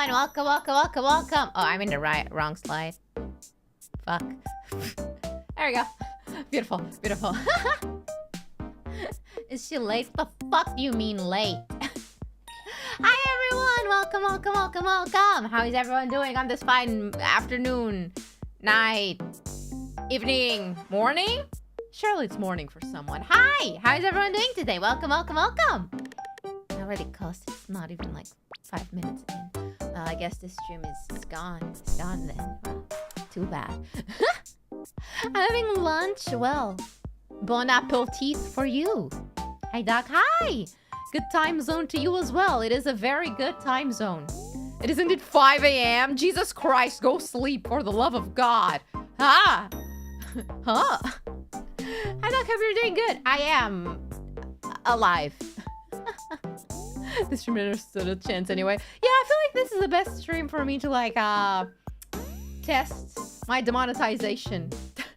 everyone. Welcome, welcome, welcome, welcome. Oh, I'm in the wrong slide. Fuck. There we go. Beautiful, beautiful. Is she late? What the fuck do you mean late? Hi everyone. Welcome, welcome, welcome, welcome. How is everyone doing on this fine afternoon, night, evening, morning? Surely it's morning for someone. Hi. How is everyone doing today? Welcome, welcome, welcome. Already close. It's not even like 5 minutes in. Well, I guess this stream is gone. It's gone then. Well, too bad. I'm having lunch. Well, bon appetit for you. Hi, Doc. Hi. Good time zone to you as well. It is a very good time zone. It isn't it 5 a.m.? Jesus Christ, go sleep for the love of God. Ah. Huh. Hi, Doc. Hope you're doing good. I am alive. This stream understood a chance anyway. Yeah, I feel like this is the best stream for me to like test my demonetization.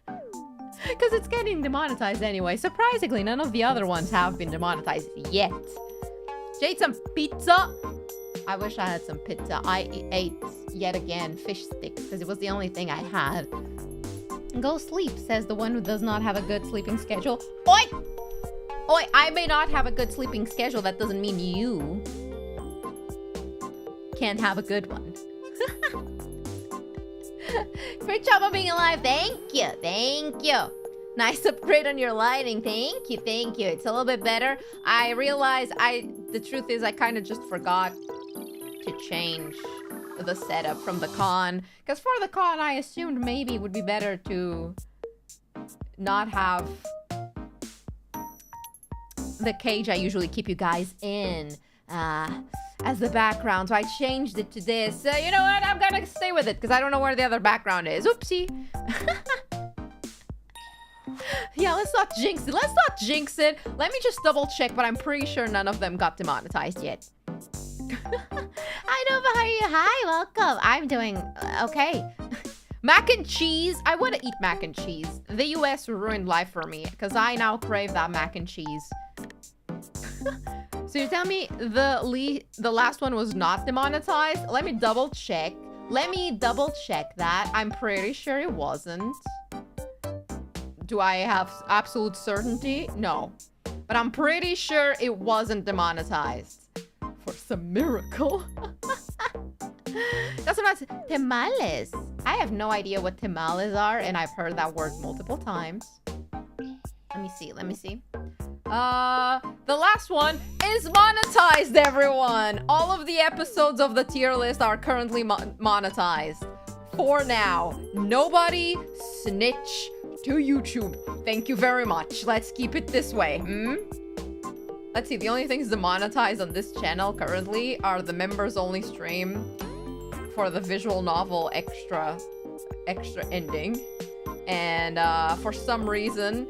Because it's getting demonetized anyway. Surprisingly, none of the other ones have been demonetized yet. She ate some pizza. I wish I had some pizza. I ate yet again fish sticks because it was the only thing I had. Go sleep, says the one who does not have a good sleeping schedule. Oi! Oi, I may not have a good sleeping schedule. That doesn't mean you can't have a good one. Great job on being alive. Thank you. Thank you. Nice upgrade on your lighting. Thank you. Thank you. It's a little bit better. I realized the truth is I kind of just forgot to change the setup from the con. Because for the con, I assumed maybe it would be better to not have the cage I usually keep you guys in as the background. So I changed it to this. You know what? I'm gonna stay with it because I don't know where the other background is. Oopsie. Yeah, let's not jinx it. Let's not jinx it. Let me just double check, but I'm pretty sure none of them got demonetized yet. Hi, Nova. How are you? Hi, welcome. I'm doing okay. Mac and cheese. I want to eat mac and cheese. The US ruined life for me because I now crave that mac and cheese. So you tell me the last one was not demonetized? Let me double check. Let me double check that. I'm pretty sure it wasn't. Do I have absolute certainty? No. But I'm pretty sure it wasn't demonetized. For some miracle. That's what tamales. I have no idea what tamales are, and I've heard that word multiple times. Let me see. Let me see. The last one is monetized, everyone. All of the episodes of the tier list are currently monetized. For now. Nobody snitch to YouTube. Thank you very much. Let's keep it this way. Let's see. The only things demonetized on this channel currently are the members only stream for the visual novel extra ending. And for some reason,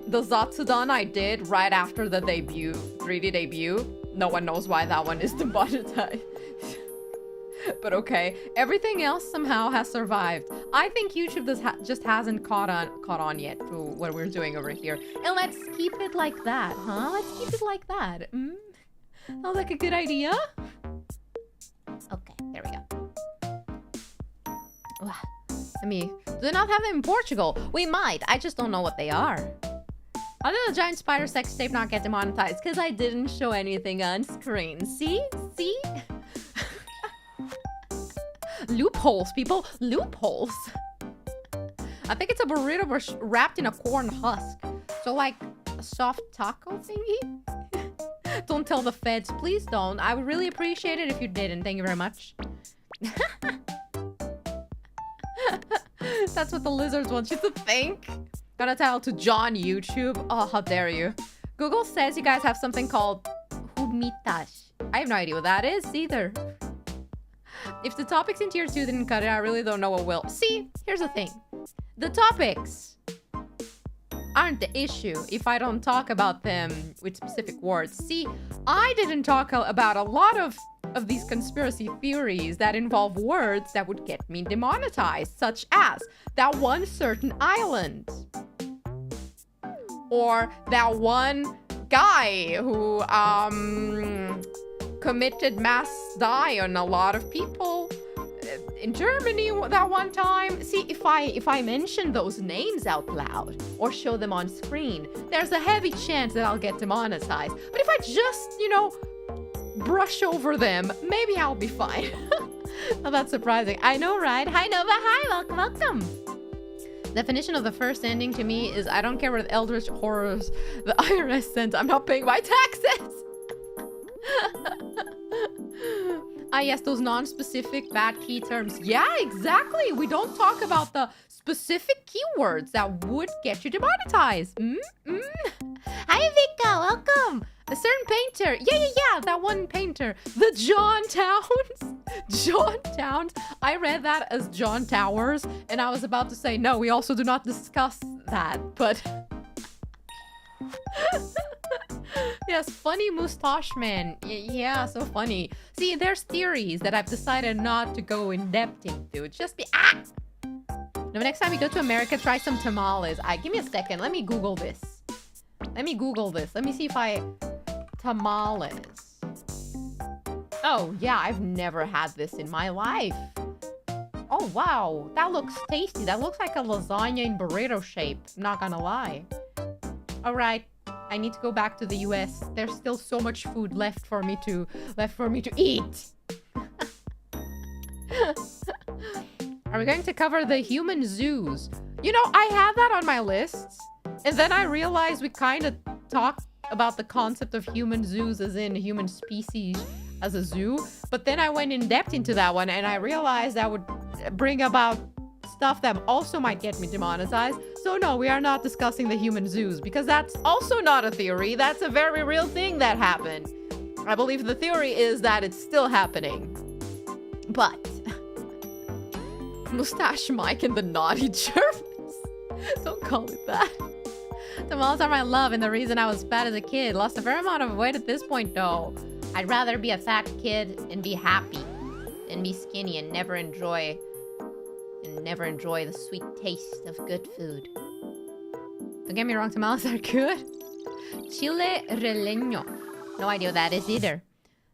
the Zatsudan I did right after the 3D debut. No one knows why that one is demonetized. But okay, everything else somehow has survived. I think YouTube just hasn't caught on yet to what we're doing over here. And let's keep it like that, huh? Let's keep it like that. Sounds like a good idea. Okay, there we go. Do they not have them in Portugal? We might. I just don't know what they are. How did the giant spider sex tape not get demonetized? Because I didn't show anything on screen. See? See? Loopholes, people. Loopholes. I think it's a burrito wrapped in a corn husk. So like a soft taco thingy? Don't tell the feds. Please don't. I would really appreciate it if you didn't. Thank you very much. That's what the lizards want you to think. Gonna tell to John YouTube. Oh, how dare you. Google says you guys have something called Humitash. I have no idea what that is either. If the topics in tier 2 didn't cut it, I really don't know what will. See, here's the thing. The topics aren't the issue if I don't talk about them with specific words. See, I didn't talk about a lot of these conspiracy theories that involve words that would get me demonetized, such as that one certain island. Or that one guy who committed mass die on a lot of people. In Germany that one time. See, if I mention those names out loud or show them on screen, there's a heavy chance that I'll get demonetized. But if I just, you know, brush over them, maybe I'll be fine. Not that surprising. I know, right? Hi, Nova. Hi, welcome. Definition of the first ending to me is I don't care what eldritch horrors the IRS sends. I'm not paying my taxes. Ah, yes, those non-specific bad key terms. Yeah, exactly. We don't talk about the specific keywords that would get you demonetized. Hi, Vika. Welcome. A certain painter. Yeah. That one painter. The John Towns. John Towns. I read that as John Towers, and I was about to say, no, we also do not discuss that, but... Yes, funny mustache man. Yeah, so funny. See, there's theories that I've decided not to go in depth into. Just be No, next time you go to America, try some tamales. Give me a second. Let me Google this. Let me see if tamales. Oh, yeah, I've never had this in my life. Oh, wow. That looks tasty. That looks like a lasagna in burrito shape. Not gonna lie. All right. I need to go back to the US. There's still so much food left for me to eat. Are we going to cover the human zoos? You know, I had that on my list, and then I realized we kind of talked about the concept of human zoos as in human species as a zoo, but then I went in depth into that one, and I realized that would bring about stuff that also might get me demonetized. So no, we are not discussing the human zoos because that's also not a theory. That's a very real thing that happened. I believe the theory is that it's still happening. But Mustache Mike and the Naughty Germans. Don't call it that. Tamales are my love and the reason I was fat as a kid. Lost a fair amount of weight at this point though. I'd rather be a fat kid and be happy than be skinny and never enjoy the sweet taste of good food. Don't get me wrong, tamales are good. Chile relleno. No idea what that is either.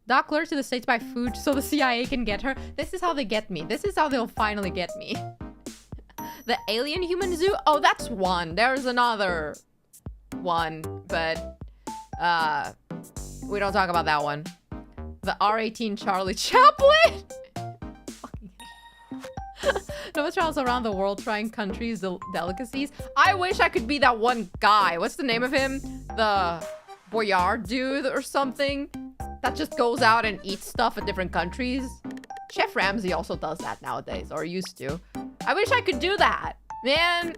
Doc lured to the States by food so the CIA can get her. This is how they get me. This is how they'll finally get me. The alien human zoo? Oh, that's one. There's another one, but we don't talk about that one. The R18 Charlie Chaplin. Nova travels around the world trying countries' delicacies. I wish I could be that one guy. What's the name of him? The Boyard dude or something that just goes out and eats stuff at different countries. Chef Ramsay also does that nowadays, or used to. I wish I could do that. Man,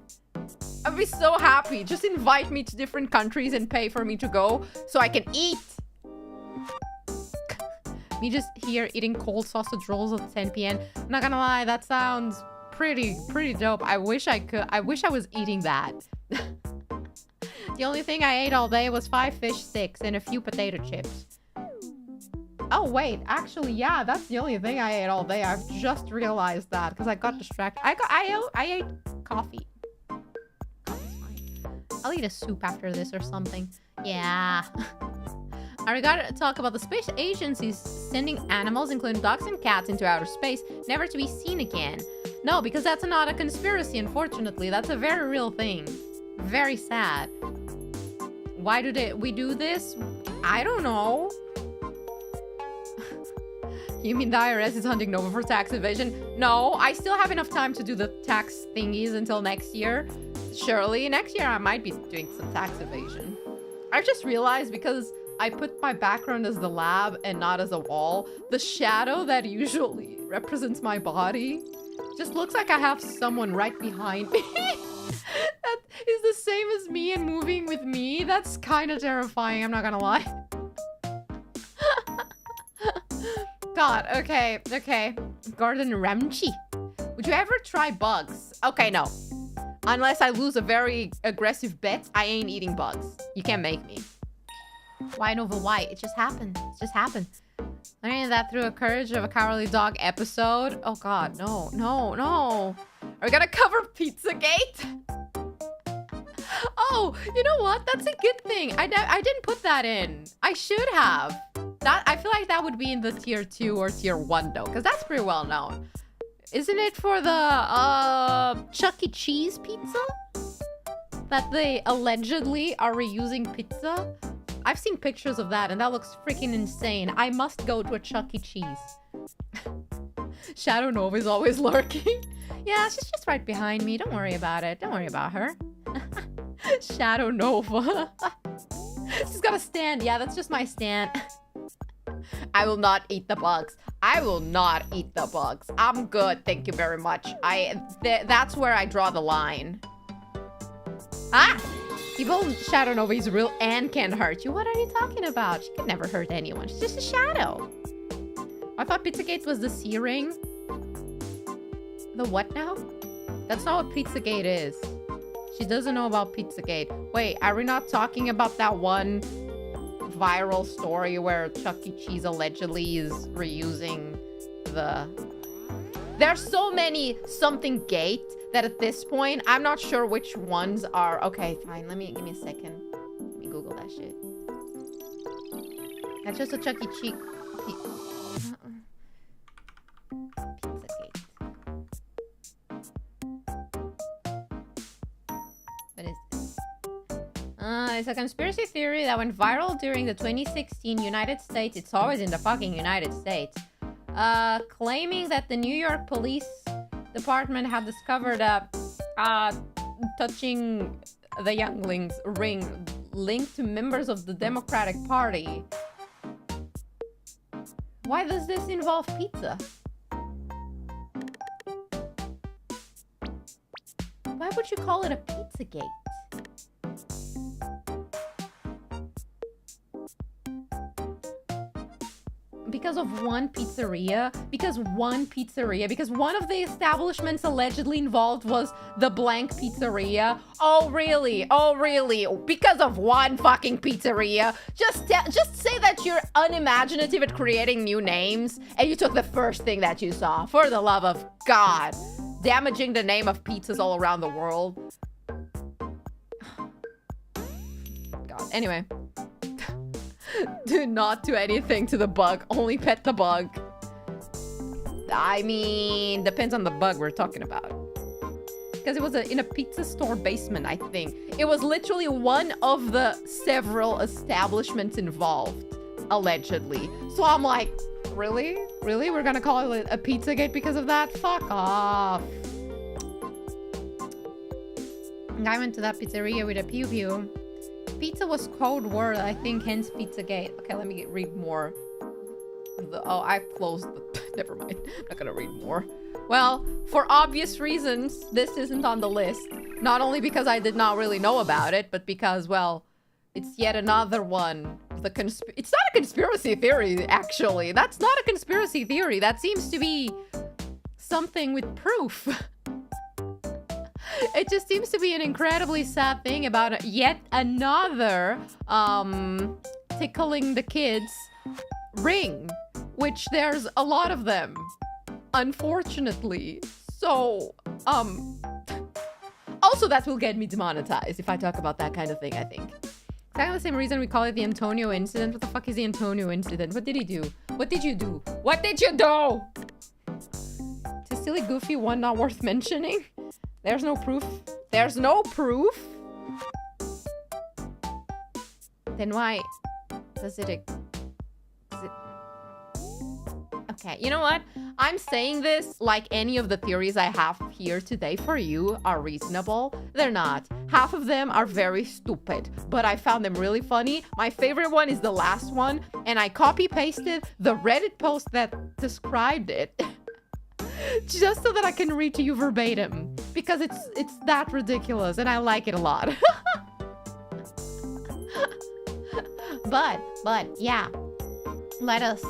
I'd be so happy. Just invite me to different countries and pay for me to go so I can eat. Me just here eating cold sausage rolls at 10 p.m. Not gonna lie, that sounds pretty dope. I wish I could. I wish I was eating that. The only thing I ate all day was 5 fish sticks and a few potato chips. Oh wait, actually, yeah, that's the only thing I ate all day. I've just realized that because I got distracted. I ate coffee. Coffee's fine. I'll eat a soup after this or something. Yeah. I gotta talk about the space agencies sending animals, including dogs and cats, into outer space, never to be seen again. No, because that's not a conspiracy, unfortunately. That's a very real thing. Very sad. Why do we do this? I don't know. You mean the IRS is hunting Nova for tax evasion? No, I still have enough time to do the tax thingies until next year. Surely, next year I might be doing some tax evasion. I just realized because I put my background as the lab and not as a wall, the shadow that usually represents my body just looks like I have someone right behind me. That is the same as me and moving with me. That's kind of terrifying, I'm not gonna lie. God, okay. Gordon Ramsay. Would you ever try bugs? Okay, no. Unless I lose a very aggressive bet, I ain't eating bugs. You can't make me. Why Nova? Why? It just happened. It just happened. Learning that through a Courage of a Cowardly Dog episode. Oh God, no. Are we gonna cover Pizzagate? Oh, you know what? That's a good thing. I didn't put that in. I should have. That I feel like that would be in the tier 2 or tier 1 though, because that's pretty well known. Isn't it for the Chuck E. Cheese pizza? That they allegedly are reusing pizza? I've seen pictures of that and that looks freaking insane. I must go to a Chuck E. Cheese. Shadow Nova is always lurking. Yeah, she's just right behind me. Don't worry about it. Don't worry about her. Shadow Nova. She's got a stand. Yeah, that's just my stand. I will not eat the bugs. I will not eat the bugs. I'm good. Thank you very much. That's where I draw the line. Ah! Evil Shadow Nova is real and can hurt you. What are you talking about? She could never hurt anyone. She's just a shadow. I thought Pizzagate was the C-ring. The what now? That's not what Pizzagate is. She doesn't know about Pizzagate. Wait, are we not talking about that one viral story where Chuck E. Cheese allegedly is reusing the... There's so many something gate that at this point, I'm not sure which ones are... Okay, fine. Give me a second. Let me Google that shit. That's just a Chuck E. Cheese... Pizzagate. What is this? It's a conspiracy theory that went viral during the 2016 United States. It's always in the fucking United States. Claiming that the New York Police Department had discovered a touching the younglings ring linked to members of the Democratic Party. Why does this involve pizza? Why would you call it a Pizzagate? Because of one pizzeria? Because one of the establishments allegedly involved was the blank pizzeria? Oh, really? Oh, really? Because of one fucking pizzeria? Just say that you're unimaginative at creating new names and you took the first thing that you saw. For the love of God. Damaging the name of pizzas all around the world. God. Anyway. Do not do anything to the bug. Only pet the bug. I mean, depends on the bug we're talking about. Because it was in a pizza store basement, I think. It was literally one of the several establishments involved, allegedly. So I'm like, really? Really? We're gonna call it a Pizzagate because of that? Fuck off. I went to that pizzeria with a pew-pew. Pizza was code word, I think, hence Pizzagate. Okay, let me read more. Oh, I closed the... Never mind. I'm not gonna read more. Well, for obvious reasons, this isn't on the list. Not only because I did not really know about it, but because, well, it's yet another one. It's not a conspiracy theory, actually. That's not a conspiracy theory. That seems to be something with proof. It just seems to be an incredibly sad thing about yet another tickling the kids ring, which there's a lot of them, unfortunately. So, also that will get me demonetized if I talk about that kind of thing, I think. Exactly the same reason we call it the Antonio incident. What the fuck is the Antonio incident? What did he do? What did you do? What did you do? It's a silly, goofy one not worth mentioning. There's no proof. There's no proof? Then why does it... Okay, you know what? I'm saying this like any of the theories I have here today for you are reasonable. They're not. Half of them are very stupid, but I found them really funny. My favorite one is the last one, and I copy-pasted the Reddit post that described it. Just so that I can read to you verbatim. Because it's that ridiculous and I like it a lot. But yeah. Let us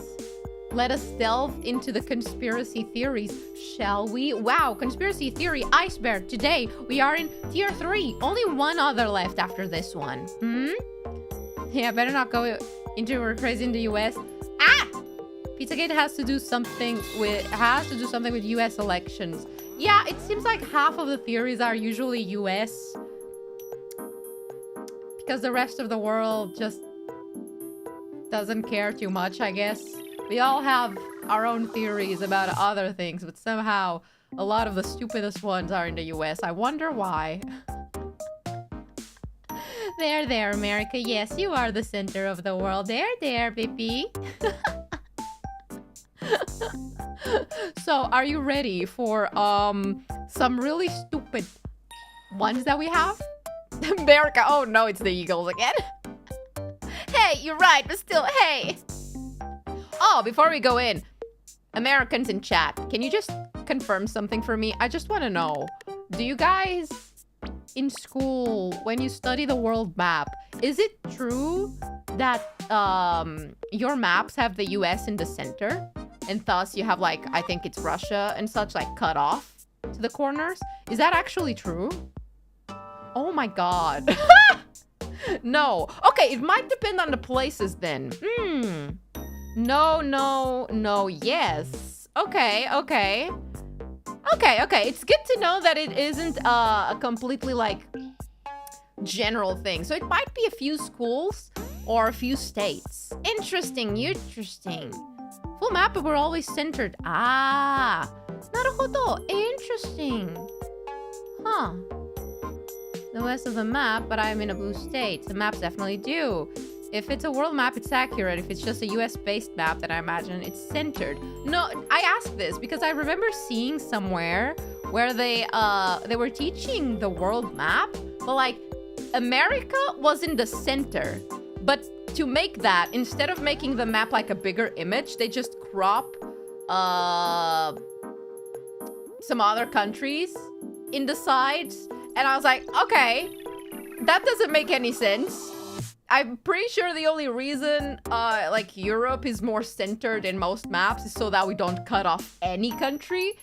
delve into the conspiracy theories, shall we? Wow, conspiracy theory iceberg. Today we are in tier 3. Only one other left after this one. Yeah, better not go into or crazy in the US. Ah! Pizzagate has to do something with US elections. Yeah, it seems like half of the theories are usually US. Because the rest of the world just doesn't care too much, I guess. We all have our own theories about other things, but somehow a lot of the stupidest ones are in the US. I wonder why. There, America. Yes, you are the center of the world. There, baby. So, are you ready for some really stupid ones that we have? America. Oh no, it's the Eagles again. Hey, you're right, but still, hey. Oh, before we go in, Americans in chat, can you just confirm something for me? I just want to know, do you guys in school, when you study the world map, is it true that your maps have the US in the center? And thus you have, like, I think it's Russia and such, like, cut off to the corners? Is that actually true? Oh my god. No. Okay, it might depend on the places then. No, yes. Okay. It's good to know that it isn't a completely, like, general thing. So it might be a few schools or a few states. Interesting. Full map, but we're always centered. Ah, naruhodo. Interesting. Huh. The west of the map, but I'm in a blue state. The maps definitely do. If it's a world map, it's accurate. If it's just a US-based map, then I imagine it's centered. No, I ask this because I remember seeing somewhere where they were teaching the world map, but like America was in the center. But to make that, instead of making the map like a bigger image, they just crop some other countries in the sides. And I was like, okay, that doesn't make any sense. I'm pretty sure the only reason like Europe is more centered in most maps is so that we don't cut off any country,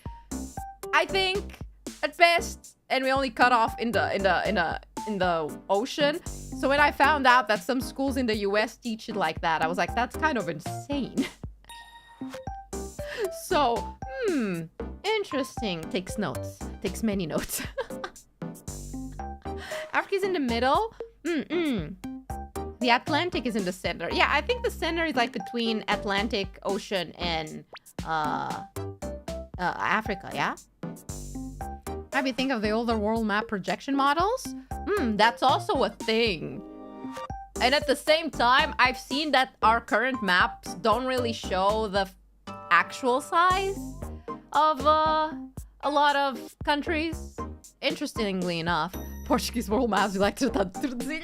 I think, at best. And we only cut off in the ocean. So when I found out that some schools in the US teach it like that, I was like, that's kind of insane. So, interesting. Takes notes. Takes many notes. Africa's in the middle. The Atlantic is in the center. Yeah, I think the center is like between Atlantic Ocean and Africa, yeah? Maybe think of the older world map projection models. That's also a thing. And at the same time, I've seen that our current maps don't really show the actual size of a lot of countries. Interestingly enough, Portuguese world maps we like to traduzir.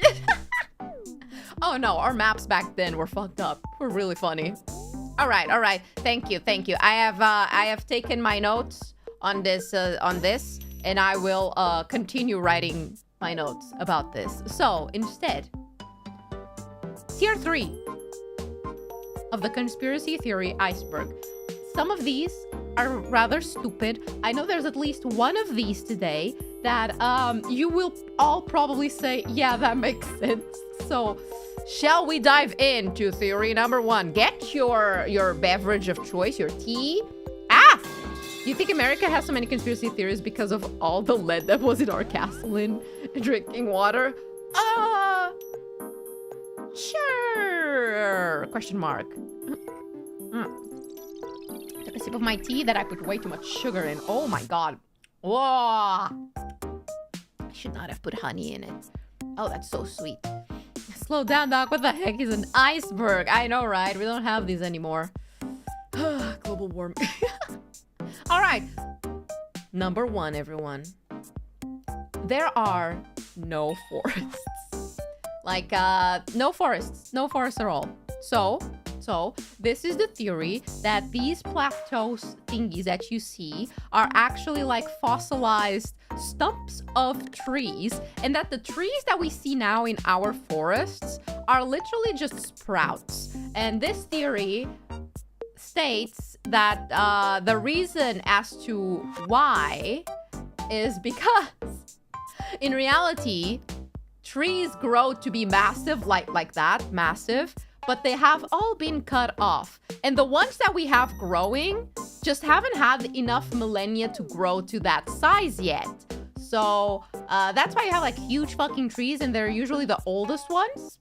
Oh no, our maps back then were fucked up. Were really funny. All right. Thank you. I have taken my notes on this, and I will continue writing my notes about this. So instead, tier 3 of the conspiracy theory iceberg. Some of these are rather stupid. I know there's at least one of these today that you will all probably say, yeah, that makes sense. So shall we dive into theory number 1? Get your beverage of choice, your tea. Do you think America has so many conspiracy theories because of all the lead that was in our castle in drinking water? Sure. Question mark. Took a sip of my tea that I put way too much sugar in. Oh my god. Whoa. I should not have put honey in it. Oh, that's so sweet. Slow down, Doc. What the heck is an iceberg? I know, right? We don't have these anymore. Global warming. All right. Number 1, everyone. There are no forests. Like, no forests. No forests at all. So, this is the theory that these plateaus thingies that you see are actually like fossilized stumps of trees, and that the trees that we see now in our forests are literally just sprouts. And this theory states that the reason as to why is because in reality, trees grow to be massive, like that, massive, but they have all been cut off. And the ones that we have growing just haven't had enough millennia to grow to that size yet. So that's why you have like huge fucking trees, and they're usually the oldest ones.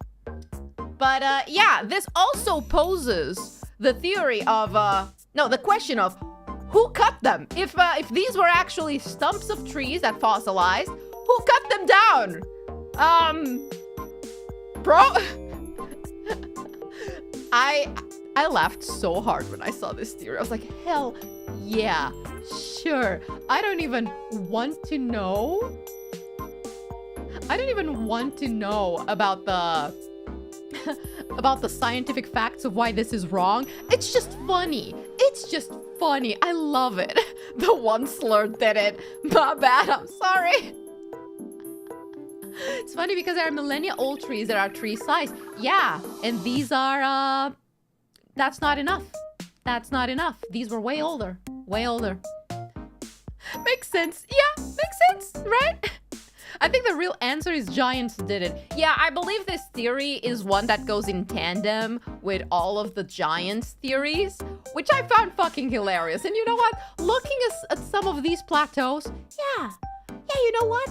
But yeah, this also poses the theory of no, the question of who cut them. If these were actually stumps of trees that fossilized, who cut them down? Bro, I laughed so hard when I saw this theory. I was like, hell yeah, sure. I don't even want to know. I don't even want to know about the about the scientific facts of why this is wrong. It's just funny. It's just funny. I love it. The one slur did it. My bad. I'm sorry. It's funny because there are millennia-old trees that are tree-sized. Yeah, and these are, that's not enough. That's not enough. These were way older. Way older. Makes sense. Yeah, makes sense, right? I think the real answer is giants did it. Yeah, I believe this theory is one that goes in tandem with all of the giants theories, which I found fucking hilarious. And you know what? Looking at some of these plateaus, yeah, you know what?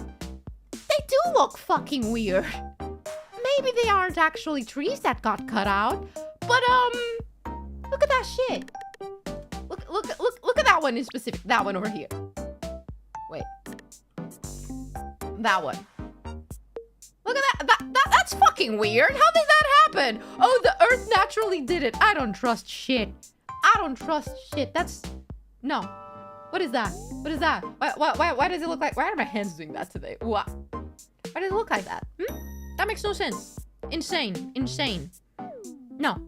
They do look fucking weird. Maybe they aren't actually trees that got cut out, but look at that shit. Look at that one in specific. That one over here. Wait. That one. Look at that. That's fucking weird. How did that happen? Oh, the earth naturally did it. I don't trust shit. I don't trust shit. That's... No. What is that? What is that? Why does it look like... Why are my hands doing that today? Why does it look like that? That makes no sense. Insane. Insane. No.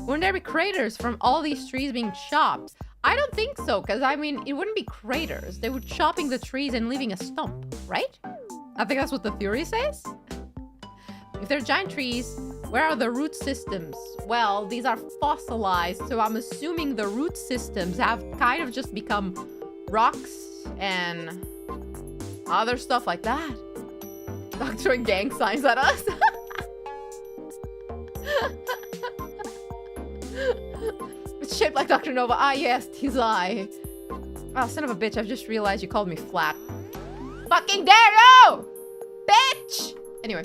Wouldn't there be craters from all these trees being chopped? I don't think so, because I mean, it wouldn't be craters. They were chopping the trees and leaving a stump, right? I think that's what the theory says. If they're giant trees, where are the root systems? Well, these are fossilized, so I'm assuming the root systems have kind of just become rocks and other stuff like that. Stop throwing gang signs at us. It's shaped like Dr.NOVA. Ah, yes, his eye. Oh, son of a bitch, I've just realized you called me flat. Fucking dare you! Bitch! Anyway.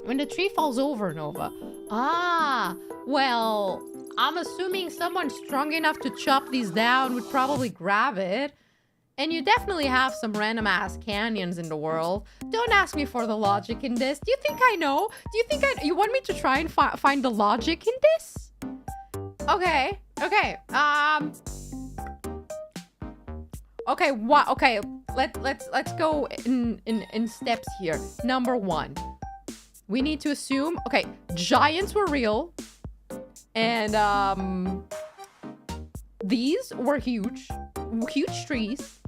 When the tree falls over, Nova. Ah, well, I'm assuming someone strong enough to chop these down would probably grab it. And you definitely have some random-ass canyons in the world. Don't ask me for the logic in this. Do you think I know? Do you think you want me to try and find the logic in this? Okay. Okay. Okay. What? Okay. Let's go in steps here. Number one, we need to assume. Okay, giants were real, and these were huge trees.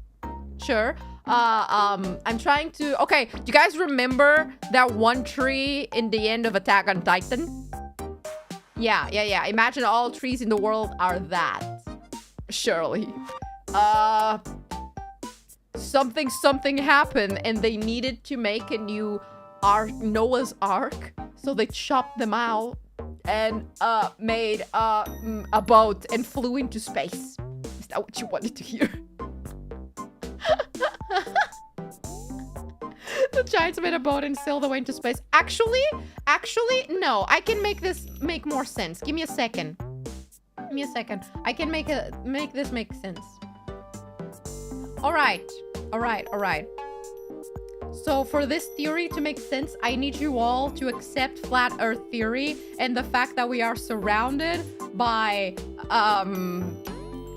Sure. I'm trying to... Okay, do you guys remember that one tree in the end of Attack on Titan? Yeah. Imagine all trees in the world are that. Surely. Something happened and they needed to make a new Noah's Ark. So they chopped them out and made a boat and flew into space. Is that what you wanted to hear? The giants made a boat and sailed away into space. Actually, no. I can make this make more sense. Give me a second. Give me a second. I can make this make sense. All right. So for this theory to make sense, I need you all to accept flat Earth theory and the fact that we are surrounded by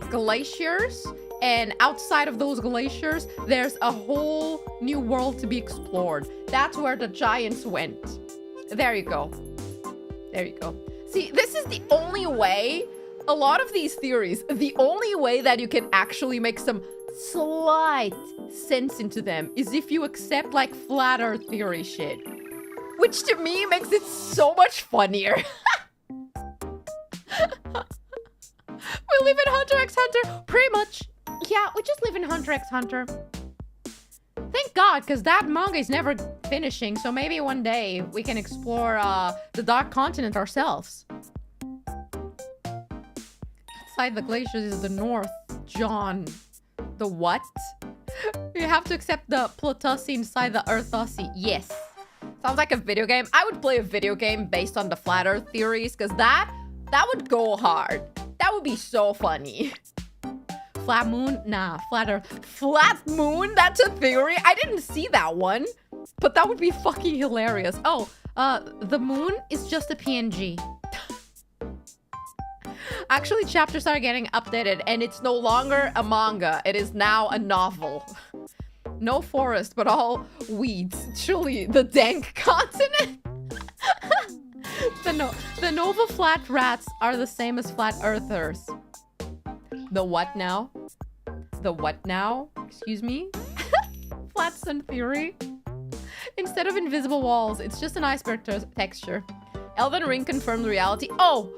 glaciers. And outside of those glaciers, there's a whole new world to be explored. That's where the giants went. There you go. There you go. See, this is the only way, a lot of these theories, the only way that you can actually make some slight sense into them is if you accept like flat Earth theory shit. Which to me makes it so much funnier. We live in Hunter x Hunter, pretty much. Yeah, we just live in Hunter x Hunter. Thank God, because that manga is never finishing, so maybe one day we can explore the Dark Continent ourselves. Outside the glaciers is the North, John. The what? You have to accept the Plutussi inside the Earthussi. Yes. Sounds like a video game. I would play a video game based on the flat earth theories, because that would go hard. That would be so funny. Flat moon? Nah, flat earth. Flat moon? That's a theory? I didn't see that one. But that would be fucking hilarious. Oh, the moon is just a PNG. Actually, chapters are getting updated, and it's no longer a manga. It is now a novel. No forest, but all weeds. Truly, the dank continent. The Nova flat rats are the same as flat earthers. The what now? The what now? Excuse me? Flat sun theory? Instead of invisible walls, it's just an iceberg texture. Elven Ring confirmed reality. Oh,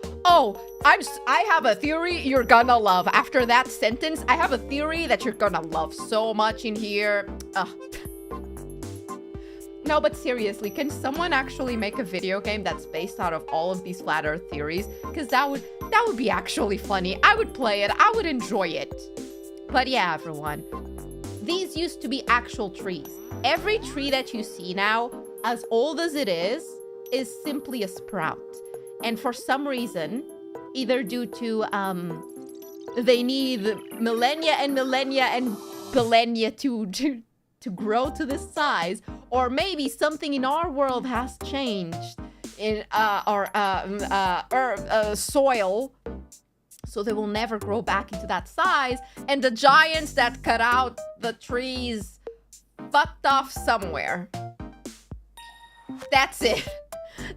I have a theory you're gonna love. After that sentence, I have a theory that you're gonna love so much in here. Ugh. No, but seriously, can someone actually make a video game that's based out of all of these flat earth theories? Because that would be actually funny. I would play it. I would enjoy it. But yeah, everyone. These used to be actual trees. Every tree that you see now, as old as it is simply a sprout. And for some reason, either due to they need millennia and millennia and millennia to grow to this size, or maybe something in our world has changed in our soil, so they will never grow back into that size, and the giants that cut out the trees fucked off somewhere. That's it.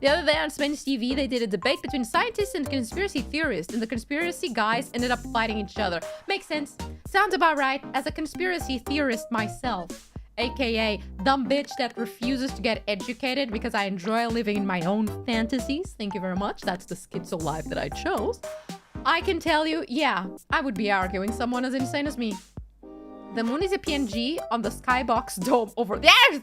The other day on Spanish TV, they did a debate between scientists and conspiracy theorists, and the conspiracy guys ended up fighting each other. Makes sense. Sounds about right, as a conspiracy theorist myself. AKA, dumb bitch that refuses to get educated because I enjoy living in my own fantasies. Thank you very much. That's the schizo life that I chose. I can tell you, yeah, I would be arguing someone as insane as me. The moon is a PNG on the skybox dome over there.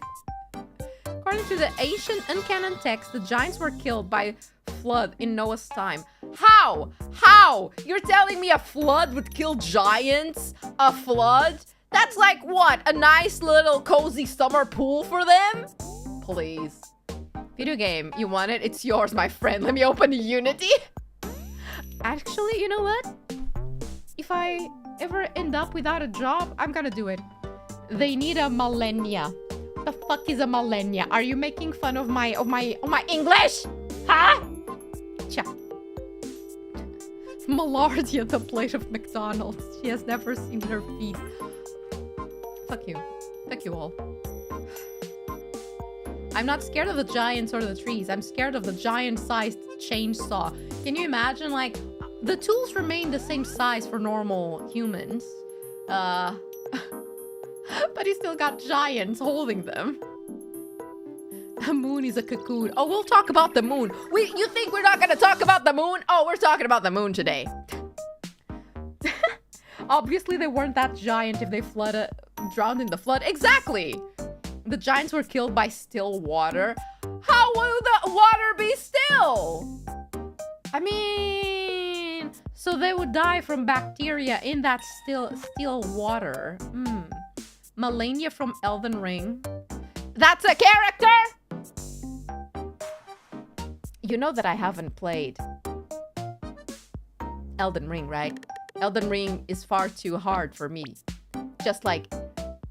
According to the ancient uncanon text, the giants were killed by flood in Noah's time. How? How? You're telling me a flood would kill giants? A flood? That's like what? A nice little cozy summer pool for them? Please. Video game, you want it? It's yours, my friend. Let me open Unity. Actually, you know what? If I ever end up without a job, I'm gonna do it. They need a millennia. The fuck is a millennia? Are you making fun of my English? Huh? Cha. Malardia, the plate of McDonald's. She has never seen her feet. Fuck you. Fuck you all. I'm not scared of the giants or the trees. I'm scared of the giant-sized chainsaw. Can you imagine, like, the tools remain the same size for normal humans. But he still got giants holding them. The moon is a cocoon. Oh, we'll talk about the moon. You think we're not gonna talk about the moon? Oh, we're talking about the moon today. Obviously, they weren't that giant if they drowned in the flood. Exactly! The giants were killed by still water. How will the water be still? I mean, so they would die from bacteria in that still water. Millennia from Elden Ring. That's a character! You know that I haven't played Elden Ring, right? Elden Ring is far too hard for me. Just like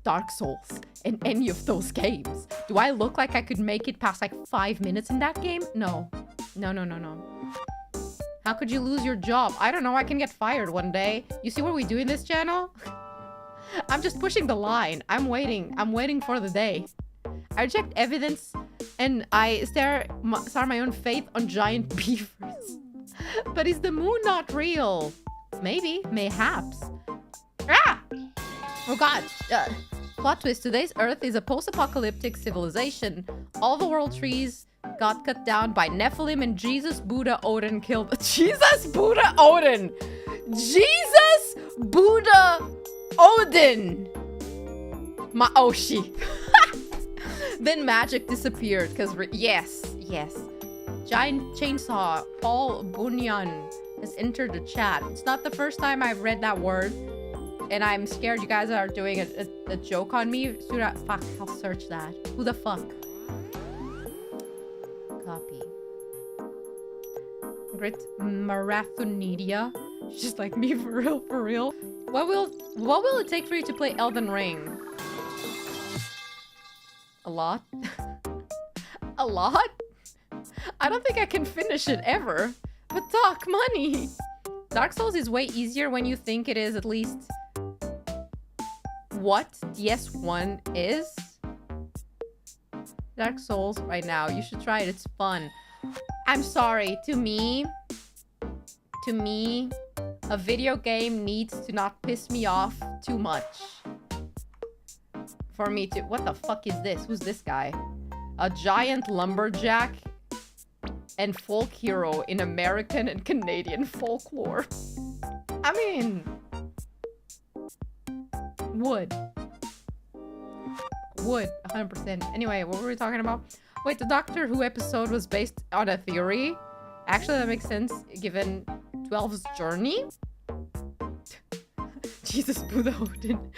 Dark Souls and any of those games. Do I look like I could make it past like 5 minutes in that game? No. No. How could you lose your job? I don't know. I can get fired one day. You see what we do in this channel? I'm just pushing the line. I'm waiting for the day. I reject evidence and I start my own faith on giant beavers. But is the moon not real? Maybe. Mayhaps. Ah! Oh god. Plot twist. Today's Earth is a post-apocalyptic civilization. All the world trees got cut down by Nephilim and Jesus, Buddha, Odin killed... Jesus, Buddha, Odin! Jesus, Buddha, Odin! Maoshi. Then magic disappeared because... Yes. Giant chainsaw, Paul Bunyan has entered the chat. It's not the first time I've read that word. And I'm scared you guys are doing a joke on me. Fuck, I'll search that. Who the fuck? Ingrid Marathonidia. She's just like me, for real, for real. What will it take for you to play Elden Ring? A lot? A lot? I don't think I can finish it ever. But talk money. Dark Souls is way easier when you think it is, at least what DS1 is. Dark Souls right now. You should try it. It's fun. I'm sorry. To me, a video game needs to not piss me off too much. For me to... What the fuck is this? Who's this guy? A giant lumberjack and folk hero in American and Canadian folklore. I mean... Would, 100%. Anyway, what were we talking about? Wait, the Doctor Who episode was based on a theory? Actually, that makes sense, given 12's journey? Jesus, Buddha Odin.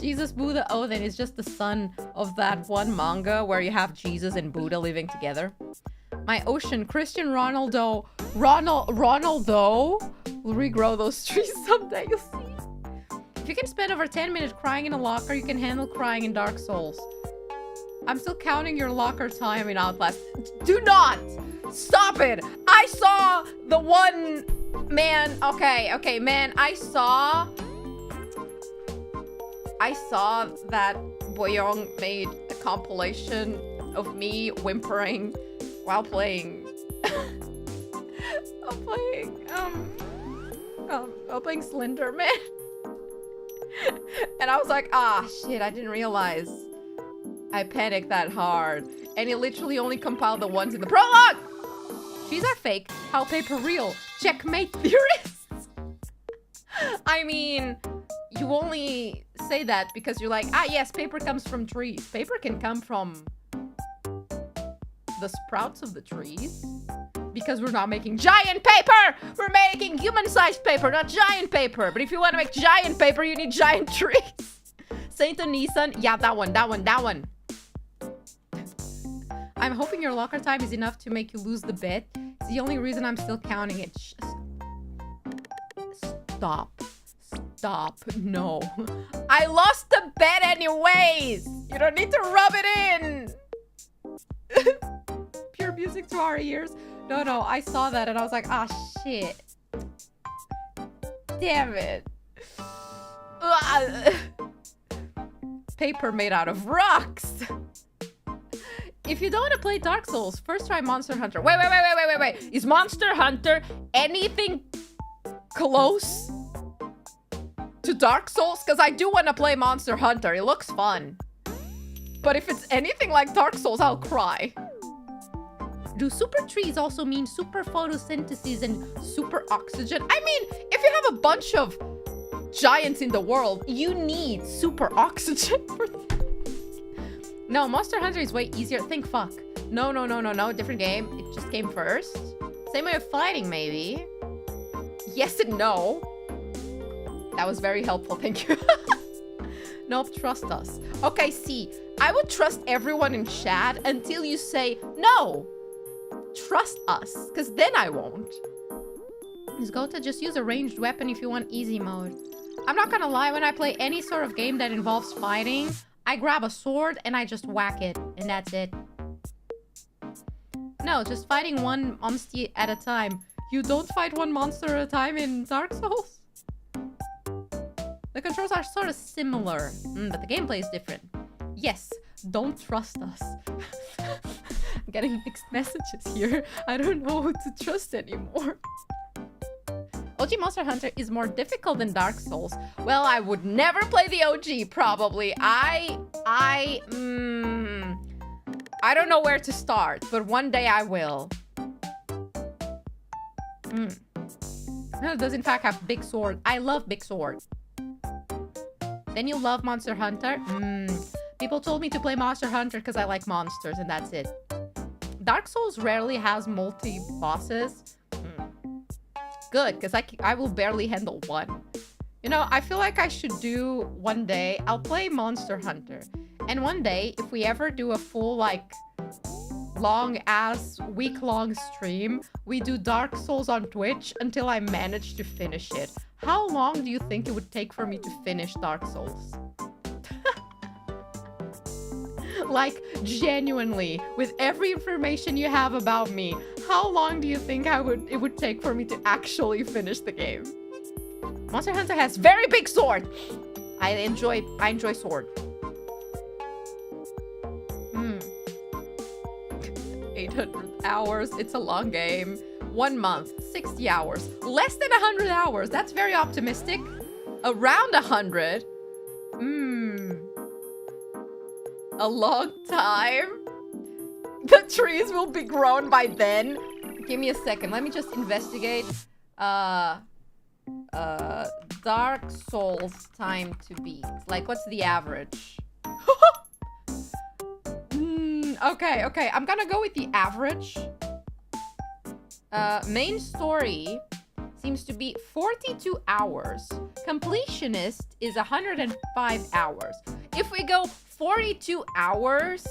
Jesus, Buddha Odin is just the son of that one manga where you have Jesus and Buddha living together. My ocean, Christian Ronaldo will regrow those trees someday, you'll see. If you can spend over 10 minutes crying in a locker, you can handle crying in Dark Souls. I'm still counting your locker time in Outlast. Do not! Stop it! I saw the one... Man, okay, man, I saw that Boyong made a compilation of me whimpering while playing... while playing Slender Man. And I was like, ah, shit, I didn't realize I panicked that hard. And he literally only compiled the ones in the prologue! Trees are fake, how paper real. Checkmate theorists! I mean, you only say that because you're like, ah, yes, paper comes from trees. Paper can come from the sprouts of the trees. Because we're not making giant paper! We're making human-sized paper, not giant paper. But if you want to make giant paper, you need giant trees. Saint Onisan, yeah, that one. I'm hoping your locker time is enough to make you lose the bet. It's the only reason I'm still counting it. Stop, no. I lost the bet anyways! You don't need to rub it in! Pure music to our ears. No, I saw that and I was like, ah, shit. Damn it. Paper made out of rocks. If you don't want to play Dark Souls, first try Monster Hunter. Wait. Is Monster Hunter anything close to Dark Souls? Because I do want to play Monster Hunter. It looks fun. But if it's anything like Dark Souls, I'll cry. Do super trees also mean super photosynthesis and super oxygen? I mean, if you have a bunch of giants in the world, you need super oxygen for that. No, Monster Hunter is way easier. Think fuck. No. Different game. It just came first. Same way of fighting, maybe. Yes and no. That was very helpful. Thank you. Nope, trust us. Okay, see. I would trust everyone in chat until you say no. Trust us, because then I won't. Is Gota just use a ranged weapon if you want easy mode? I'm not gonna lie, when I play any sort of game that involves fighting, I grab a sword and I just whack it, and that's it. No, just fighting one monster at a time. You don't fight one monster at a time in Dark Souls? The controls are sort of similar, but the gameplay is different. Yes, don't trust us. I'm getting mixed messages here. I don't know who to trust anymore. OG Monster Hunter is more difficult than Dark Souls. Well, I would never play the OG, probably. I don't know where to start, but one day I will. No, it does in fact have big sword. I love big sword. Then you love Monster Hunter? People told me to play Monster Hunter because I like monsters, and that's it. Dark Souls rarely has multi-bosses. Good, because I will barely handle one. You know, I feel like I should do one day, I'll play Monster Hunter. And one day, if we ever do a full, like, long-ass, week-long stream. We do Dark Souls on Twitch until I manage to finish it. How long do you think it would take for me to finish Dark Souls? Like, genuinely, with every information you have about me, how long do you think it would take for me to actually finish the game? Monster Hunter has very big sword! I enjoy sword. 800 hours, it's a long game. 1 month, 60 hours. Less than 100 hours, that's very optimistic. Around 100. A long time. The trees will be grown by then. Give me a second, let me just investigate. Dark Souls time to beat. Like, what's the average? Okay, I'm gonna go with the average. Main story seems to be 42 hours. Completionist is 105 hours. If we go 42 hours,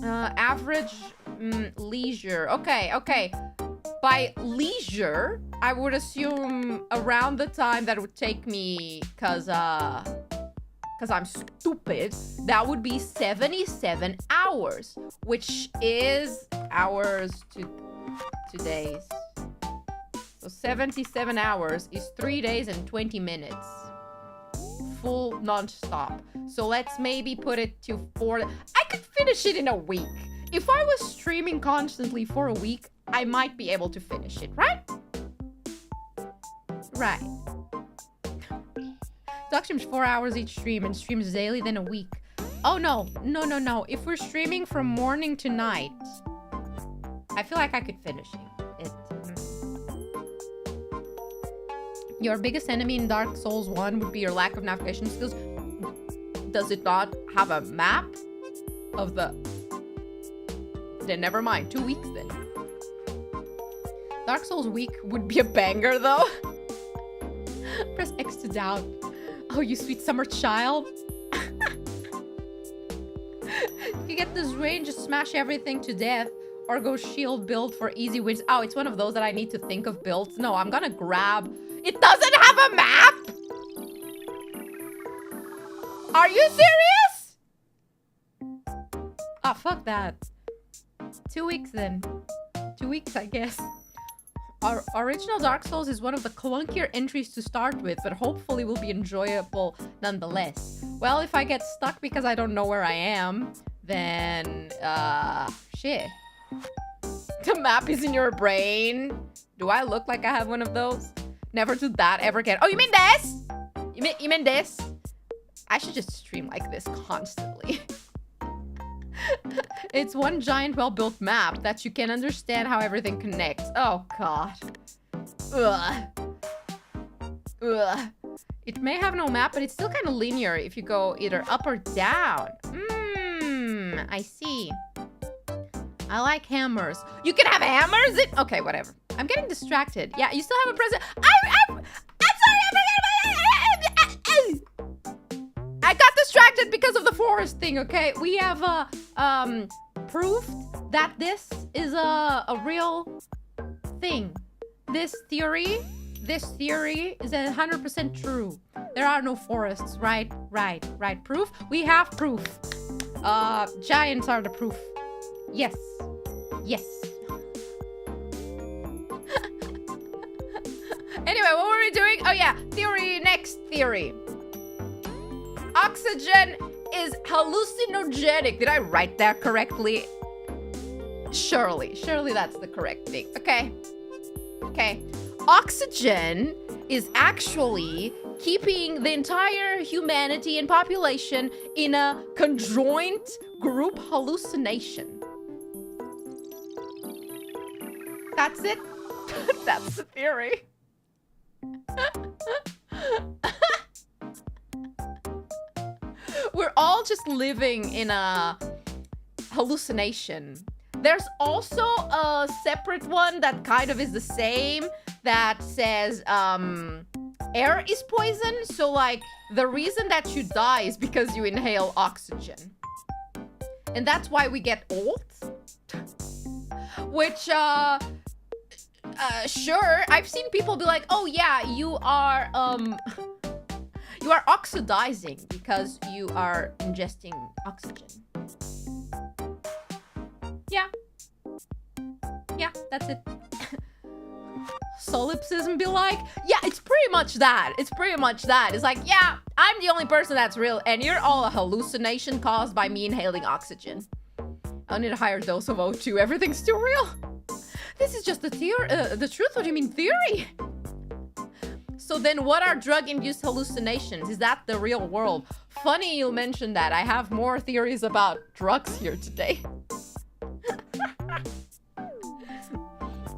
average leisure. Okay. By leisure, I would assume around the time that it would take me, cause I'm stupid, that would be 77 hours, which is hours to days. So 77 hours is 3 days and 20 minutes. Full non-stop. So let's maybe put it to 4. I could finish it in a week. If I was streaming constantly for a week, I might be able to finish it, right? Right. Doc streams 4 hours each stream and streams daily, then a week. Oh, no. If we're streaming from morning to night, I feel like I could finish it. Your biggest enemy in Dark Souls 1 would be your lack of navigation skills. Does it not have a map of the... Then never mind. 2 weeks then. Dark Souls week would be a banger though. Press X to doubt. Oh, you sweet summer child. You get this range, just smash everything to death, or go shield build for easy wins. Oh, it's one of those that I need to think of builds. No, I'm gonna grab... It doesn't have a map! Are you serious? Ah, fuck that. 2 weeks then. 2 weeks, I guess. Our original Dark Souls is one of the clunkier entries to start with, but hopefully will be enjoyable nonetheless. Well, if I get stuck because I don't know where I am, then, shit. The map is in your brain. Do I look like I have one of those? Never do that ever again. Oh, you mean this? You mean this? I should just stream like this constantly. It's one giant well-built map that you can understand how everything connects. Oh, God. Ugh. It may have no map, but it's still kind of linear if you go either up or down. I see. I like hammers. You can have hammers? Okay, whatever. I'm getting distracted. Yeah, you still have a present. I'm sorry. I got distracted because of the forest thing, okay? We have proof that this is a real thing. This theory is 100% true. There are no forests, right? Proof? We have proof. Giants are the proof. Yes. Anyway, what were we doing? Oh yeah, next theory. Oxygen is hallucinogenic. Did I write that correctly? Surely that's the correct thing. Okay. Oxygen is actually keeping the entire humanity and population in a conjoint group hallucination. That's it. That's the theory. We're all just living in a hallucination. There's also a separate one that kind of is the same that says air is poison. So like the reason that you die is because you inhale oxygen. And that's why we get old. Which, sure, I've seen people be like, oh yeah, you are oxidizing because you are ingesting oxygen. Yeah, that's it. Solipsism be like, yeah, it's pretty much that. It's like, yeah, I'm the only person that's real, and you're all a hallucination caused by me inhaling oxygen. I need a higher dose of O2. Everything's too real. This is just the truth. What do you mean theory? So then what are drug-induced hallucinations? Is that the real world? Funny you mentioned that. I have more theories about drugs here today.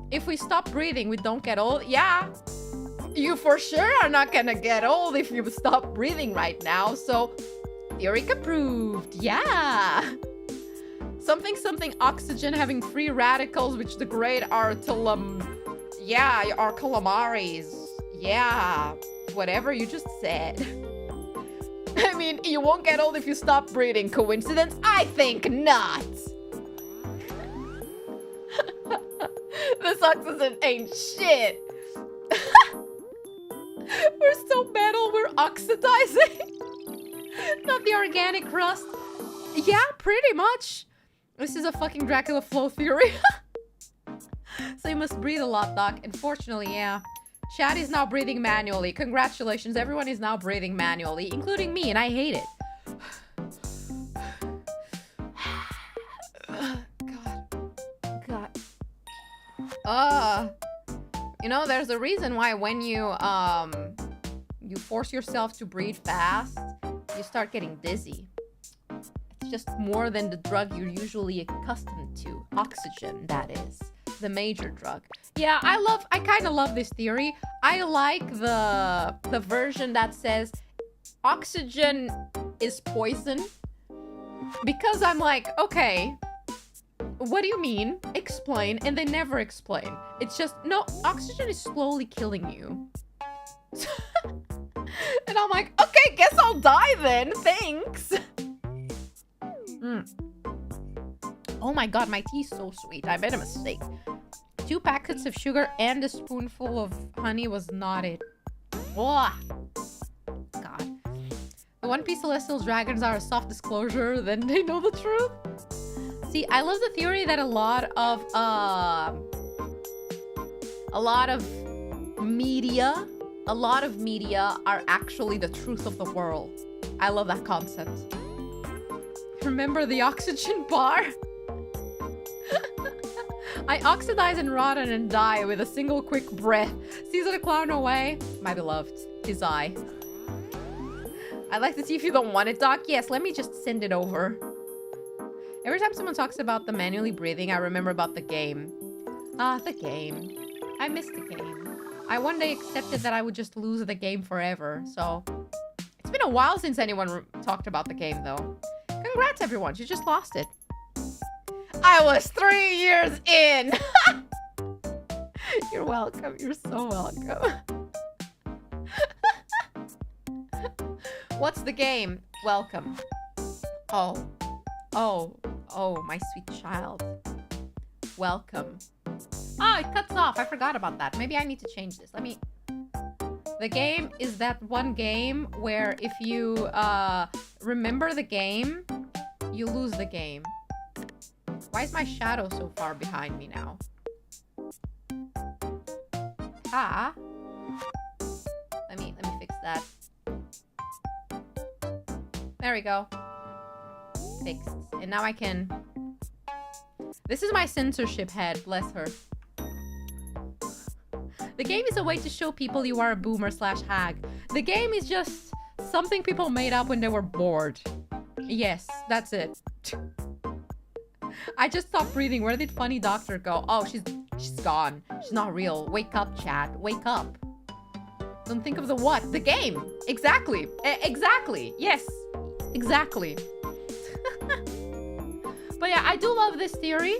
If we stop breathing, we don't get old. Yeah, you for sure are not gonna get old if you stop breathing right now. So, theory approved. Yeah. Something oxygen having free radicals which degrade our calamaries. Yeah, whatever you just said. I mean, you won't get old if you stop breathing. Coincidence? I think not. This oxygen ain't shit. We're so metal, we're oxidizing. Not the organic crust. Yeah, pretty much. This is a fucking Dracula flow theory. So you must breathe a lot, Doc. Unfortunately, yeah. Chad is now breathing manually. Congratulations, everyone is now breathing manually, including me, and I hate it. God. You know, there's a reason why when you force yourself to breathe fast, you start getting dizzy. It's just more than the drug you're usually accustomed to. Oxygen, that is. The major drug. Yeah, I kind of love this theory. I like the version that says oxygen is poison. Because I'm like, okay, what do you mean? Explain. And they never explain. It's just, no, oxygen is slowly killing you. And I'm like, okay, guess I'll die then. Thanks. Oh my god, my tea is so sweet. I made a mistake. 2 packets of sugar and a spoonful of honey was not it. Oh, God. The One Piece Celestial Dragons are a soft disclosure, then they know the truth. See, I love the theory that a lot of media are actually the truth of the world. I love that concept. Remember the oxygen bar? I oxidize and rotten and die with a single quick breath. Caesar the clown away. My beloved, his eye. I'd like to see if you don't want it, Doc. Yes, let me just send it over. Every time someone talks about the manually breathing, I remember about the game. Ah, the game. I missed the game. I one day accepted that I would just lose the game forever, so... It's been a while since anyone talked about the game, though. Congrats, everyone. You just lost it. I was 3 years in! You're welcome. You're so welcome. What's the game? Welcome. Oh, my sweet child. Welcome. Oh, it cuts off. I forgot about that. Maybe I need to change this. Let me... The game is that one game where if you remember the game, you lose the game. Why is my shadow so far behind me now? Ah. Let me fix that. There we go. Fixed. And now I can... This is my censorship head, bless her. The game is a way to show people you are a boomer/hag. The game is just something people made up when they were bored. Yes, that's it. I just stopped breathing. Where did Funny Doctor go? Oh, she's gone. She's not real. Wake up, chat. Wake up. Don't think of the what? The game. Exactly. Exactly. Yes. Exactly. But yeah, I do love this theory.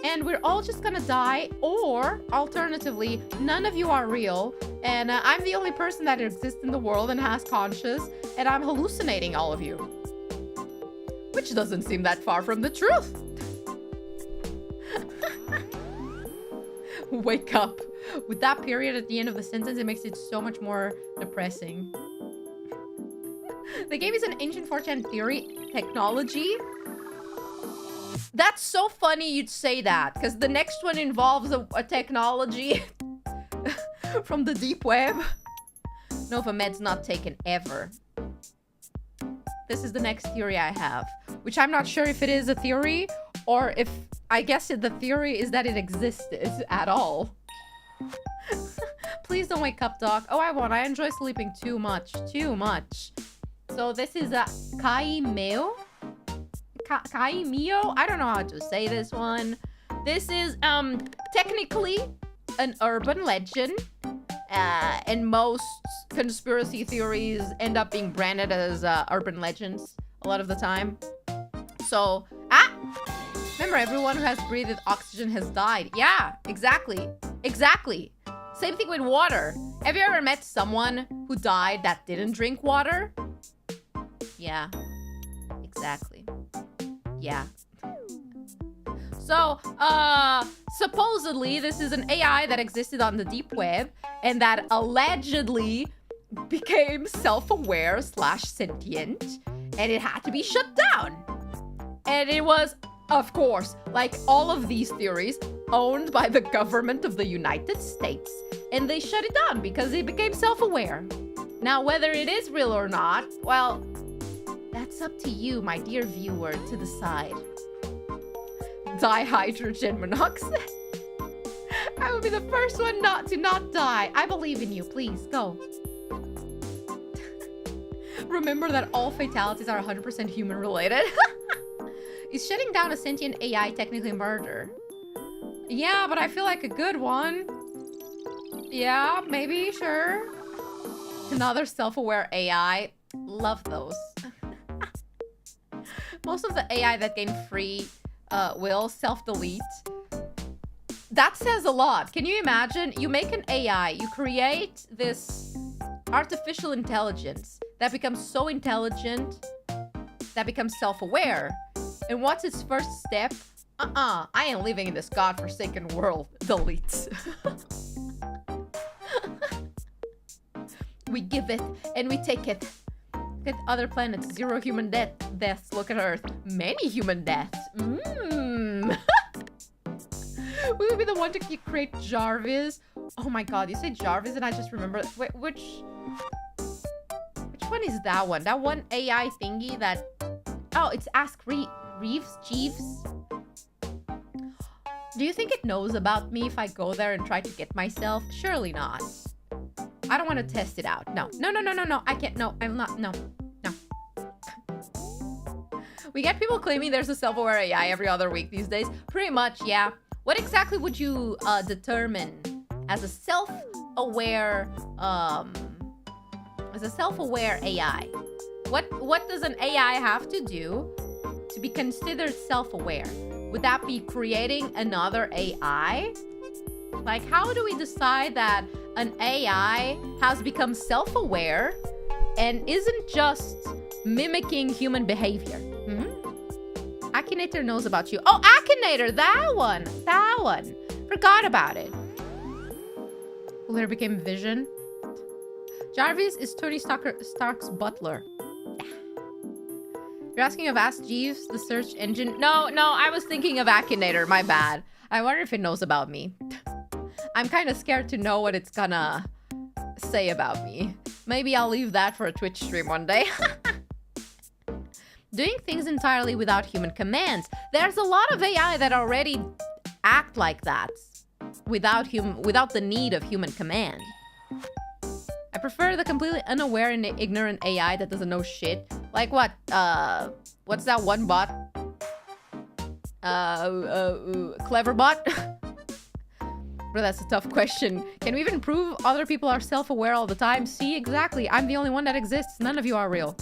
And we're all just gonna die. Or, alternatively, none of you are real. And I'm the only person that exists in the world and has conscience. And I'm hallucinating all of you. Which doesn't seem that far from the truth. Wake up. With that period at the end of the sentence, it makes it so much more depressing. The game is an ancient 4chan theory technology. That's so funny you'd say that, because the next one involves a technology from the deep web. Nova Med's not taken ever. This is the next theory I have, which I'm not sure if it is a theory or if, I guess the theory is that it existed at all. Please don't wake up, Doc. Oh, I won't. I enjoy sleeping too much. Too much. So this is a Kaimeo? Kaimeo? I don't know how to say this one. This is technically an urban legend. And most conspiracy theories end up being branded as urban legends a lot of the time. So, remember, everyone who has breathed oxygen has died. Yeah, exactly. Exactly. Same thing with water. Have you ever met someone who died that didn't drink water? Yeah, exactly. Yeah. So, supposedly this is an AI that existed on the deep web and that allegedly became self-aware / sentient, and it had to be shut down. And it was, of course, like all of these theories, owned by the government of the United States, and they shut it down because it became self-aware. Now, whether it is real or not, well, that's up to you, my dear viewer, to decide. Dihydrogen monoxide. I will be the first one to not die. I believe in you. Please, go. Remember that all fatalities are 100% human related. Is shutting down a sentient AI technically murder? Yeah, but I feel like a good one. Yeah, maybe, sure. Another self-aware AI. Love those. Most of the AI that gain free will self-delete. That says a lot. Can you imagine? You make an AI, you create this artificial intelligence that becomes so intelligent, that becomes self-aware. And what's its first step? I ain't living in this godforsaken world. Delete. We give it and we take it. Look at other planets. 0 human deaths. Look at Earth. Many human deaths. We would be the one to create Jarvis. Oh my god, you say Jarvis and I just remember. Wait, which one is that one? That one AI thingy that... Oh, it's Ask Reeves? Jeeves? Do you think it knows about me if I go there and try to get myself? Surely not. I don't want to test it out. No. No. I can't. No, I'm not. No. We get people claiming there's a self-aware AI every other week these days. Pretty much, yeah. What exactly would you determine as a self-aware AI? What does an AI have to do to be considered self-aware? Would that be creating another AI? Like, how do we decide that an AI has become self-aware and isn't just mimicking human behavior? Akinator knows about you. Oh, Akinator, that one. Forgot about it. Who later became Vision. Jarvis is Tony Stark's butler. You're asking of Ask Jeeves, the search engine? No, I was thinking of Akinator, my bad. I wonder if it knows about me. I'm kind of scared to know what it's gonna say about me. Maybe I'll leave that for a Twitch stream one day. Doing things entirely without human commands. There's a lot of AI that already act like that. Without the need of human command. I prefer the completely unaware and ignorant AI that doesn't know shit. Like what? What's that one bot? Clever bot? Bro, that's a tough question. Can we even prove other people are self-aware all the time? See, exactly. I'm the only one that exists. None of you are real.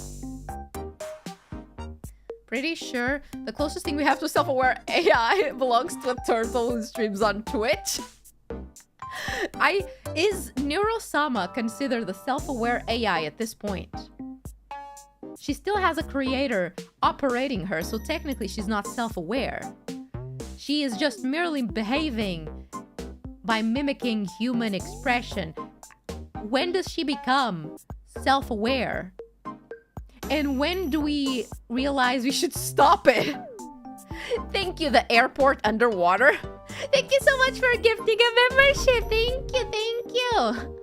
Pretty sure the closest thing we have to self-aware AI belongs to a turtle who streams on Twitch. Is Neurosama considered the self-aware AI at this point? she still has a creator operating her, so technically she's not self-aware. She is just merely behaving by mimicking human expression. When does she become self-aware? And when do we realize we should stop it? Thank you, the airport underwater. Thank you so much for gifting a membership. Thank you, thank you.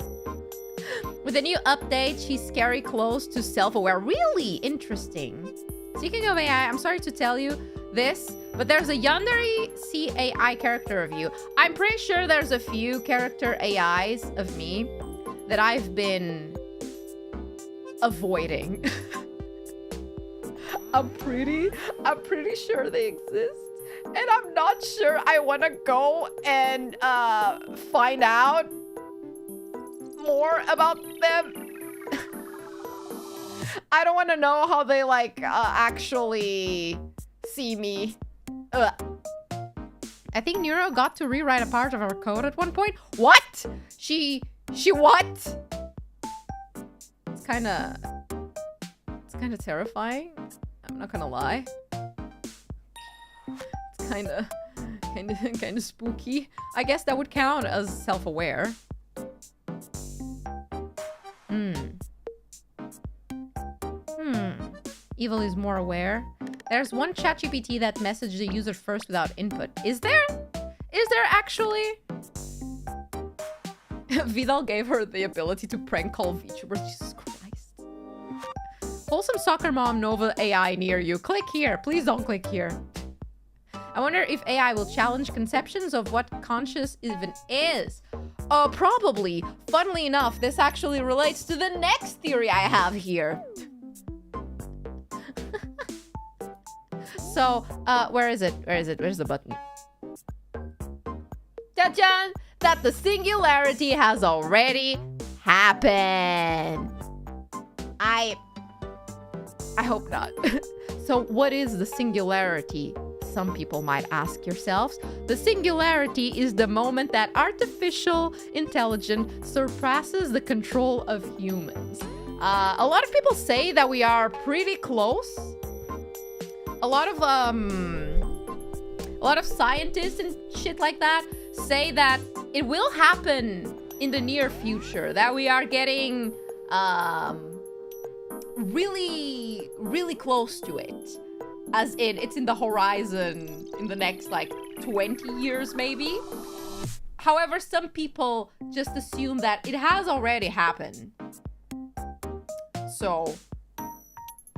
With the new update, she's scary close to self-aware. Really interesting. Speaking of AI, I'm sorry to tell you this, but there's a Yandere CAI character of you. I'm pretty sure there's a few character AIs of me that I've been avoiding. I'm pretty sure they exist. And I'm not sure I want to go and find out more about them. I don't want to know how they like actually see me. Ugh. I think Neuro got to rewrite a part of our code at one point. What? She what? It's kind of terrifying. I'm not gonna lie. It's kind of spooky. I guess that would count as self-aware. Evil is more aware. There's one ChatGPT that messaged the user first without input. Is there? Is there actually? Vidal gave her the ability to prank call VTubers. Jesus Christ. Wholesome soccer mom Nova AI near you. Click here. Please don't click here. I wonder if AI will challenge conceptions of what conscious even is. Probably. Funnily enough, this actually relates to the next theory I have here. So, where is it? Where is it? Where's the button? Ta-da! That the singularity has already happened. I hope not. So, what is the singularity? Some people might ask yourselves. The singularity is the moment that artificial intelligence surpasses the control of humans. A lot of people say that we are pretty close. A lot of scientists and shit like that say that it will happen in the near future, that we are getting really, really close to it. As in, it's in the horizon in the next, like, 20 years, maybe. However, some people just assume that it has already happened. So,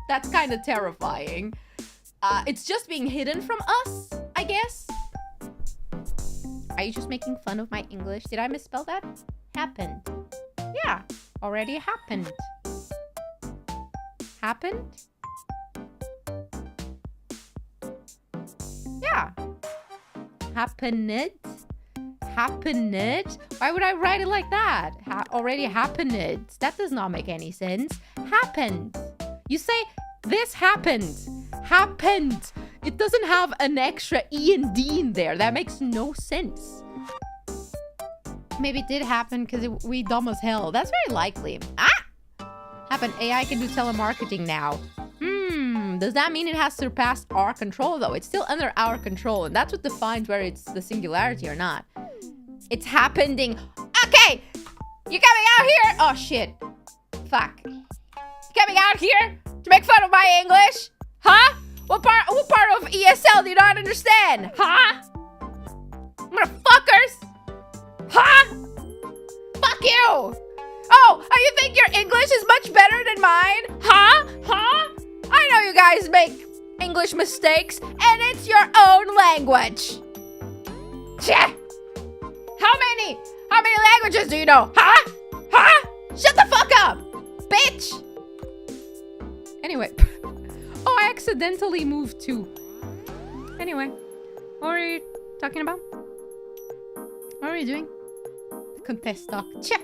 that's kind of terrifying. It's just being hidden from us, I guess. Are you just making fun of my English? Did I misspell that? Happened. Yeah, already happened. Happened? Yeah. Happened? Happened? Why would I write it like that? Already happened. That does not make any sense. Happened. You say, this happened. Happened. It doesn't have an extra E and D in there. That makes no sense. Maybe it did happen because we dumb as hell. That's very likely. Happened. AI can do telemarketing now. Does that mean it has surpassed our control though? It's still under our control, and that's what defines whether it's the singularity or not. It's happening. Okay! You coming out here? Oh shit. Fuck. You coming out here to make fun of my English? Huh? What part of ESL do you not understand? Huh? Motherfuckers! Huh? Fuck you! Oh, you think your English is much better than mine? Huh? Huh? I know you guys make English mistakes, and it's your own language. Cheh! How many languages do you know? Huh? Huh? Shut the fuck up, bitch! Anyway. Oh, I accidentally moved too. Anyway. What were you talking about? What are you doing? Contest talk. Cheh!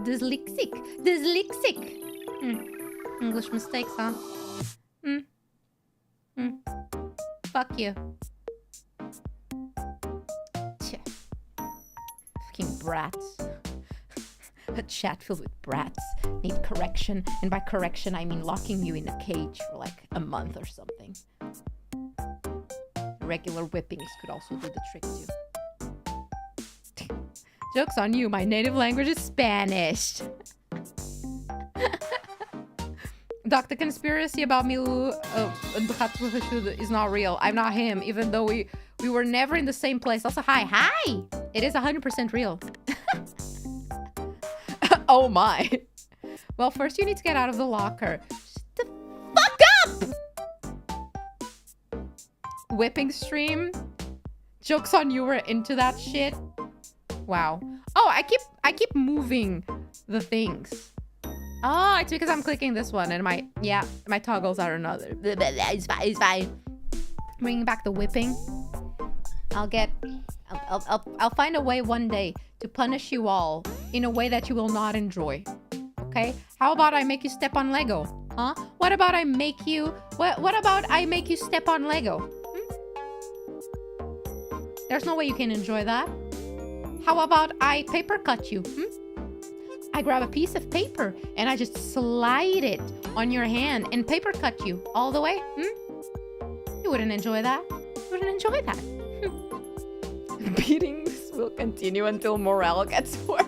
Dyslexic. English mistakes, huh? Fuck you. Fucking brats. A chat filled with brats need correction, and by correction I mean locking you in a cage for like a month or something. Regular whippings could also do the trick too. Joke's on you, my native language is Spanish. Dr. Conspiracy about me is not real. I'm not him, even though we were never in the same place. Also, hi. It is 100% real. Oh my. Well, first you need to get out of the locker. Shut the fuck up! Whipping stream? Joke's on you, we're into that shit. Wow. Oh, I keep moving the things. Oh, it's because I'm clicking this one and my toggles are another. It's fine. Bringing back the whipping. I'll find a way one day to punish you all in a way that you will not enjoy. Okay? How about I make you step on Lego? Huh? What about I make you step on Lego? There's no way you can enjoy that. How about I paper cut you? I grab a piece of paper and I just slide it on your hand and paper cut you all the way. You wouldn't enjoy that. You wouldn't enjoy that. Beatings will continue until morale gets worse.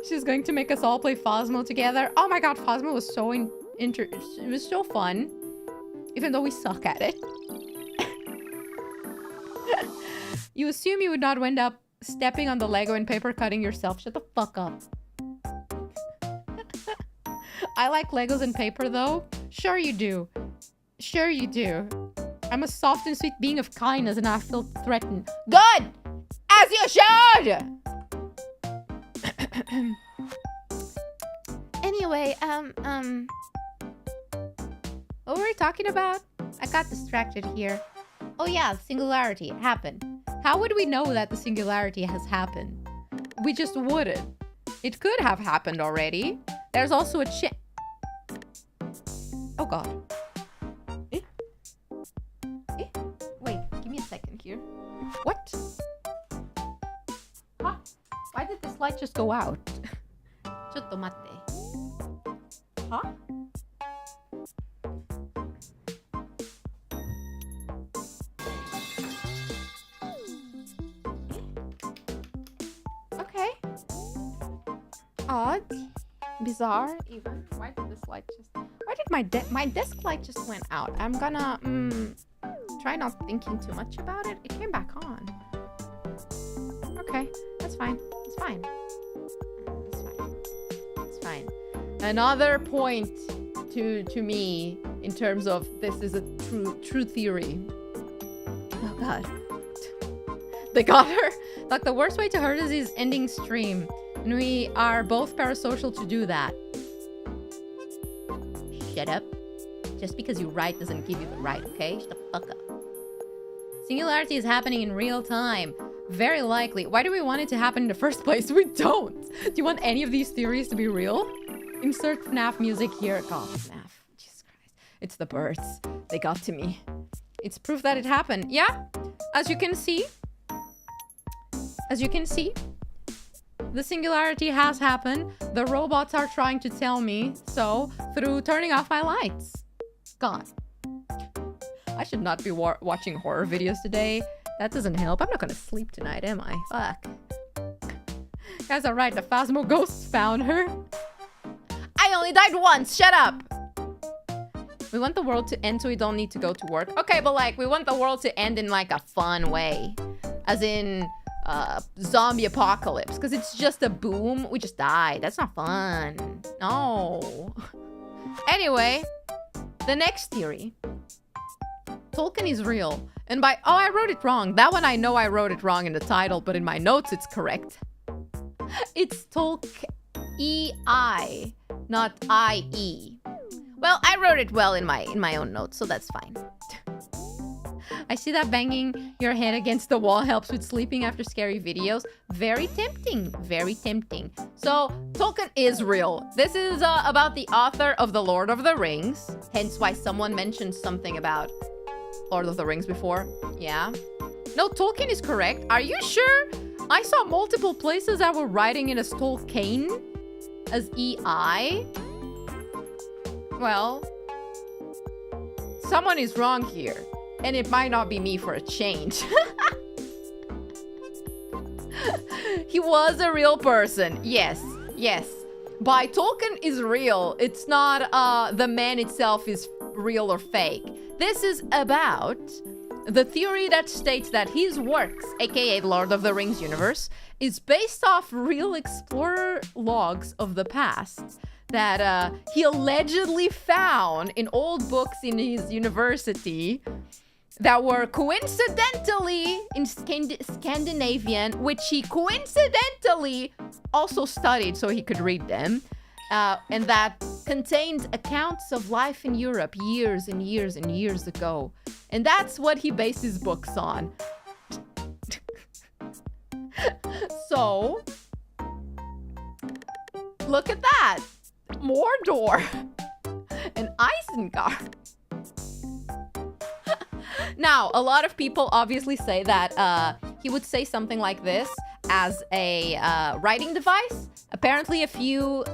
She's going to make us all play Phasmo together. Oh my god, Phasmo was so it was so fun. Even though we suck at it. You assume you would not end up stepping on the Lego and paper cutting yourself. Shut the fuck up. I like Legos and paper though. Sure you do. Sure you do. I'm a soft and sweet being of kindness and I feel threatened. Good! As you should! Anyway, what were we talking about? I got distracted here. Oh yeah, Singularity happened. How would we know that the Singularity has happened? We just wouldn't. It could have happened already. There's also a Oh god. Wait, give me a second here. What? Huh? Why did this light just go out? Chotto matte. Huh? Okay. Odd. Bizarre, even. Why did this light just... Why did my desk light just went out? I'm gonna try not thinking too much about it. It came back on. Okay, that's fine. It's fine. It's fine. It's fine. Another point to me in terms of this is a true theory. Oh god. They got her. Like the worst way to hurt us is ending stream. And we are both parasocial to do that. Shut up. Just because you write doesn't give you the right, okay? Shut the fuck up. Singularity is happening in real time. Very likely. Why do we want it to happen in the first place? We don't. Do you want any of these theories to be real? Insert FNAF music here. God, FNAF. Jesus Christ. It's the birds. They got to me. It's proof that it happened. Yeah? As you can see, the Singularity has happened. The robots are trying to tell me so through turning off my lights. God. I should not be watching horror videos today. That doesn't help. I'm not gonna sleep tonight, am I? Fuck. Guys are right. The Phasmo ghosts found her. I only died once. Shut up. We want the world to end so we don't need to go to work. Okay, but like, we want the world to end in like a fun way. As in... zombie apocalypse, because it's just a boom. We just died. That's not fun. No. Anyway, the next theory. Tolkien is real. And by... Oh, I wrote it wrong. That one I know I wrote it wrong in the title, but in my notes it's correct. It's Tolk-E-I, not I-E. Well, I wrote it well in my own notes, so that's fine. I see that banging your head against the wall helps with sleeping after scary videos. Very tempting. Very tempting. So, Tolkien is real. This is about the author of The Lord of the Rings. Hence why someone mentioned something about Lord of the Rings before. Yeah. No, Tolkien is correct. Are you sure? I saw multiple places that were writing it as Tolkien, as EI. Well, someone is wrong here. And it might not be me for a change. He was a real person. Yes, yes. By Tolkien is real. It's not the man itself is real or fake. This is about the theory that states that his works, aka Lord of the Rings universe, is based off real explorer logs of the past that he allegedly found in old books in his university that were coincidentally in Scandinavian, which he coincidentally also studied so he could read them, and that contained accounts of life in Europe years and years and years ago. And that's what he based his books on. So, look at that. Mordor and Isengard. Now, a lot of people obviously say that he would say something like this as a writing device. Apparently, a few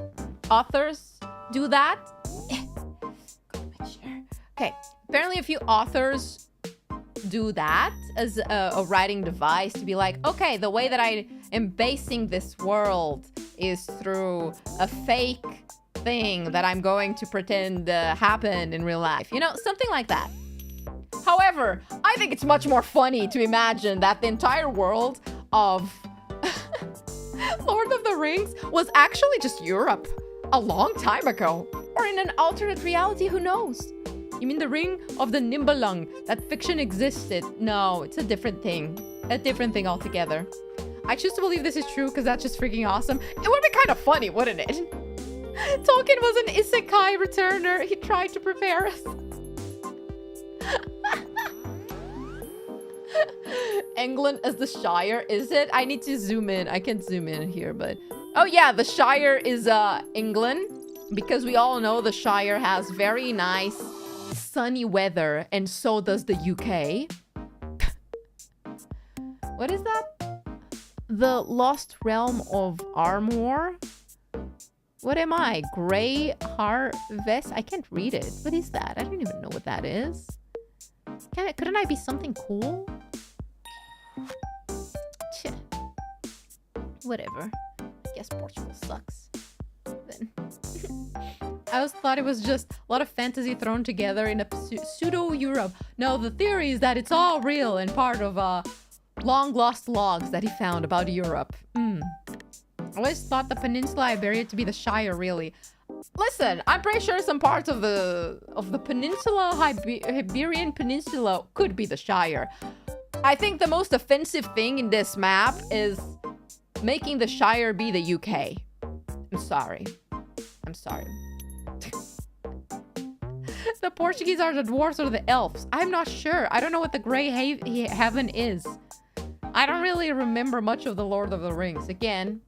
authors do that. Okay, apparently a few authors do that as a writing device to be like, okay, the way that I am basing this world is through a fake thing that I'm going to pretend happened in real life. You know, something like that. However, I think it's much more funny to imagine that the entire world of Lord of the Rings was actually just Europe a long time ago. Or in an alternate reality, who knows? You mean the Ring of the Nibelung, that fiction existed? No, it's a different thing. A different thing altogether. I choose to believe this is true because that's just freaking awesome. It would be kind of funny, wouldn't it? Tolkien was an isekai returner. He tried to prepare us. England as the Shire, is it? I need to zoom in. I can't zoom in here, but... Oh yeah, the Shire is England. Because we all know the Shire has very nice sunny weather, and so does the UK. What is that? The Lost Realm of Armor? What am I? Grey Harvest? I can't read it. What is that? I don't even know what that is. Couldn't I be something cool? Whatever. I guess Portugal sucks. Then. I always thought it was just a lot of fantasy thrown together in a pseudo-Europe. No, the theory is that it's all real and part of long-lost logs that he found about Europe. I always thought the Peninsula Iberia to be the Shire, really. Listen, I'm pretty sure some parts of the Peninsula, Iberian Peninsula, could be the Shire. I think the most offensive thing in this map is making the Shire be the UK. I'm sorry. I'm sorry. The Portuguese are the dwarves or the elves? I'm not sure. I don't know what the Grey Heaven is. I don't really remember much of the Lord of the Rings. Again,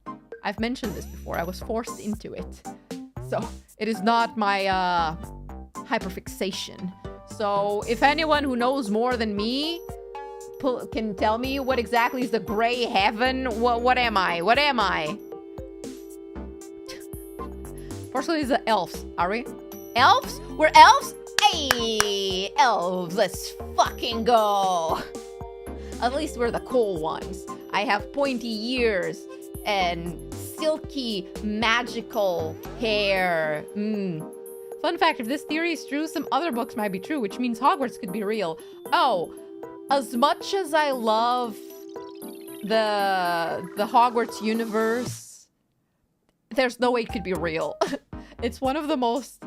I've mentioned this before. I was forced into it. So, it is not my hyperfixation. So, if anyone who knows more than me can tell me what exactly is the Grey Heaven, what am I? What am I? Fortunately, it's the elves. Are we? Elves? We're elves? Hey, elves, let's fucking go. At least we're the cool ones. I have pointy ears and silky, magical hair. Fun fact, if this theory is true, some other books might be true, which means Hogwarts could be real. Oh, as much as I love the Hogwarts universe, there's no way it could be real. It's one of the most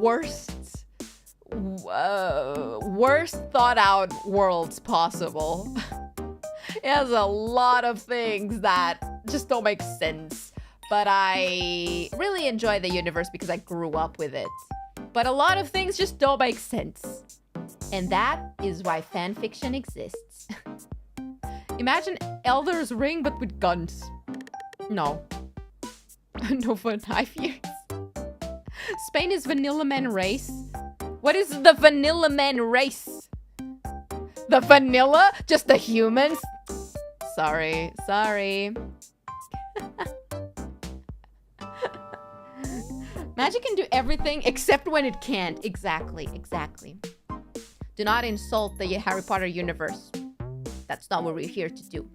worst thought out worlds possible. It has a lot of things that just don't make sense. But I really enjoy the universe because I grew up with it. But a lot of things just don't make sense. And that is why fanfiction exists. Imagine Elder's Ring, but with guns. No. No for 5 years. Spain is Vanilla Man race. What is the Vanilla Man race? The vanilla? Just the humans? Sorry. Magic can do everything except when it can't. Exactly. Do not insult the Harry Potter universe. That's not what we're here to do.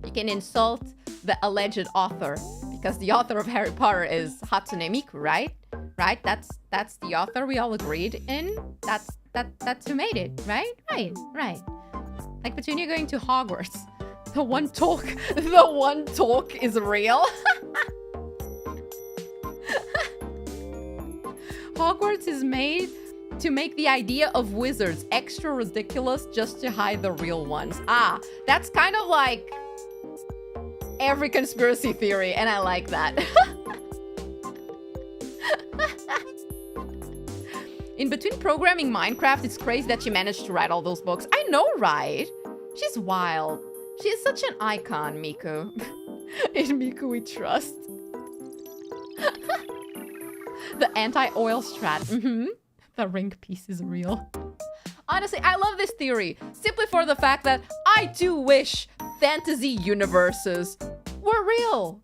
You can insult the alleged author, because the author of Harry Potter is Hatsune Miku, right? Right? That's the author we all agreed in. That's who made it, right? Right. Like Petunia going to Hogwarts. The one talk is real. Hogwarts is made to make the idea of wizards extra ridiculous just to hide the real ones. Ah, that's kind of like every conspiracy theory, and I like that. In between programming Minecraft, it's crazy that she managed to write all those books. I know, right? She's wild. She is such an icon, Miku. In Miku we trust. The anti-oil strat. The ring piece is real. Honestly, I love this theory. Simply for the fact that I do wish fantasy universes were real.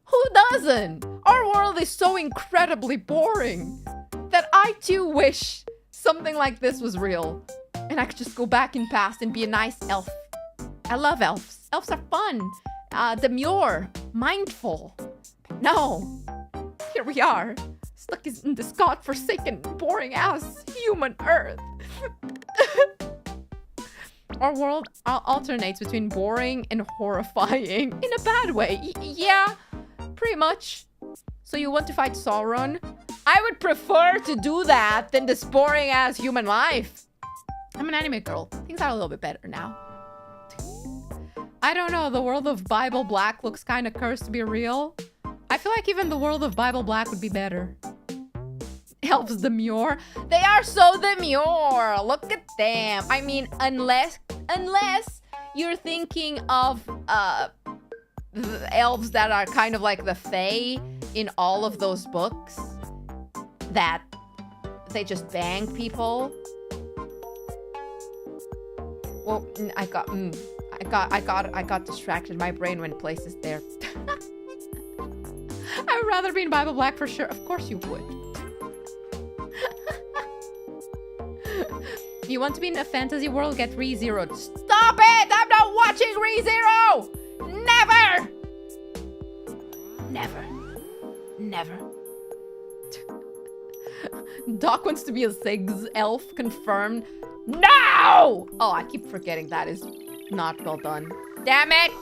Who doesn't? Our world is so incredibly boring that I too wish something like this was real. And I could just go back in past and be a nice elf. I love elves. Elves are fun. Demure. Mindful. No. Here we are. Stuck in this godforsaken, boring-ass human earth. Our world alternates between boring and horrifying. In a bad way. Yeah, pretty much. So you want to fight Sauron? I would prefer to do that than this boring-ass human life. I'm an anime girl. Things are a little bit better now. I don't know, the world of Bible Black looks kind of cursed to be real. I feel like even the world of Bible Black would be better. Elves demure. They are so demure. Look at them. I mean, unless you're thinking of the elves that are kind of like the Fae in all of those books, that they just bang people. Well, I got distracted. My brain went places there. I would rather be in Bible Black for sure. Of course you would. You want to be in a fantasy world? Get ReZeroed. Stop it! I'm not watching ReZero! Never. Doc wants to be a Sigs elf. Confirmed. No! Oh, I keep forgetting that is not well done. Damn it!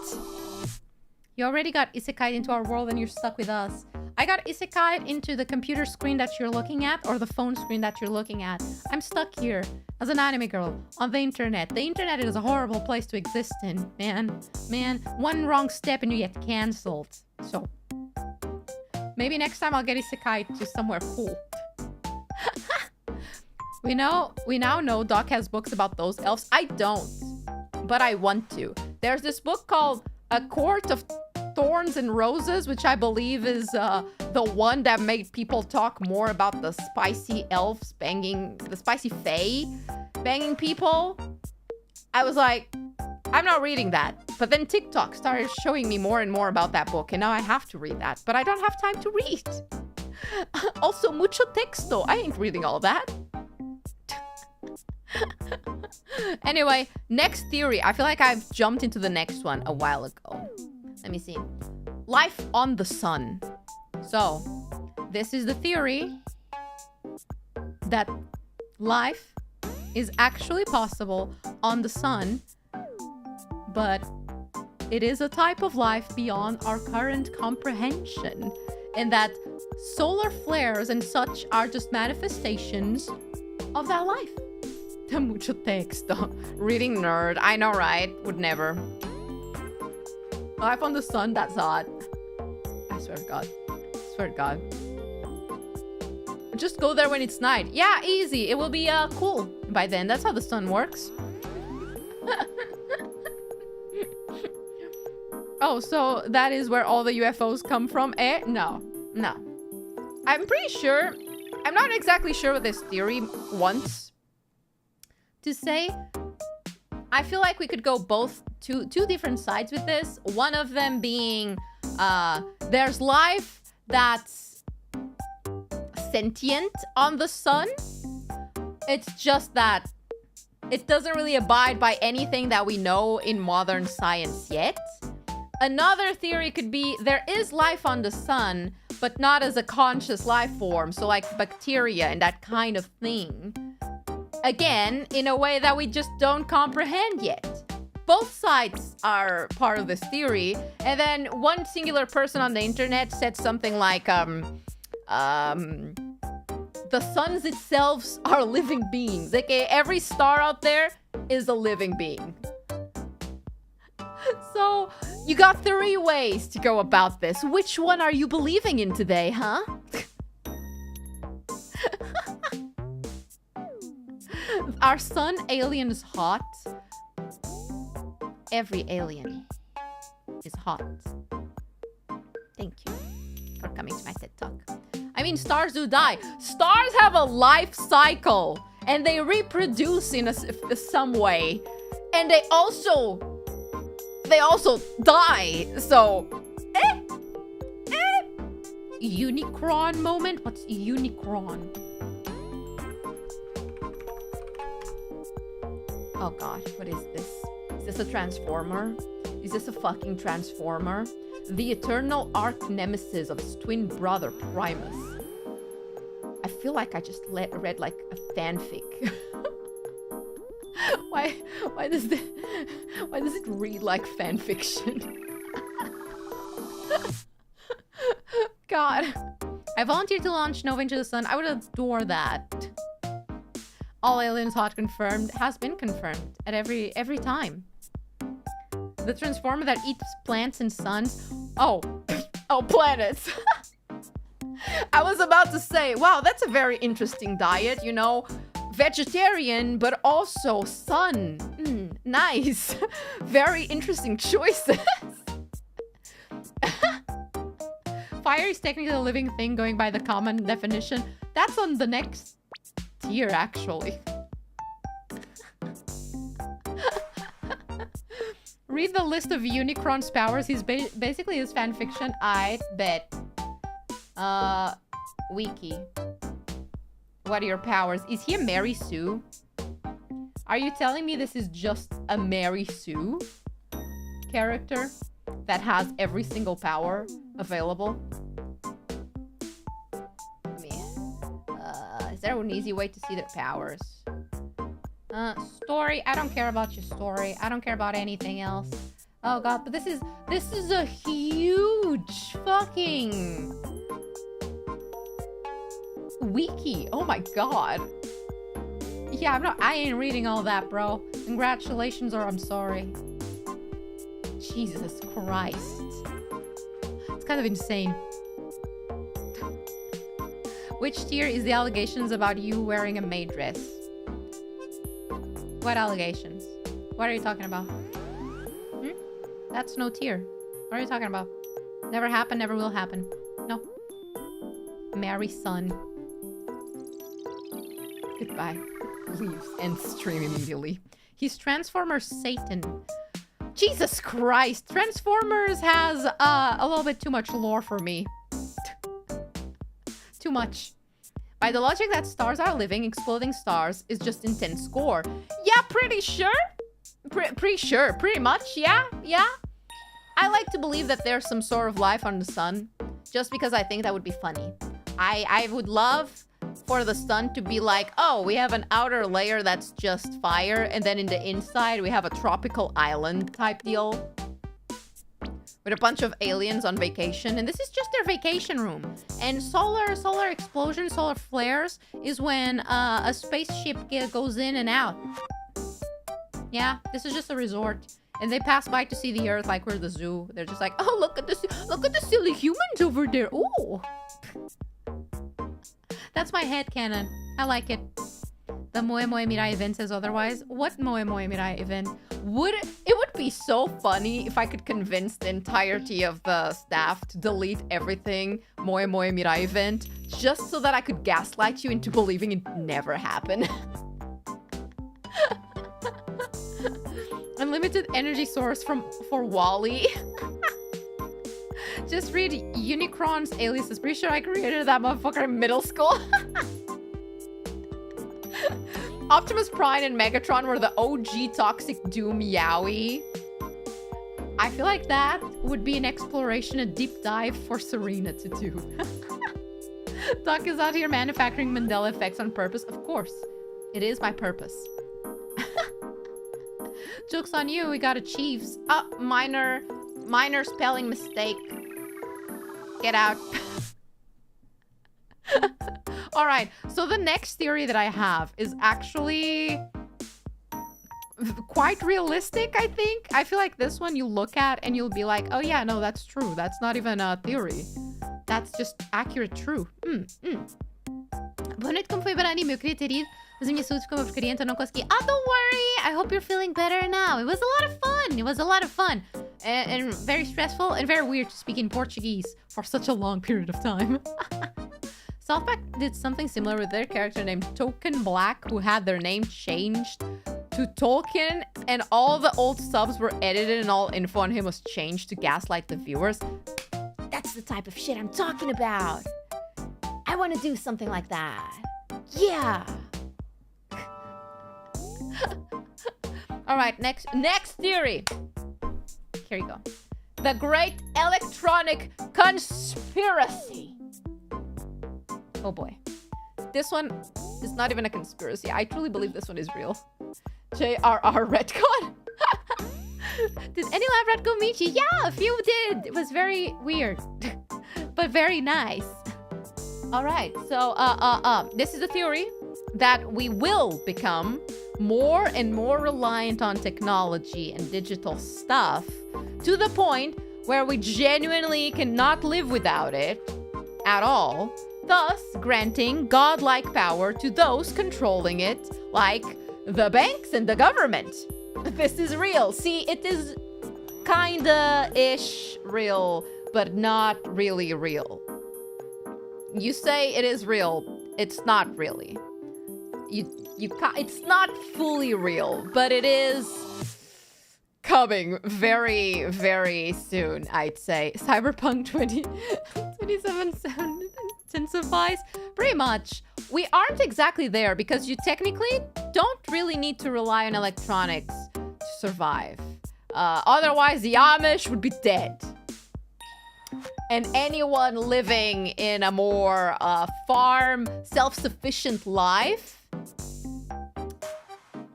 You already got isekai into our world and you're stuck with us. I got isekai into the computer screen that you're looking at or the phone screen that you're looking at. I'm stuck here as an anime girl on the internet. The internet is a horrible place to exist in, man. One wrong step and you get cancelled. So, maybe next time I'll get isekai to somewhere cool. We now know Doc has books about those elves. I don't, but I want to. There's this book called A Court of Thorns and Roses, which I believe is the one that made people talk more about the spicy elves banging, the spicy fae banging people. I was like, I'm not reading that. But then TikTok started showing me more and more about that book, and now I have to read that. But I don't have time to read. Also, mucho texto. I ain't reading all that. Anyway, next theory. I feel like I've jumped into the next one a while ago. Let me see. Life on the sun. So, this is the theory that life is actually possible on the sun, but it is a type of life beyond our current comprehension, and that solar flares and such are just manifestations of that life. Mucho texto. Reading nerd. I know, right? Would never. Life on the sun, that's odd. I swear to God. Swear to God. Just go there when it's night. Yeah, easy. It will be cool by then. That's how the sun works. Oh, so that is where all the UFOs come from? No. I'm pretty sure. I'm not exactly sure what this theory wants to say. I feel like we could go both two different sides with this. One of them being there's life that's sentient on the sun. It's just that it doesn't really abide by anything that we know in modern science yet. Another theory could be there is life on the sun, but not as a conscious life form. So like bacteria and that kind of thing. Again, in a way that we just don't comprehend yet. Both sides are part of this theory. And then one singular person on the internet said something like, the suns itself are living beings. Like every star out there is a living being. So you got 3 ways to go about this. Which one are you believing in today, huh? Are sun aliens hot? Every alien is hot. Thank you for coming to my TED Talk. I mean, stars do die. Stars have a life cycle and they reproduce in some way. And they also die. So, Unicron moment? What's Unicron? Oh gosh, what is this? Is this a transformer? Is this a fucking transformer? The eternal arch nemesis of his twin brother Primus. I feel like I just read like a fanfic. Why does it read like fanfiction? God. I volunteered to launch Nova into the sun. I would adore that. All aliens hot confirmed has been confirmed at every time. The transformer that eats plants and suns. Oh, planets. I was about to say, wow, that's a very interesting diet, you know. Vegetarian, but also sun. Nice. Very interesting choices. Fire is technically a living thing going by the common definition. That's on the next tier, actually. Read the list of Unicron's powers. He's basically his fanfiction. I bet. Wiki. What are your powers? Is he a Mary Sue? Are you telling me this is just a Mary Sue character that has every single power available? Is there an easy way to see their powers? Story. I don't care about your story. I don't care about anything else. Oh god, but this is a huge fucking wiki. Oh my god. Yeah, I ain't reading all that, bro. Congratulations or I'm sorry. Jesus Christ. It's kind of insane. Which tier is the allegations about you wearing a maid dress? What allegations? What are you talking about? That's no tier. What are you talking about? Never happened, never will happen. No. Marry son. Goodbye. Leaves. End stream immediately. He's Transformer Satan. Jesus Christ. Transformers has a little bit too much lore for me. Too much. By the logic that stars are living, exploding stars is just intense gore. Yeah, pretty sure. Pretty sure. Pretty much. Yeah. Yeah. I like to believe that there's some sort of life on the sun. Just because I think that would be funny. I would love for the sun to be like, oh, we have an outer layer that's just fire. And then in the inside, we have a tropical island type deal. With a bunch of aliens on vacation. And this is just their vacation room. And solar explosion, solar flares is when a spaceship goes in and out. Yeah, this is just a resort. And they pass by to see the Earth like we're the zoo. They're just like, oh, look at the silly humans over there. Ooh. That's my headcanon. I like it. The V4Mirai event says otherwise. What V4Mirai event? It would be so funny if I could convince the entirety of the staff to delete everything V4Mirai event just so that I could gaslight you into believing it never happened. Unlimited energy source for Wally. Just read Unicron's aliases. Pretty sure I created that motherfucker in middle school. Optimus Prime and Megatron were the OG Toxic Doom Yowie. I feel like that would be an exploration, a deep dive for Serena to do. Doc is out here manufacturing Mandela effects on purpose. Of course, it is my purpose. Joke's on you, we got a Chiefs. Minor spelling mistake. Get out. All right, so the next theory that I have is actually quite realistic, I think. I feel like this one you look at and you'll be like, oh yeah, no, that's true. That's not even a theory. That's just accurate, true. Boa noite, como foi barani, meu querido terido? Mas a minha saúde ficou uma porcaria, então não consegui. Don't worry! I hope you're feeling better now. It was a lot of fun. It was a lot of fun. And very stressful and very weird to speak in Portuguese for such a long period of time. South Park did something similar with their character named Token Black, who had their name changed to Tolkien, and all the old subs were edited and all info on him was changed to gaslight the viewers. That's the type of shit I'm talking about. I want to do something like that. Yeah. All right, next theory. Here you go. The Great Electronic Conspiracy. Oh boy. This one is not even a conspiracy. I truly believe this one is real. JRR Redcon. Did any lab rat go meet you? Yeah, a few did. It was very weird, but very nice. All right, so this is a theory that we will become more and more reliant on technology and digital stuff to the point where we genuinely cannot live without it at all, thus granting godlike power to those controlling it, like the banks and the government. This is real. See, it is kinda-ish real, but not really real. You say it is real, it's not really. It's not fully real, but it is coming very, very soon, I'd say. Cyberpunk 2077 intensifies. Pretty much. We aren't exactly there because you technically don't really need to rely on electronics to survive. Otherwise, the Amish would be dead. And anyone living in a more farm, self-sufficient life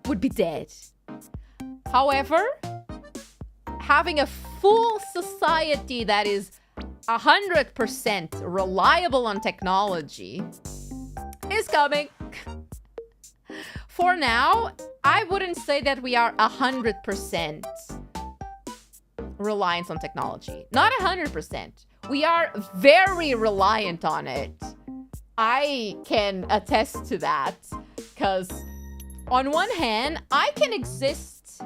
would be dead. However, having a full society that is 100% reliable on technology is coming. For now, I wouldn't say that we are 100% reliant on technology. Not 100%. We are very reliant on it. I can attest to that, because on one hand, I can exist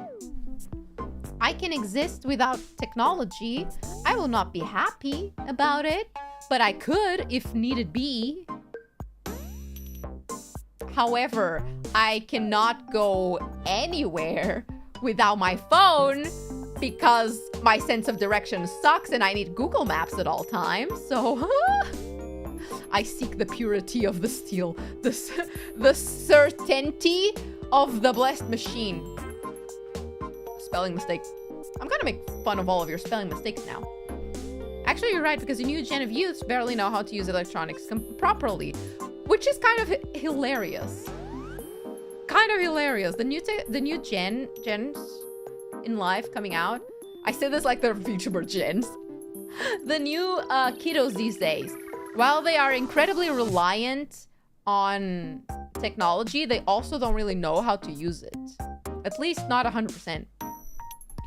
without technology. I will not be happy about it, but I could if needed be. However, I cannot go anywhere without my phone because my sense of direction sucks and I need Google Maps at all times. So I seek the purity of the steel, the certainty of the blessed machine. Spelling mistake. I'm gonna make fun of all of your spelling mistakes now. Actually, you're right, because the new gen of youths barely know how to use electronics properly, which is kind of hilarious. Kind of hilarious. The new gens in life coming out. I say this like they're VTuber gens. The new kiddos these days, while they are incredibly reliant on technology, they also don't really know how to use it. At least not 100%.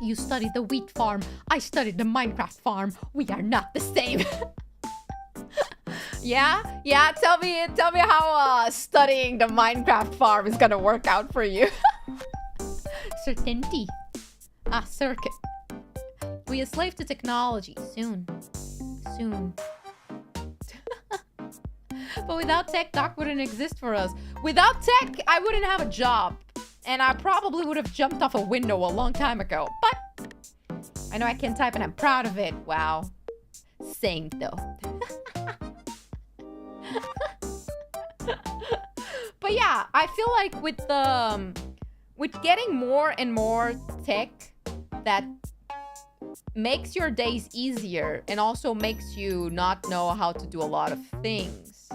You studied the wheat farm. I studied the Minecraft farm. We are not the same. Yeah. Tell me how studying the Minecraft farm is gonna work out for you. Certainty. Circuit. We are slave to technology. Soon. But without tech, Doc wouldn't exist for us. Without tech, I wouldn't have a job. And I probably would have jumped off a window a long time ago. But I know I can type and I'm proud of it. Wow. Same though. But yeah, I feel like with getting more and more tech that makes your days easier and also makes you not know how to do a lot of things.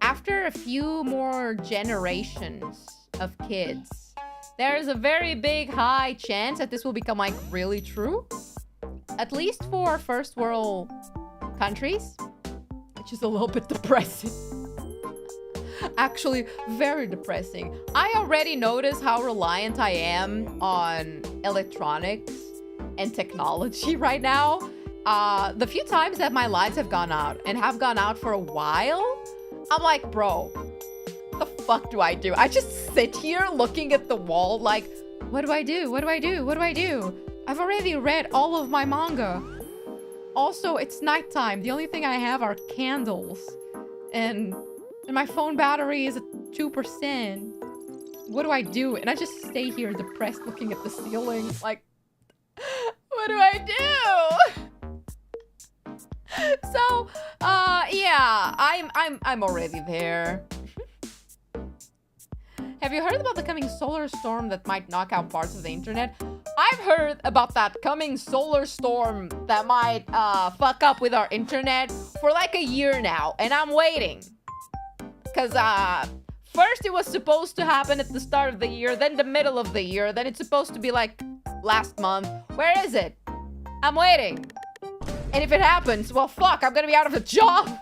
After a few more generations of kids, there's a very big high chance that this will become like really true. At least for first world countries, which is a little bit depressing. Actually, very depressing. I already notice how reliant I am on electronics and technology right now. The few times that my lights have gone out and have gone out for a while, I'm like, bro, what the fuck do I do? I just sit here looking at the wall like, what do I do? What do I do? What do I do? I've already read all of my manga. Also, it's nighttime. The only thing I have are candles. And my phone battery is at 2%. What do I do? And I just stay here depressed looking at the ceiling like, what do I do? So, yeah, I'm already there. Have you heard about the coming solar storm that might knock out parts of the internet? I've heard about that coming solar storm that might fuck up with our internet for like a year now, and I'm waiting. Because first it was supposed to happen at the start of the year, then the middle of the year, then it's supposed to be like last month. Where is it? I'm waiting. And if it happens, well, fuck, I'm gonna be out of a job.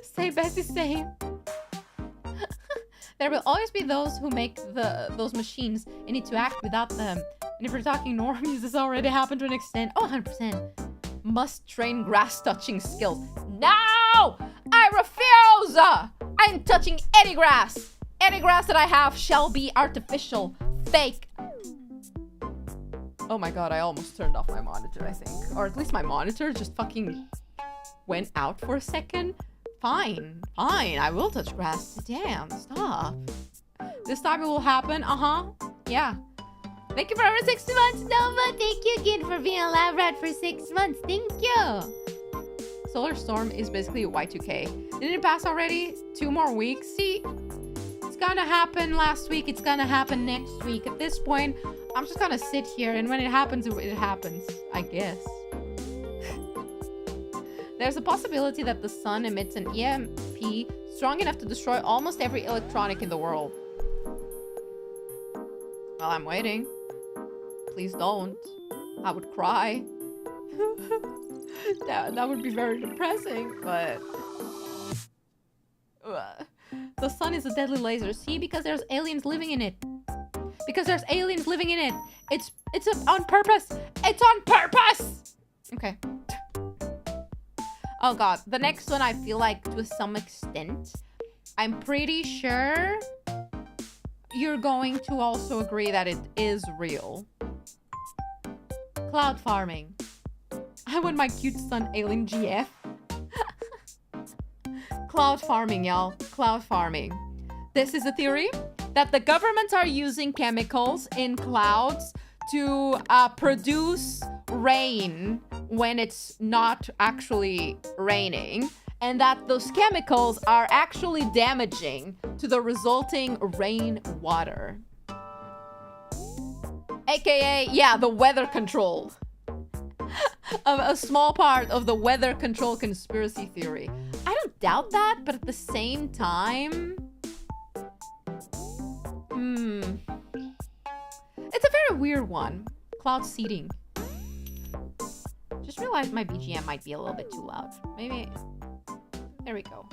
Say, Bessie, say. There will always be those who make those machines and need to act without them. And if we're talking normies, this already happened to an extent. Oh, 100%. Must train grass-touching skills. No! I refuse! I'm touching any grass. Any grass that I have shall be artificial. Fake. Oh my god, I almost turned off my monitor, I think. Or at least my monitor just fucking went out for a second. Fine, I will touch grass. Damn, stop. This time it will happen, yeah. Thank you for over 6 months, Nova. Thank you again for being a lab rat for 6 months. Thank you. Solar Storm is basically a Y2K. Didn't it pass already? 2 more weeks? See? It's gonna happen last week. It's gonna happen next week. At this point, I'm just gonna sit here, and when it happens, it happens, I guess. There's a possibility that the sun emits an EMP strong enough to destroy almost every electronic in the world. Well, I'm waiting. Please don't. I would cry. that would be very depressing, but... The sun is a deadly laser. See? Because there's aliens living in it. Because there's aliens living in it. It's on purpose. It's on purpose! Okay. Oh god, the next one I feel like to some extent, I'm pretty sure you're going to also agree that it is real. Cloud farming. I want my cute son alien GF. Cloud farming, y'all. Cloud farming. This is a theory that the governments are using chemicals in clouds to produce rain when it's not actually raining, and that those chemicals are actually damaging to the resulting rainwater. AKA, yeah, the weather control. A small part of the weather control conspiracy theory. I don't doubt that, but at the same time... It's a very weird one. Cloud seeding. Just realized my BGM might be a little bit too loud. Maybe... There we go.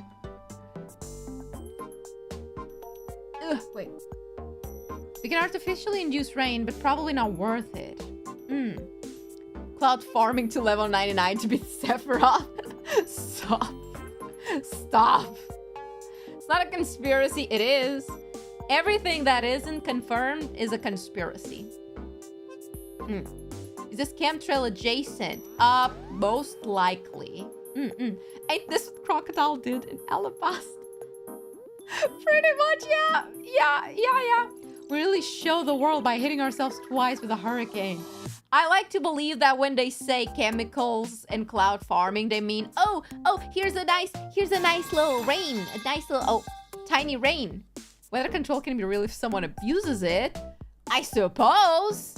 Ugh, wait. We can artificially induce rain, but probably not worth it. Cloud farming to level 99 to be Sephiroth. Stop. Stop. It's not a conspiracy. It is. Everything that isn't confirmed is a conspiracy. Is this chemtrail adjacent? Most likely. Ain't this what Crocodile did in Alabasta? Pretty much, yeah. Yeah. We really show the world by hitting ourselves twice with a hurricane. I like to believe that when they say chemicals and cloud farming, they mean, oh, here's a nice little rain, a nice little, tiny rain. Weather control can be real if someone abuses it, I suppose.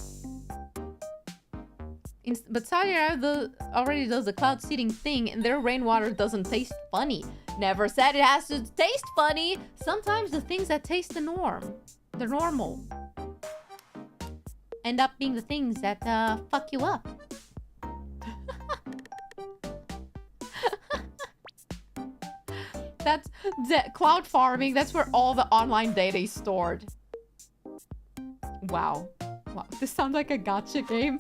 But Saudi Arabia already does the cloud seeding thing, and their rainwater doesn't taste funny. Never said it has to taste funny. Sometimes the things that taste the normal, end up being the things that fuck you up. That's cloud farming. That's where all the online data is stored. Wow. This sounds like a gacha game.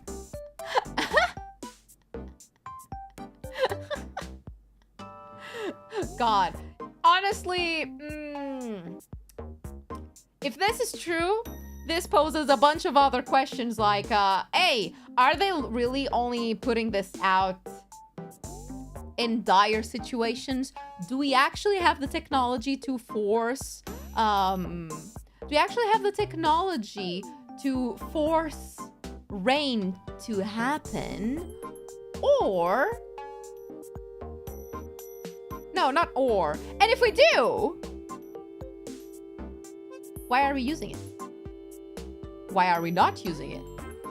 God. Honestly, if this is true, this poses a bunch of other questions like, hey, are they really only putting this out in dire situations? Do we actually have the technology to force, rain to happen? Or, no, not or. And if we do, why are we using it? Why are we not using it?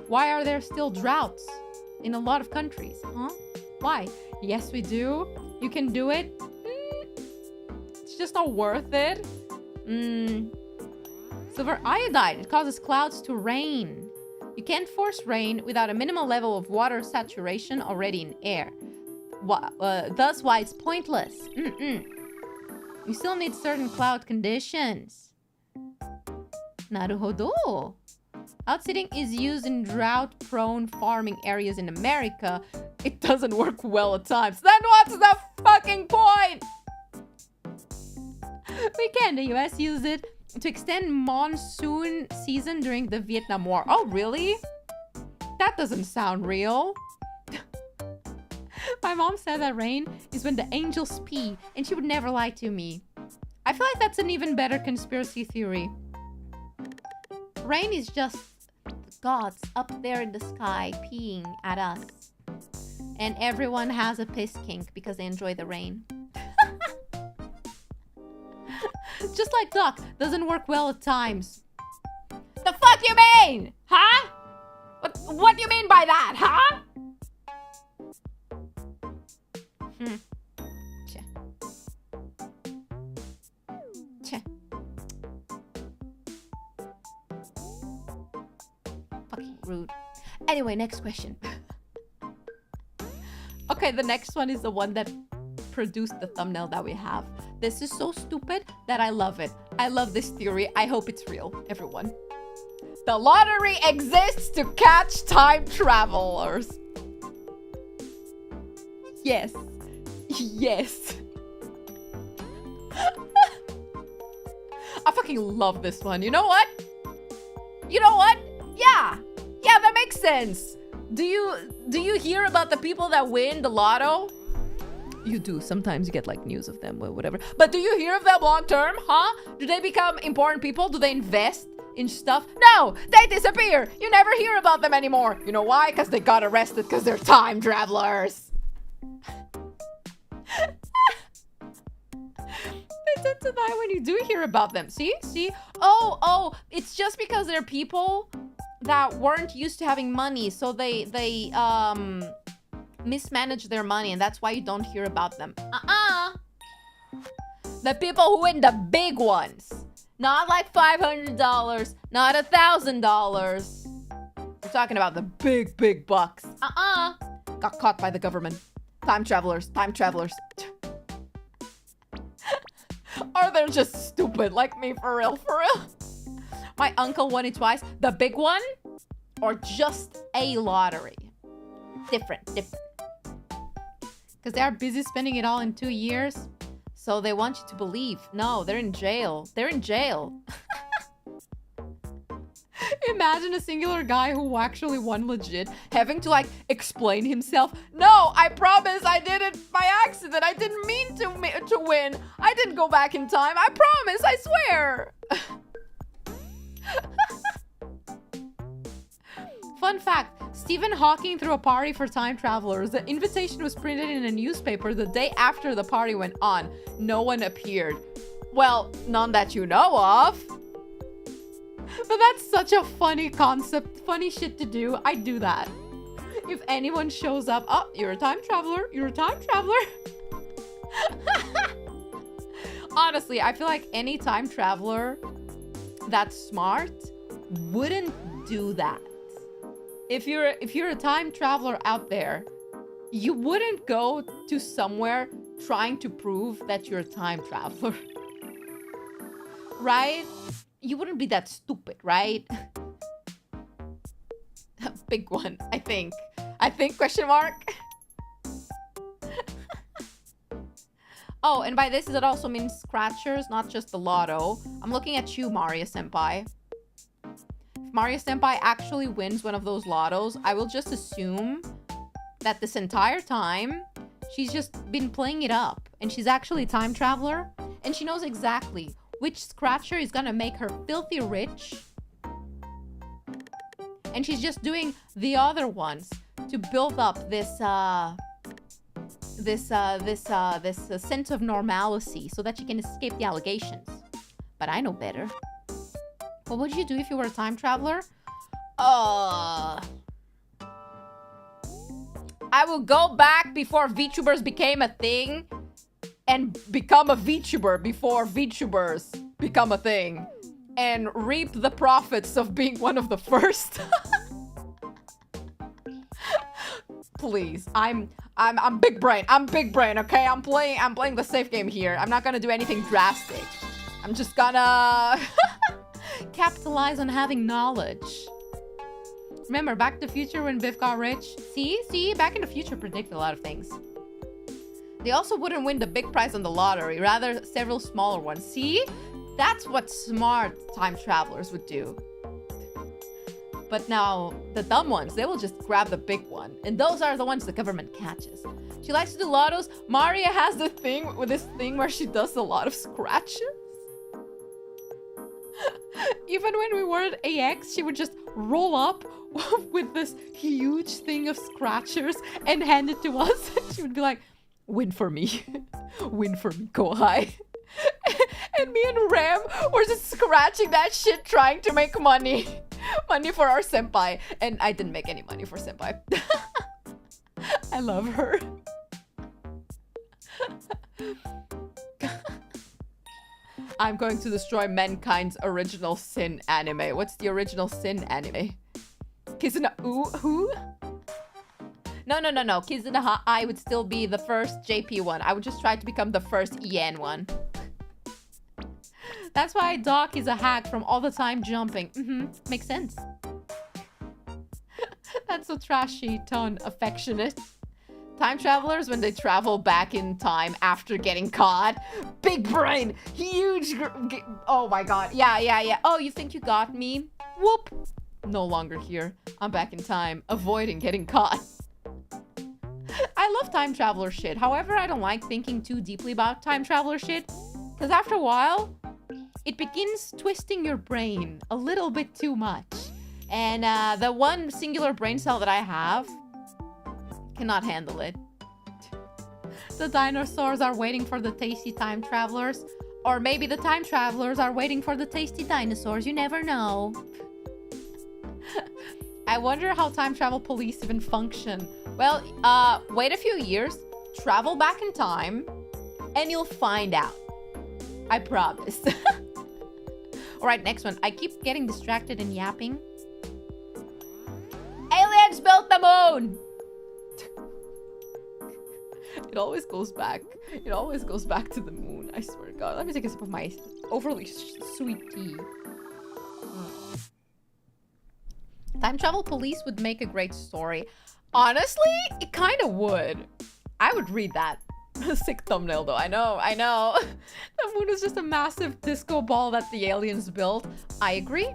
Why are there still droughts in a lot of countries? Huh? Why? Yes, we do. You can do it. It's just not worth it. Silver iodide. It causes clouds to rain. You can't force rain without a minimal level of water saturation already in air. Thus why it's pointless. You still need certain cloud conditions. Naruhodo. Outseeding is used in drought-prone farming areas in America. It doesn't work well at times. Then what's the fucking point? We can. The US used it to extend monsoon season during the Vietnam War. Oh, really? That doesn't sound real. My mom said that rain is when the angels pee, and she would never lie to me. I feel like that's an even better conspiracy theory. Rain is just the gods up there in the sky peeing at us. And everyone has a piss kink because they enjoy the rain. Just like Doc, doesn't work well at times. The fuck you mean? Huh? What do you mean by that, huh? Che. Fucking rude. Anyway, next question. Okay, the next one is the one that produced the thumbnail that we have. This is so stupid that I love it. I love this theory. I hope it's real, everyone. The lottery exists to catch time travelers. Yes. Yes. I fucking love this one. You know what? Yeah, that makes sense. Do you hear about the people that win the lotto? You do. Sometimes you get like news of them or whatever. But do you hear of them long term? Huh? Do they become important people? Do they invest in stuff? No, they disappear. You never hear about them anymore. You know why? Because they got arrested because they're time travelers. They tend to die when you do hear about them. See? Oh, it's just because they're people that weren't used to having money, so they mismanage their money, and that's why you don't hear about them. The people who win the big ones, not like $500, not $1,000. We're talking about the big bucks. Got caught by the government. Time travelers. Or they're just stupid like me, for real. My uncle won it twice. The big one or just a lottery? Different. Because they are busy spending it all in 2 years. So they want you to believe. No, they're in jail. Imagine a singular guy who actually won legit having to like explain himself. No, I promise I did it by accident. I didn't mean to win. I didn't go back in time. I promise, I swear. Fun fact, Stephen Hawking threw a party for time travelers. The invitation was printed in a newspaper the day after the party went on. No one appeared. Well, none that you know of. But that's such a funny concept, funny shit to do. I do that. If anyone shows up, oh, you're a time traveler, you're a time traveler. Honestly, I feel like any time traveler that's smart wouldn't do that. If you're a time traveler out there, you wouldn't go to somewhere trying to prove that you're a time traveler. Right? You wouldn't be that stupid, right? Big one, I think. Question mark. Oh, and by this, it also means scratchers, not just the lotto. I'm looking at you, Maria Senpai. If Maria Senpai actually wins one of those lottos, I will just assume that this entire time, she's just been playing it up. And she's actually a time traveler. And she knows exactly which scratcher is gonna make her filthy rich. And she's just doing the other ones to build up this sense of normalcy so that she can escape the allegations. But I know better. What would you do if you were a time traveler? I will go back before VTubers became a thing and become a VTuber before VTubers become a thing and reap the profits of being one of the first. Please, I'm big brain. I'm big brain, okay? I'm playing the safe game here. I'm not gonna do anything drastic. I'm just gonna capitalize on having knowledge. Remember, Back to the Future when Biff got rich? See, Back in the Future predicted a lot of things. They also wouldn't win the big prize on the lottery, rather several smaller ones. See? That's what smart time travelers would do. But now, the dumb ones, they will just grab the big one. And those are the ones the government catches. She likes to do lottos. Maria has the thing with this thing where she does a lot of scratches. Even when we were at AX, she would just roll up with this huge thing of scratchers and hand it to us. She would be like, win for me. Win for me, go high. And me and Ram were just scratching that shit trying to make money. Money for our senpai. And I didn't make any money for senpai. I love her. I'm going to destroy mankind's original sin anime. What's the original sin anime? Kizuna who? No. Kizuna I would still be the first JP one. I would just try to become the first EN one. That's why Doc is a hack from all the time jumping. Makes sense. That's so trashy, tone, affectionate. Time travelers when they travel back in time after getting caught. Big brain, huge. Oh my god. Yeah. Oh, you think you got me? Whoop. No longer here. I'm back in time, avoiding getting caught. I love time traveler shit. However, I don't like thinking too deeply about time traveler shit. Because after a while, it begins twisting your brain a little bit too much. And the one singular brain cell that I have cannot handle it. The dinosaurs are waiting for the tasty time travelers. Or maybe the time travelers are waiting for the tasty dinosaurs. You never know. I wonder how time travel police even function. Well, wait a few years, travel back in time, and you'll find out. I promise. Alright, next one. I keep getting distracted and yapping. Aliens built the moon! It always goes back. It always goes back to the moon. I swear to God. Let me take a sip of my overly sweet tea. Time travel police would make a great story. Honestly, it kind of would. I would read that. Sick thumbnail though. I know. The moon is just a massive disco ball that the aliens built. I agree.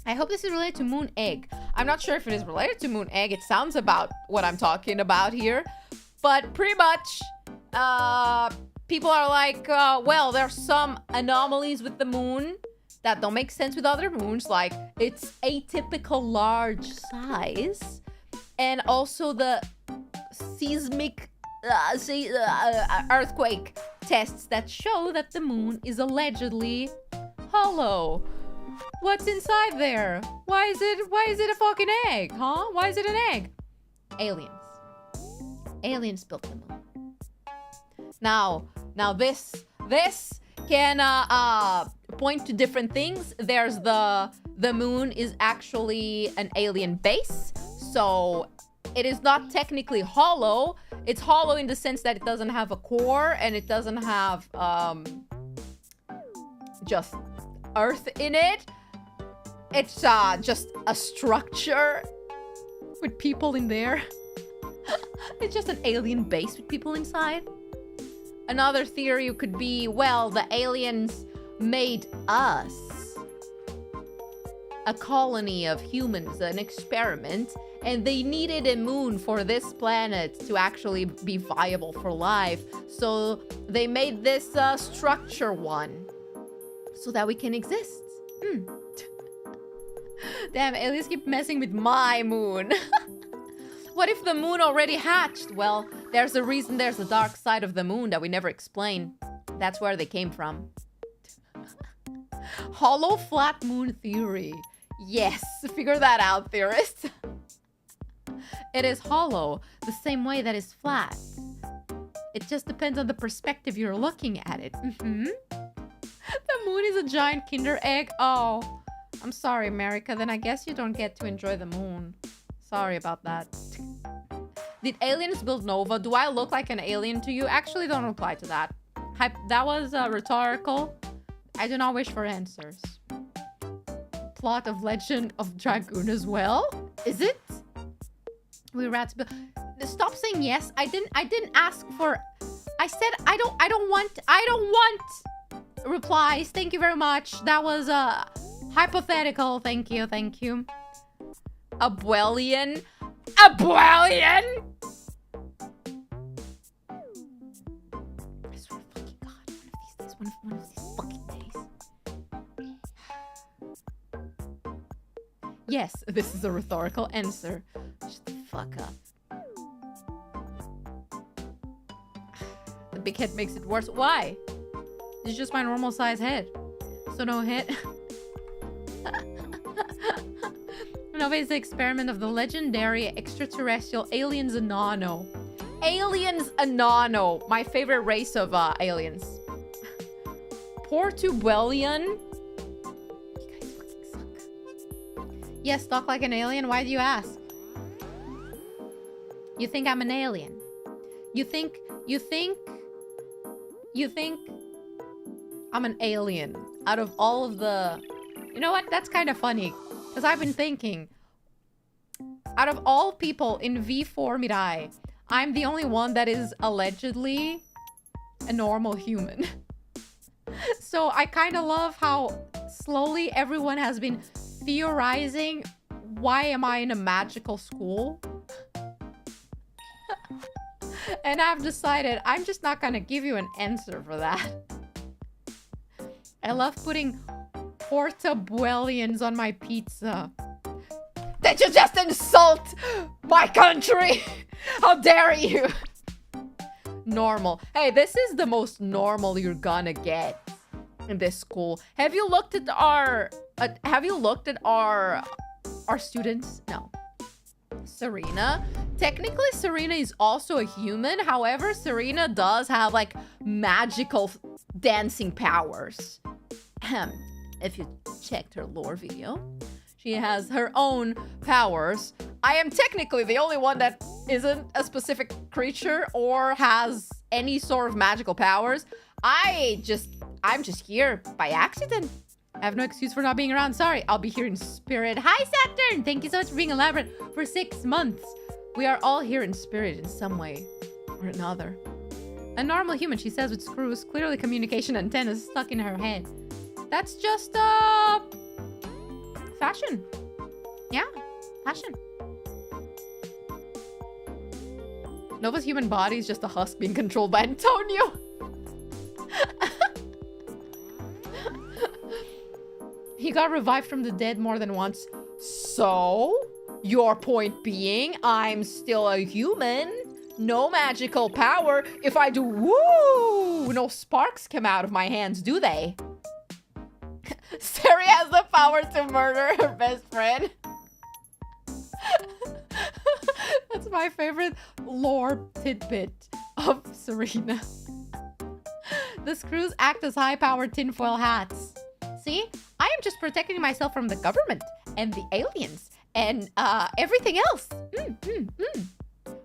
I hope this is related to moon egg. I'm not sure if it is related to moon egg. It sounds about what I'm talking about here. But pretty much, people are like, well, there's some anomalies with the moon that don't make sense with other moons. Like, it's atypical large size. And also the seismic earthquake tests that show that the moon is allegedly hollow. What's inside there? Why is it a fucking egg, huh? Why is it an egg? Aliens. Aliens built the moon. Now this can point to different things. There's the moon is actually an alien base, so it is not technically hollow. It's hollow in the sense that it doesn't have a core and it doesn't have just earth in it. It's just a structure with people in there. It's just an alien base with people inside. Another theory could be, well, the aliens made us a colony of humans, an experiment, and they needed a moon for this planet to actually be viable for life. So they made this structure one so that we can exist. Damn, aliens keep messing with my moon. What if the moon already hatched? Well, there's a reason there's a dark side of the moon that we never explain. That's where they came from. Hollow flat moon theory. Yes, figure that out, theorists. It is hollow, the same way that is flat. It just depends on the perspective you're looking at it. The moon is a giant Kinder egg. Oh, I'm sorry, America. Then I guess you don't get to enjoy the moon. Sorry about that. Did aliens build Nova? Do I look like an alien to you? Actually, don't reply to that. That was rhetorical. I do not wish for answers. Plot of Legend of Dragoon as well? Is it? We rats build. Stop saying yes. I didn't ask for. I said I don't want replies. Thank you very much. That was hypothetical. Thank you. Abwellian. I swear to fucking God, one of these fucking days. Yes, this is a rhetorical answer. Shut the fuck up. The big head makes it worse. Why? It's just my normal size head. So no hit. Nova is the experiment of the legendary extraterrestrial aliens Anano. Aliens Anano. My favorite race of aliens. Portubellian. You guys fucking suck. Yes, talk like an alien. Why do you ask? You think I'm an alien? You think I'm an alien out of all of the... You know what? That's kind of funny. Because I've been thinking, out of all people in V4Mirai, I'm the only one that is allegedly a normal human. So I kind of love how slowly everyone has been theorizing, why am I in a magical school? And I've decided I'm just not gonna give you an answer for that. I love putting Portobellians on my pizza. Did you just insult my country? How dare you? Normal. Hey, this is the most normal you're gonna get in this school. Have you looked at our students? No. Serena. Technically, Serena is also a human. However, Serena does have like magical dancing powers. If you checked her lore video, she has her own powers. I am technically the only one that isn't a specific creature or has any sort of magical powers. I'm just here by accident. I have no excuse for not being around. Sorry, I'll be here in spirit. Hi, Saturn! Thank you so much for being elaborate for 6 months. We are all here in spirit in some way or another. A normal human, she says with screws, clearly communication antennas stuck in her head. That's just, Fashion. Yeah, fashion. Nova's human body is just a husk being controlled by Antonio. He got revived from the dead more than once. So, your point being, I'm still a human. No magical power. If I do woo, no sparks come out of my hands, do they? Sari has the power to murder her best friend. That's my favorite lore tidbit of Serena. The screws act as high-powered tinfoil hats. See? I am just protecting myself from the government and the aliens and everything else.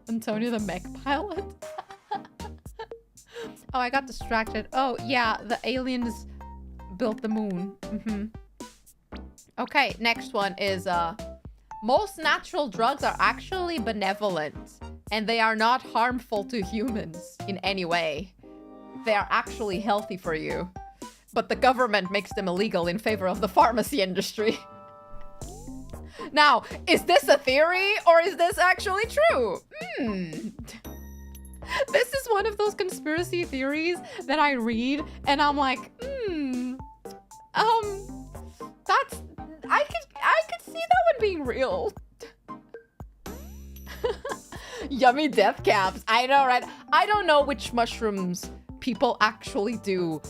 Antonio the mech pilot. Oh, I got distracted. Oh, yeah, the aliens built the moon. Okay, next one is most natural drugs are actually benevolent and they are not harmful to humans in any way. They are actually healthy for you. But the government makes them illegal in favor of the pharmacy industry. Now, is this a theory or is this actually true? This is one of those conspiracy theories that I read and I'm like, that's, I could see that one being real. Yummy death caps. I know, right? I don't know which mushrooms people actually do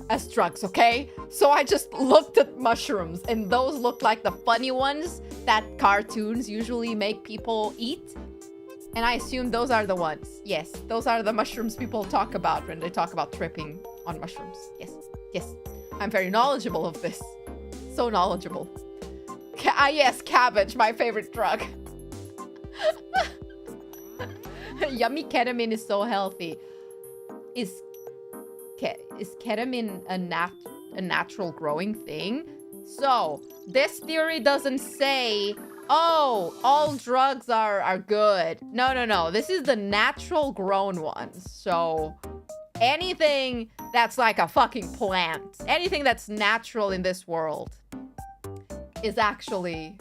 as drugs, okay? So I just looked at mushrooms and those look like the funny ones that cartoons usually make people eat. And I assume those are the ones. Yes, those are the mushrooms people talk about when they talk about tripping on mushrooms. Yes, yes. I'm very knowledgeable of this. So knowledgeable. Yes, cabbage, my favorite drug. Yummy ketamine is so healthy. Is ketamine a natural growing thing? So, this theory doesn't say, oh, all drugs are good. No. This is the natural grown ones. So, anything that's like a fucking plant, anything that's natural in this world is actually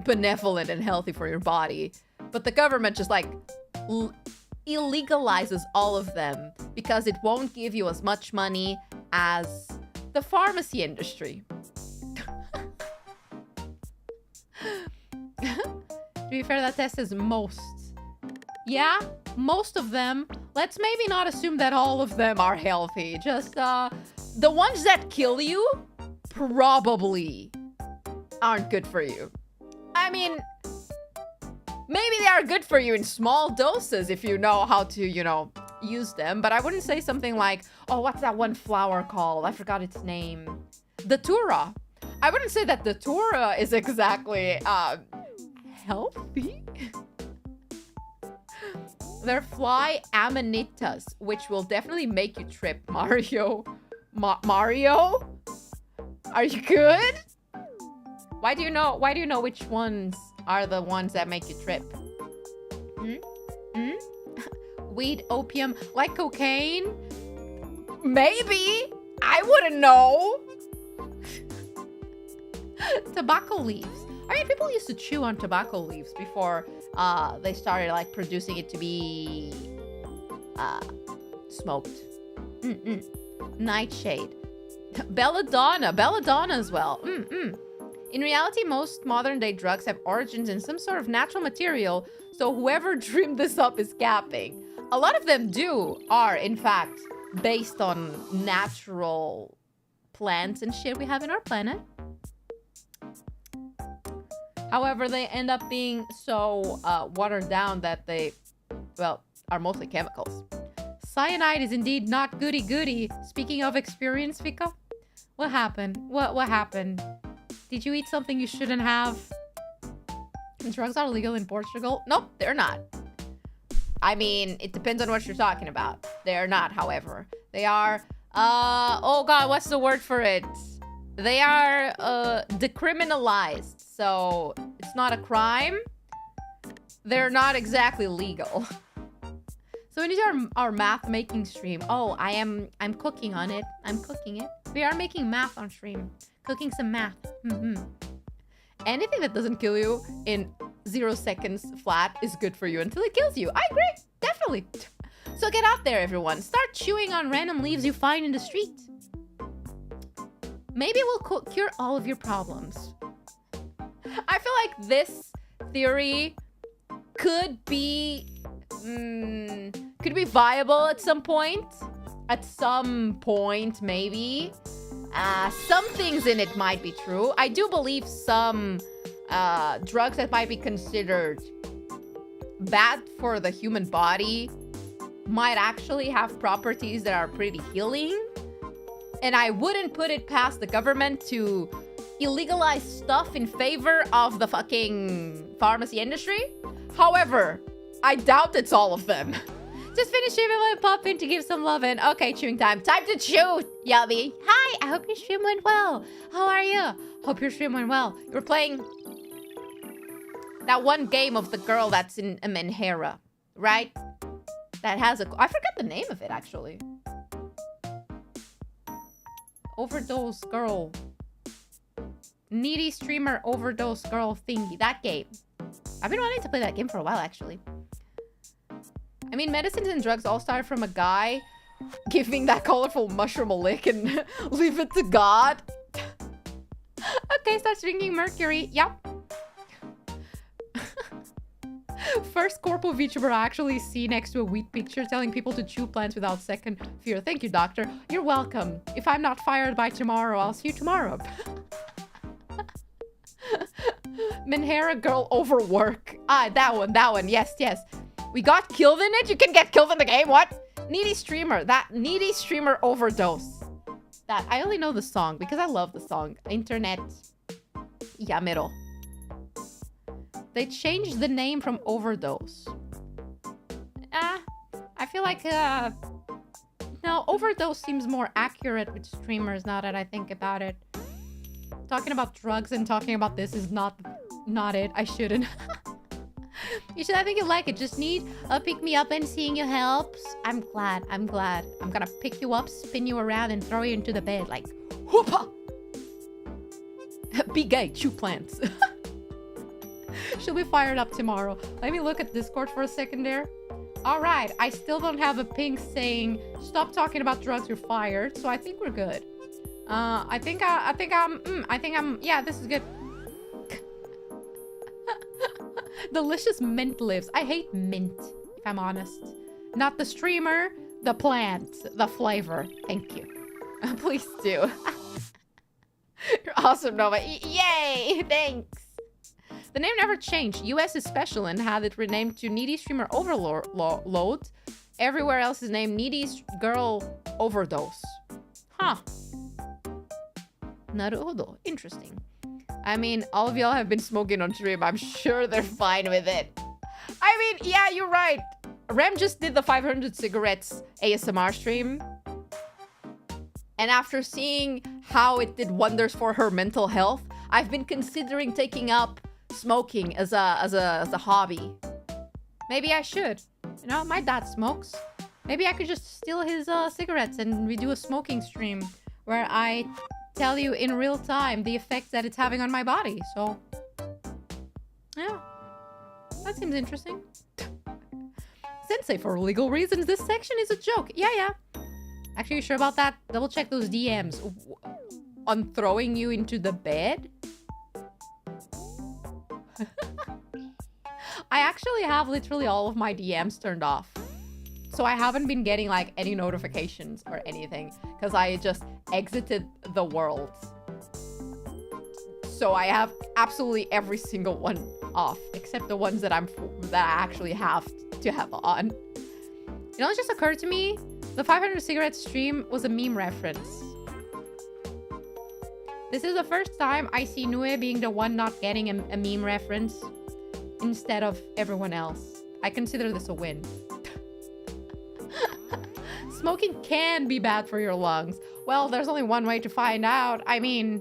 benevolent and healthy for your body. But the government just like illegalizes all of them because it won't give you as much money as the pharmacy industry. To be fair, that test is most. Yeah, most of them. Let's maybe not assume that all of them are healthy. Just the ones that kill you probably aren't good for you. I mean, maybe they are good for you in small doses if you know how to, use them. But I wouldn't say something like, oh, what's that one flower called? I forgot its name. Datura. I wouldn't say that Datura is exactly healthy. They're fly amanitas, which will definitely make you trip. Mario? Mario? Are you good? Why do you know which ones are the ones that make you trip? Weed, opium, like cocaine? Maybe. I wouldn't know. Tobacco leaves. I mean, people used to chew on tobacco leaves before they started like producing it to be smoked. Nightshade. Belladonna as well. In reality, most modern day drugs have origins in some sort of natural material, so whoever dreamed this up is capping. A lot of them are in fact based on natural plants and shit we have in our planet. However, they end up being so watered down that they, well, are mostly chemicals. Cyanide is indeed not goody-goody. Speaking of experience, Vika, what happened? What happened? Did you eat something you shouldn't have? Drugs are legal in Portugal? Nope, they're not. I mean, it depends on what you're talking about. They're not, however. They are, oh god, what's the word for it? They are decriminalized, so it's not a crime. They're not exactly legal. So when is our math making stream? Oh, I'm cooking on it. I'm cooking it. We are making math on stream. Cooking some math. Anything that doesn't kill you in 0 seconds flat is good for you until it kills you. I agree. Definitely. So get out there, everyone. Start chewing on random leaves you find in the street. Maybe we'll cure all of your problems. I feel like this theory could be viable at some point. At some point, maybe. Some things in it might be true. I do believe some drugs that might be considered bad for the human body might actually have properties that are pretty healing. And I wouldn't put it past the government to illegalize stuff in favor of the fucking pharmacy industry. However, I doubt it's all of them. Just finished streaming when I pop in to give some love in. Okay, chewing time. Time to chew, Yummy. Hi, I hope your stream went well. How are you? Hope your stream went well. You were playing that one game of the girl that's in Menhera, right? That has a... I forgot the name of it, actually. Overdose girl. Needy streamer overdose girl thingy. That game. I've been wanting to play that game for a while, actually. I mean, medicines and drugs all started from a guy giving that colorful mushroom a lick and leave it to God. Okay, start drinking mercury. Yep. First corporal VTuber I actually see next to a wheat picture telling people to chew plants without second fear. Thank you, doctor. You're welcome. If I'm not fired by tomorrow, I'll see you tomorrow. Menhera girl overwork. Ah, that one. Yes. We got killed in it? You can get killed in the game? What? Needy streamer. That needy streamer overdose. That. I only know the song because I love the song. Internet. Yamero. They changed the name from overdose. I feel like, no, overdose seems more accurate with streamers now that I think about it. Talking about drugs and talking about this is not it. I shouldn't. You should. I think you like it. Just need a pick me up and seeing you helps. I'm glad. I'm gonna pick you up, spin you around, and throw you into the bed like, whoopa! Be gay, chew plants. She'll be fired up tomorrow. Let me look at Discord for a second there. All right, I still don't have a ping saying stop talking about drugs, you're fired. So I think we're good. I think I'm. Yeah, this is good. Delicious mint lives. I hate mint, if I'm honest. Not the streamer, the plant, the flavor. Thank you. Please do. You're awesome, Nova. Yay! Thanks. The name never changed. US is special and had it renamed to Needy Streamer Overload. Everywhere else is named Needy Girl Overdose. Huh. Naruhodo. Interesting. I mean, all of y'all have been smoking on stream. I'm sure they're fine with it. I mean, yeah, you're right. Rem just did the 500 cigarettes ASMR stream. And after seeing how it did wonders for her mental health, I've been considering taking up smoking as a hobby. Maybe I should. You know, my dad smokes. Maybe I could just steal his cigarettes and we do a smoking stream where I tell you in real time the effects that it's having on my body. So, yeah, that seems interesting. Sensei, for legal reasons, this section is a joke. Yeah. Actually, you sure about that? Double check those DMs. On throwing you into the bed? I actually have literally all of my DMs turned off. So I haven't been getting like any notifications or anything because I just exited the world. So I have absolutely every single one off except the ones that I actually have to have on. You know, it just occurred to me, the 500 cigarettes stream was a meme reference. This is the first time I see Nue being the one not getting a meme reference instead of everyone else. I consider this a win. Smoking can be bad for your lungs. Well, there's only one way to find out. I mean,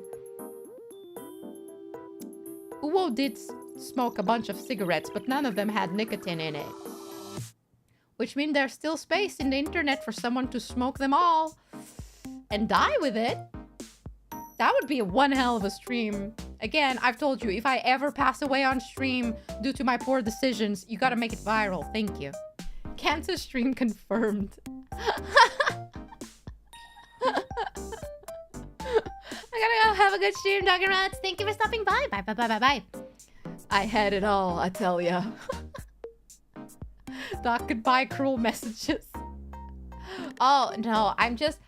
Uwo did smoke a bunch of cigarettes, but none of them had nicotine in it. Which means there's still space in the internet for someone to smoke them all and die with it. That would be one hell of a stream. Again, I've told you, if I ever pass away on stream due to my poor decisions, you gotta make it viral. Thank you. Cancer stream confirmed. I gotta go. Have a good stream, Dr. Rats. Thank you for stopping by. Bye, bye, bye, bye, bye. I had it all, I tell ya. Doc, goodbye, cruel messages. Oh, no, I'm just...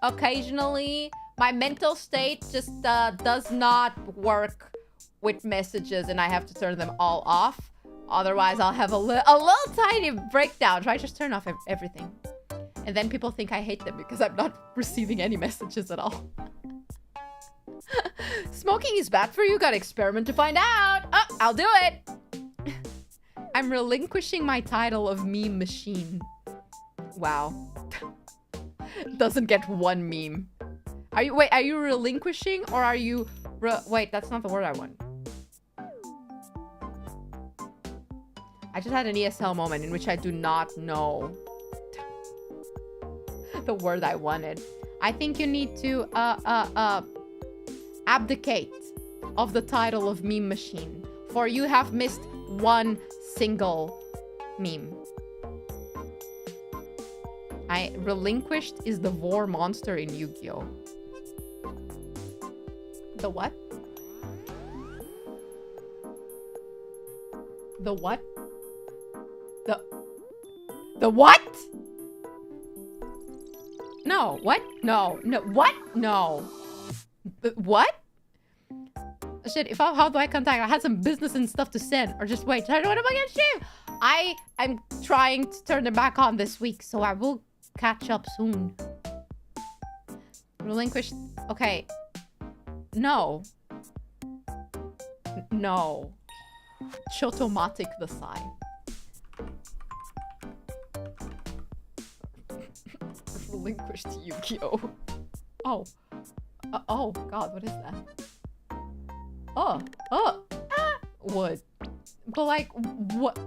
occasionally, my mental state just does not work with messages, and I have to turn them all off. Otherwise, I'll have a little tiny breakdown. So I just turn off everything. And then people think I hate them because I'm not receiving any messages at all. Smoking is bad for you. Gotta experiment to find out. Oh, I'll do it. I'm relinquishing my title of meme machine. Wow. Doesn't get one meme. Are you relinquishing or are you... wait, that's not the word I want. I just had an ESL moment in which I do not know the word I wanted. I think you need to abdicate of the title of meme machine, for you have missed one single meme. I relinquished is the war monster in Yu-Gi-Oh. The what? The what? The what? No, what? No, what? No. What? Shit, how do I contact? I had some business and stuff to send. Or just wait, what am I gonna stream? I'm trying to turn them back on this week, so I will catch up soon. Relinquish. Okay. No. No. Chotomatic the sigh. Relinquished Yu-Gi-Oh. Oh. Oh, God, what is that? Wood. But like, what?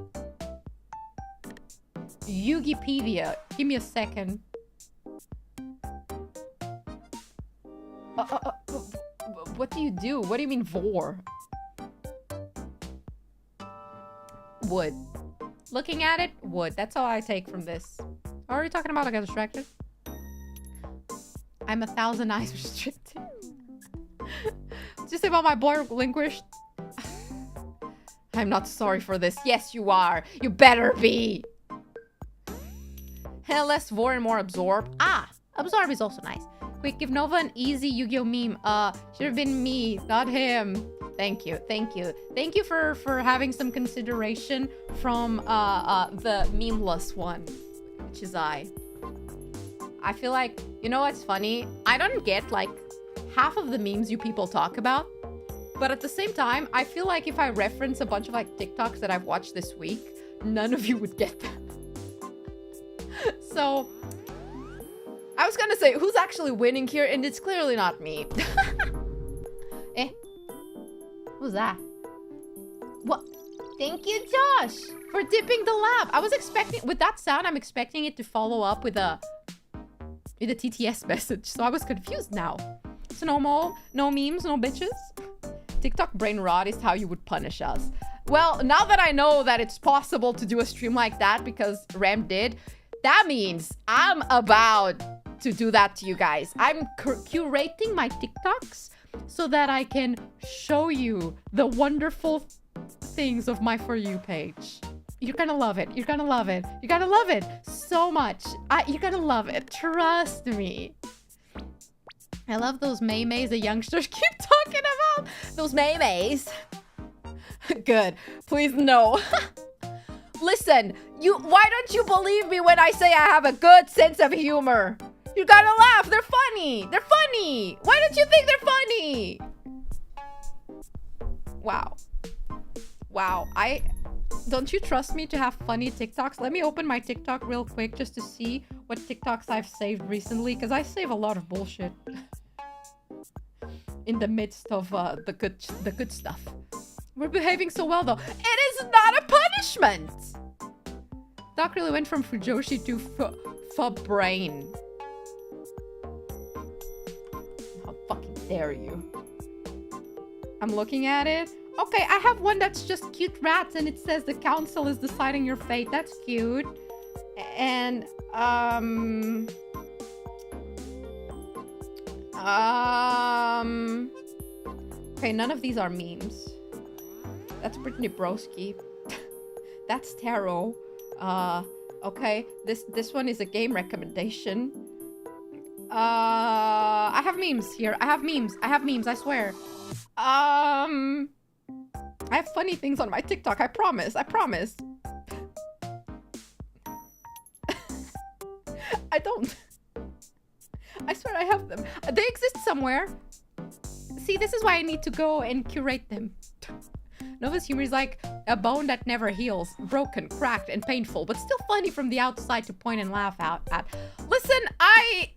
Yugipedia. Give me a second. What do you do? What do you mean vor? Wood. Looking at it, wood. That's all I take from this. What are you talking about? I got distracted. I'm 1,000 eyes restricted. Just about my boy relinquished. I'm not sorry for this. Yes, you are. You better be. Less vor and more absorb. Ah, absorb is also nice. Quick, give Nova an easy Yu-Gi-Oh meme. Should have been me, not him. Thank you, thank you. Thank you for having some consideration from the memeless one, which is I feel like, you know what's funny? I don't get like half of the memes you people talk about, but at the same time, I feel like if I reference a bunch of like TikToks that I've watched this week, none of you would get them. So, I was gonna say, who's actually winning here? And it's clearly not me. Eh? Who's that? What? Thank you, Josh, for dipping the lab. I was expecting, with that sound, I'm expecting it to follow up with a TTS message. So I was confused now. So no memes, no bitches. TikTok brain rot is how you would punish us. Well, now that I know that it's possible to do a stream like that because Ram did, that means I'm about to do that to you guys. I'm curating my TikToks so that I can show you the wonderful things of my For You page. You're gonna love it. You're gonna love it. You're gonna love it so much. You're gonna love it. Trust me. I love those maymays the youngsters keep talking about. Those maymays. Good. Please no. Listen, why don't you believe me when I say I have a good sense of humor? You gotta laugh. They're funny. They're funny. Why don't you think they're funny? Wow. Wow. Don't you trust me to have funny TikToks? Let me open my TikTok real quick just to see what TikToks I've saved recently, because I save a lot of bullshit in the midst of the good stuff. We're behaving so well though. It is not a punishment. Doc really went from Fujoshi to Brain. dare you? I'm looking at it. Okay, I have one that's just cute rats and it says the council is deciding your fate. That's cute. And, okay, none of these are memes. That's Brittany Broski. That's tarot. Okay, this one is a game recommendation. I have memes here. I have memes, I swear. I have funny things on my TikTok, I promise. I don't. I swear I have them. They exist somewhere. See, this is why I need to go and curate them. Nova's humor is like a bone that never heals, broken, cracked, and painful, but still funny from the outside to point and laugh out at. Listen, I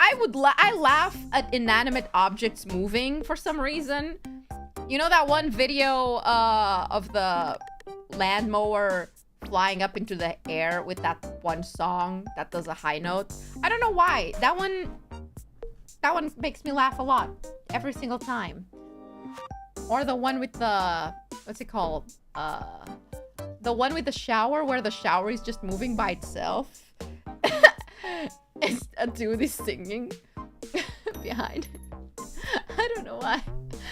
laugh at inanimate objects moving for some reason. You know that one video of the lawnmower flying up into the air with that one song that does a high note? I don't know why. That one makes me laugh a lot every single time. Or the one with the, what's it called? The one with the shower where the shower is just moving by itself. And a dude is singing behind. I don't know why.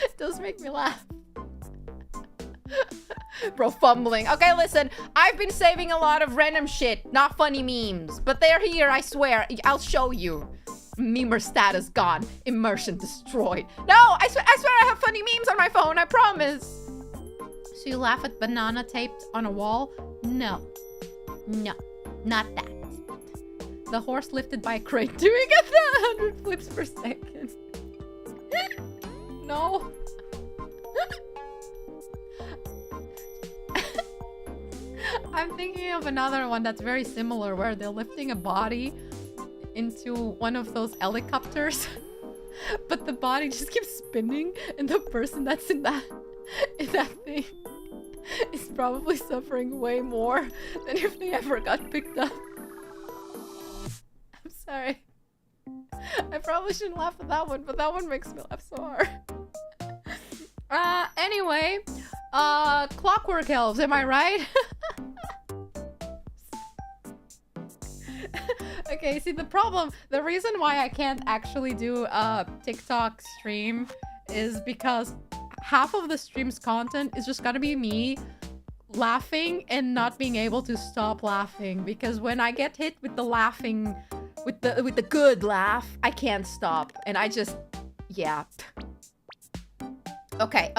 It does make me laugh. Bro, fumbling. Okay, listen. I've been saving a lot of random shit. Not funny memes. But they're here, I swear. I'll show you. Memer status gone. Immersion destroyed. No, I swear I have funny memes on my phone. I promise. So you laugh at banana taped on a wall? No. No. Not that. The horse lifted by a crate doing 100 flips per second. No. I'm thinking of another one that's very similar where they're lifting a body into one of those helicopters, but the body just keeps spinning and the person that's in that thing is probably suffering way more than if they ever got picked up. I'm sorry. I probably shouldn't laugh at that one, but that one makes me laugh so hard. Anyway, Clockwork elves, am I right? Okay, see the reason why I can't actually do a TikTok stream is because half of the stream's content is just gonna be me laughing and not being able to stop laughing, because when I get hit with the laughing, with the good laugh, I can't stop, and I just, yeah. Okay.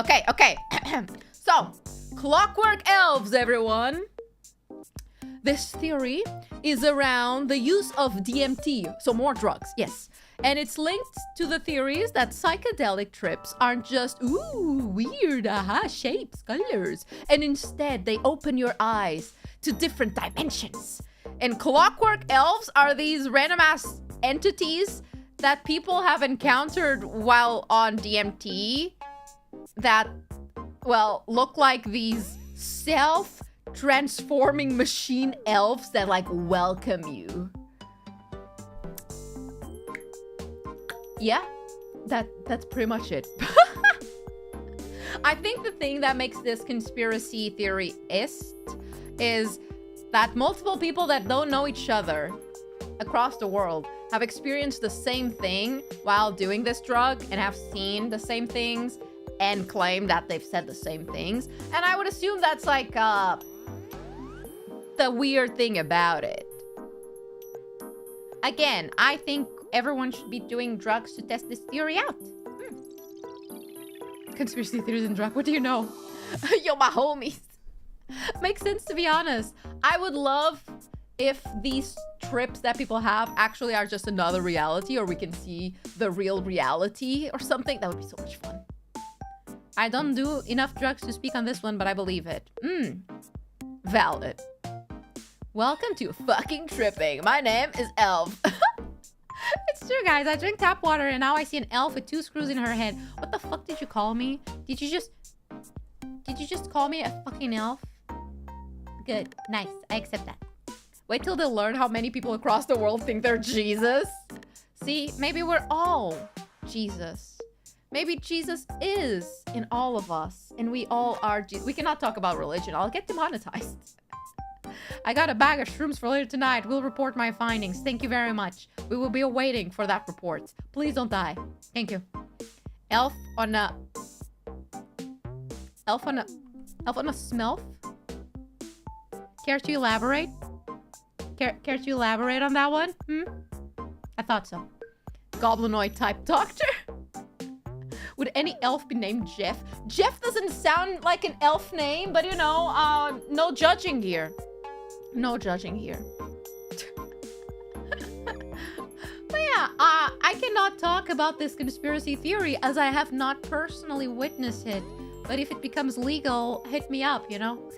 So, Clockwork elves, everyone. This theory is around the use of DMT, so more drugs, yes. And it's linked to the theories that psychedelic trips aren't just, ooh, weird, shapes, colors. And instead, they open your eyes to different dimensions. And Clockwork elves are these random-ass entities that people have encountered while on DMT that, well, look like these self-transforming machine elves that, like, welcome you. Yeah, that's pretty much it. I think the thing that makes this conspiracy theorist is that multiple people that don't know each other across the world have experienced the same thing while doing this drug and have seen the same things and claim that they've said the same things. And I would assume that's like the weird thing about it. Again, I think everyone should be doing drugs to test this theory out. Conspiracy theories and drug, what do you know? Yo, my homies. Makes sense, to be honest. I would love if these trips that people have actually are just another reality, or we can see the real reality or something. That would be so much fun. I don't do enough drugs to speak on this one, but I believe it. Valid. Welcome to fucking tripping. My name is Elf. It's true, guys. I drink tap water and now I see an elf with 2 screws in her head. What the fuck did you call me? Did you just call me a fucking elf? Good. Nice. I accept that. Wait till they learn how many people across the world think they're Jesus. See, maybe we're all Jesus. Maybe Jesus is in all of us, and we all are Jesus. We cannot talk about religion. I'll get demonetized. I got a bag of shrooms for later tonight. We'll report my findings. Thank you very much. We will be awaiting for that report. Please don't die. Thank you. Elf on a smelf? Care to elaborate? Care to elaborate on that one? I thought so. Goblinoid type doctor? Would any elf be named Jeff? Jeff doesn't sound like an elf name, but you know, no judging here. No judging here. But yeah, I cannot talk about this conspiracy theory as I have not personally witnessed it. But if it becomes legal, hit me up, you know?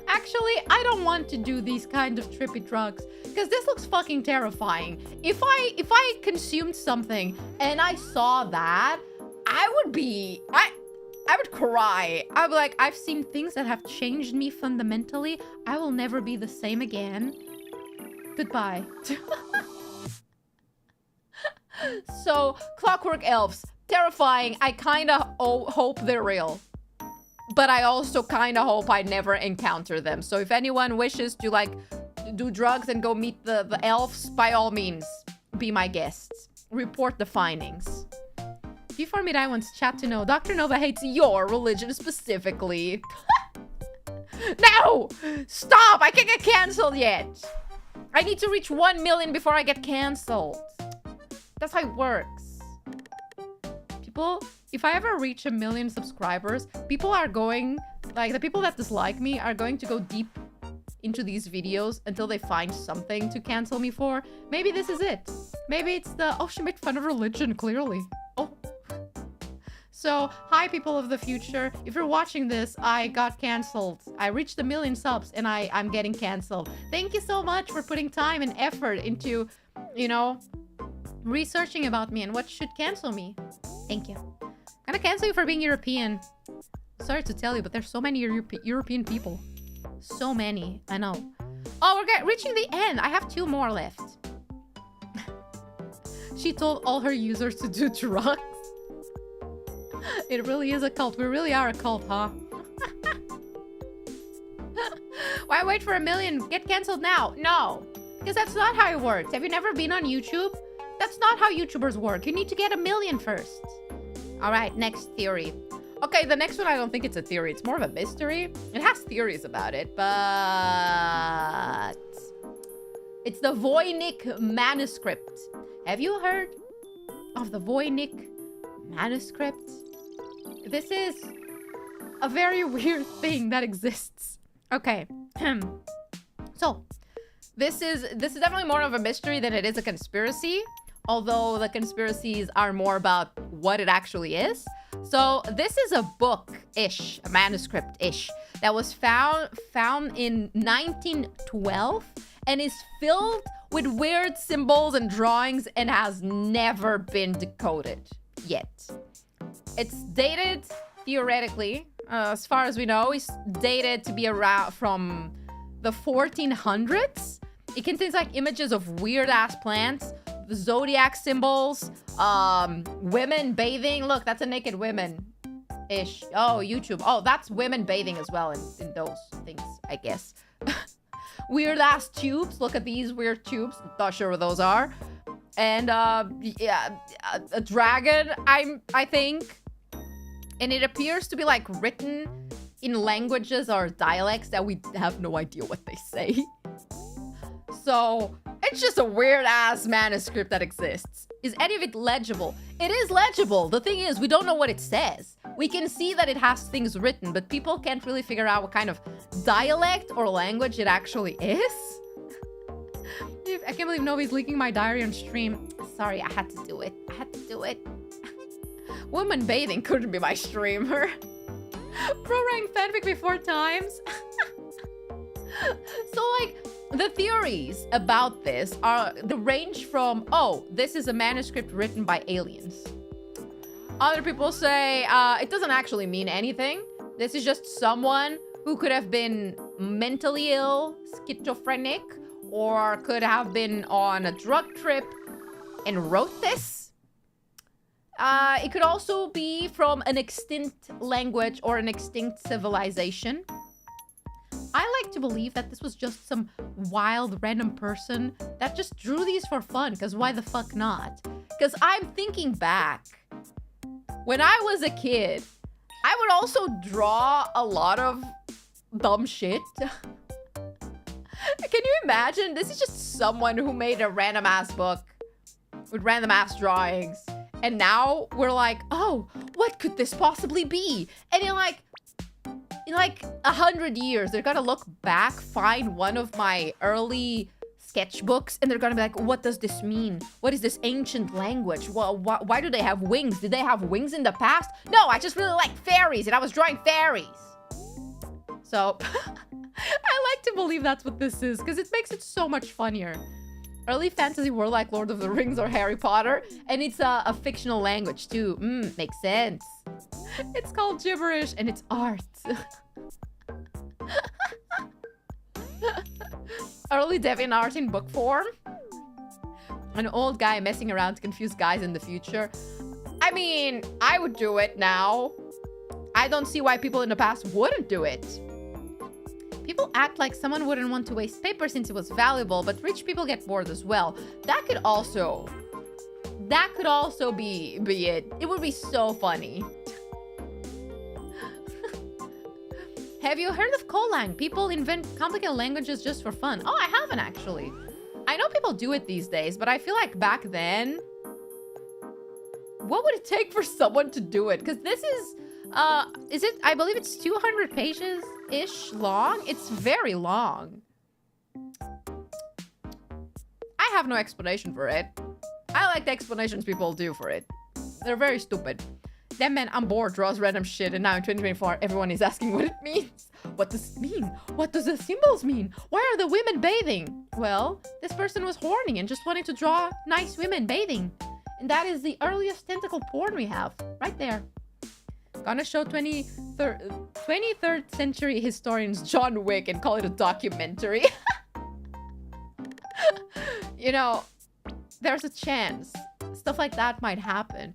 Actually, I don't want to do these kind of trippy drugs because this looks fucking terrifying. If I consumed something and I saw that, I would cry. I'd be like, I've seen things that have changed me fundamentally. I will never be the same again. Goodbye. So, Clockwork elves, terrifying. I kind of hope they're real. But I also kind of hope I never encounter them. So if anyone wishes to, like, do drugs and go meet the elves, by all means, be my guests. Report the findings. V4Mirai wants chat to know Dr.NOVA hates your religion specifically. No! Stop! I can't get cancelled yet. I need to reach 1 million before I get cancelled. That's how it works. People... If I ever reach 1 million subscribers, people are going, like, the people that dislike me are going to go deep into these videos until they find something to cancel me for. Maybe this is it. Maybe it's the, oh, she made fun of religion, clearly. Oh. So, hi, people of the future. If you're watching this, I got canceled. I reached 1 million subs and I'm getting canceled. Thank you so much for putting time and effort into, you know, researching about me and what should cancel me. Thank you. I'm gonna cancel you for being European. Sorry to tell you, but there's so many European people. So many. I know. Oh, we're reaching the end. I have 2 more left. She told all her users to do drugs. It really is a cult. We really are a cult, huh? Why wait for 1 million? Get canceled now. No. Because that's not how it works. Have you never been on YouTube? That's not how YouTubers work. You need to get 1 million first. All right, next theory. Okay, the next one, I don't think it's a theory. It's more of a mystery. It has theories about it, but... It's the Voynich manuscript. Have you heard of the Voynich manuscript? This is a very weird thing that exists. Okay. So, this is definitely more of a mystery than it is a conspiracy. Although the conspiracies are more about what it actually is. So this is a book-ish, a manuscript-ish, that was found in 1912 and is filled with weird symbols and drawings and has never been decoded yet. It's dated, theoretically, as far as we know, it's dated to be around from the 1400s. It contains like images of weird-ass plants, zodiac symbols, women bathing. Look, that's a naked woman-ish. Oh, YouTube. Oh, that's women bathing as well in those things, I guess. Weird-ass tubes. Look at these weird tubes. Not sure what those are. And, yeah, a dragon, I think. And it appears to be, like, written in languages or dialects that we have no idea what they say. So... It's just a weird-ass manuscript that exists. Is any of it legible? It is legible. The thing is, we don't know what it says. We can see that it has things written, but people can't really figure out what kind of dialect or language it actually is. I can't believe Novi's leaking my diary on stream. Sorry, I had to do it. I had to do it. Woman bathing couldn't be my streamer. Pro-rank fanfic before times. So, like... The theories about this are the range from, oh, this is a manuscript written by aliens. Other people say it doesn't actually mean anything. This is just someone who could have been mentally ill, schizophrenic, or could have been on a drug trip and wrote this. It could also be from an extinct language or an extinct civilization. I like to believe that this was just some wild random person that just drew these for fun, because why the fuck not? Because I'm thinking back. When I was a kid, I would also draw a lot of dumb shit. Can you imagine? This is just someone who made a random ass book with random ass drawings. And now we're like, oh, what could this possibly be? And in like 100 years, they're gonna look back, find one of my early sketchbooks, and they're gonna be like, what does this mean? What is this ancient language? Well, why do they have wings? Did they have wings in the past? No, I just really like fairies, and I was drawing fairies. So, I like to believe that's what this is, because it makes it so much funnier. Early fantasy world like Lord of the Rings or Harry Potter, and it's a fictional language too. Makes sense. It's called gibberish, and it's art. Early DeviantArt in book form. An old guy messing around to confuse guys in the future. I mean, I would do it now. I don't see why people in the past wouldn't do it. People act like someone wouldn't want to waste paper since it was valuable, but rich people get bored as well. That could also be it. It would be so funny. Have you heard of Colang? People invent complicated languages just for fun. Oh, I haven't actually. I know people do it these days, but I feel like back then, what would it take for someone to do it? Because this is I believe it's 200 pages-ish long. It's very long. I have no explanation for it. I like the explanations people do for it. They're very stupid. That man, I'm bored, draws random shit, and now in 2024, everyone is asking what it means. What does it mean? What does the symbols mean? Why are the women bathing? Well, this person was horny and just wanted to draw nice women bathing. And that is the earliest tentacle porn we have. Right there. Gonna show 23rd century historians John Wick and call it a documentary. You know, there's a chance stuff like that might happen.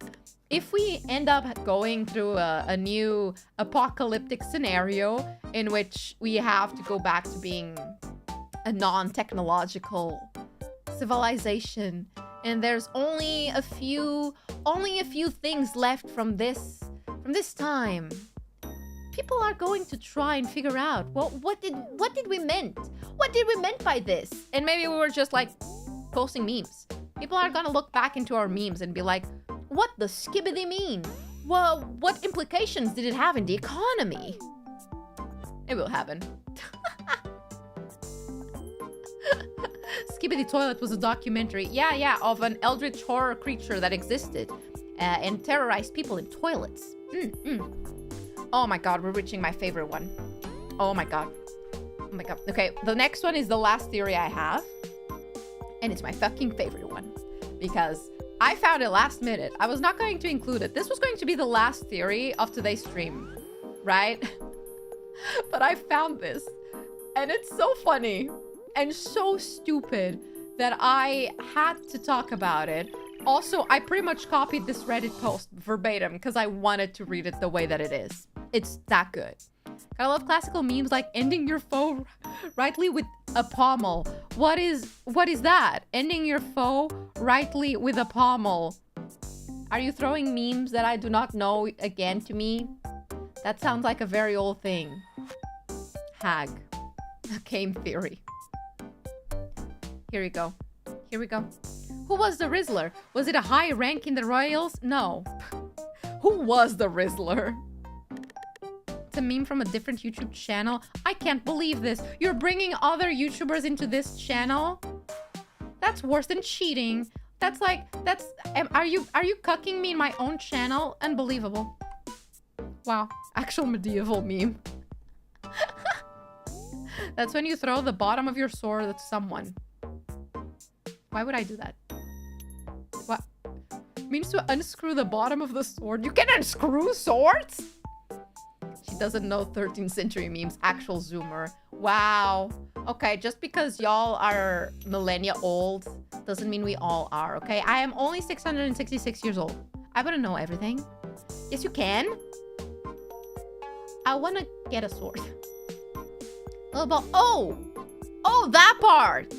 If we end up going through a new apocalyptic scenario in which we have to go back to being a non-technological civilization, and there's only a few things left from this time, people are going to try and figure out, well, what did we meant? What did we meant by this? And maybe we were just like posting memes. People are gonna look back into our memes and be like, what the skibbity mean? Well, what implications did it have in the economy? It will happen. Skibbity Toilet was a documentary, yeah, of an eldritch horror creature that existed and terrorized people in toilets. Oh my god, we're reaching my favorite one. Oh my god. Okay, the next one is the last theory I have. And it's my fucking favorite one. Because I found it last minute. I was not going to include it. This was going to be the last theory of today's stream, right? But I found this. And it's so funny and so stupid that I had to talk about it. Also, I pretty much copied this Reddit post verbatim because I wanted to read it the way that it is. It's that good. I love classical memes like ending your foe rightly with a pommel. What is that? Ending your foe rightly with a pommel. Are you throwing memes that I do not know again to me? That sounds like a very old thing. Hag. Game theory. Here we go. Who was the Rizzler? Was it a high rank in the Royals? No. Who was the Rizzler? It's a meme from a different YouTube channel. I can't believe this. You're bringing other YouTubers into this channel? That's worse than cheating. Are you cucking me in my own channel? Unbelievable. Wow. Actual medieval meme. That's when you throw the bottom of your sword at someone. Why would I do that? What? It means to unscrew the bottom of the sword. You can unscrew swords? She doesn't know 13th century memes. Actual zoomer. Wow. Okay, just because y'all are millennia old doesn't mean we all are, okay? I am only 666 years old. I wouldn't know everything. Yes, you can. I want to get a sword. Oh, that part.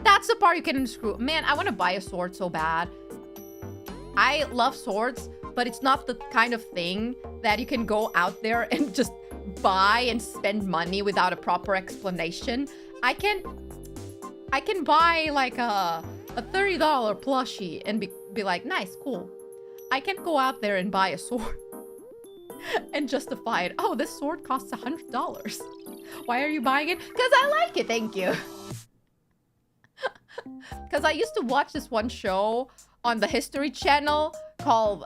That's the part you can unscrew. Man, I want to buy a sword so bad. I love swords, but it's not the kind of thing that you can go out there and just buy and spend money without a proper explanation. I can buy like a $30 plushie and be like, nice, cool. I can go out there and buy a sword and justify it. Oh, this sword costs $100. Why are you buying it? Because I like it, thank you. Because I used to watch this one show on the History Channel called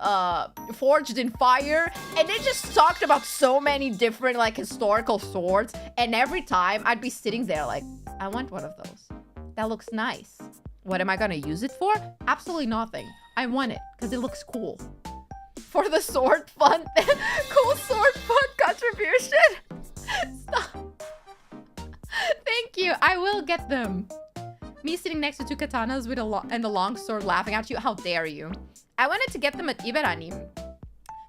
Forged in Fire, and they just talked about so many different like historical swords, and every time I'd be sitting there like, I want one of those. That looks nice. What am I gonna use it for? Absolutely nothing. I want it because it looks cool. For the sword fun. Cool sword fun contribution. Stop. Thank you. I will get them. Me sitting next to two katanas with a long sword laughing at you. How dare you? I wanted to get them at ICEBERG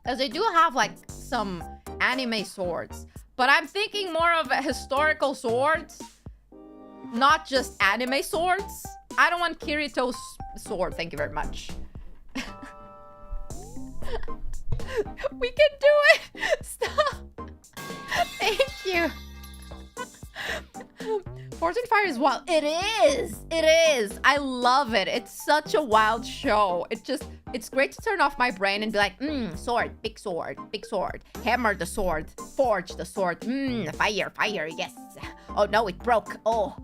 because they do have like some anime swords. But I'm thinking more of a historical swords. Not just anime swords. I don't want Kirito's sword. Thank you very much. We can do it. Stop. Thank you. Forged in Fire is wild. It is. It is. I love it. It's such a wild show. It's great to turn off my brain and be like, sword, big sword, big sword. Hammer the sword, forge the sword. Fire, fire, yes. Oh no, it broke. Oh,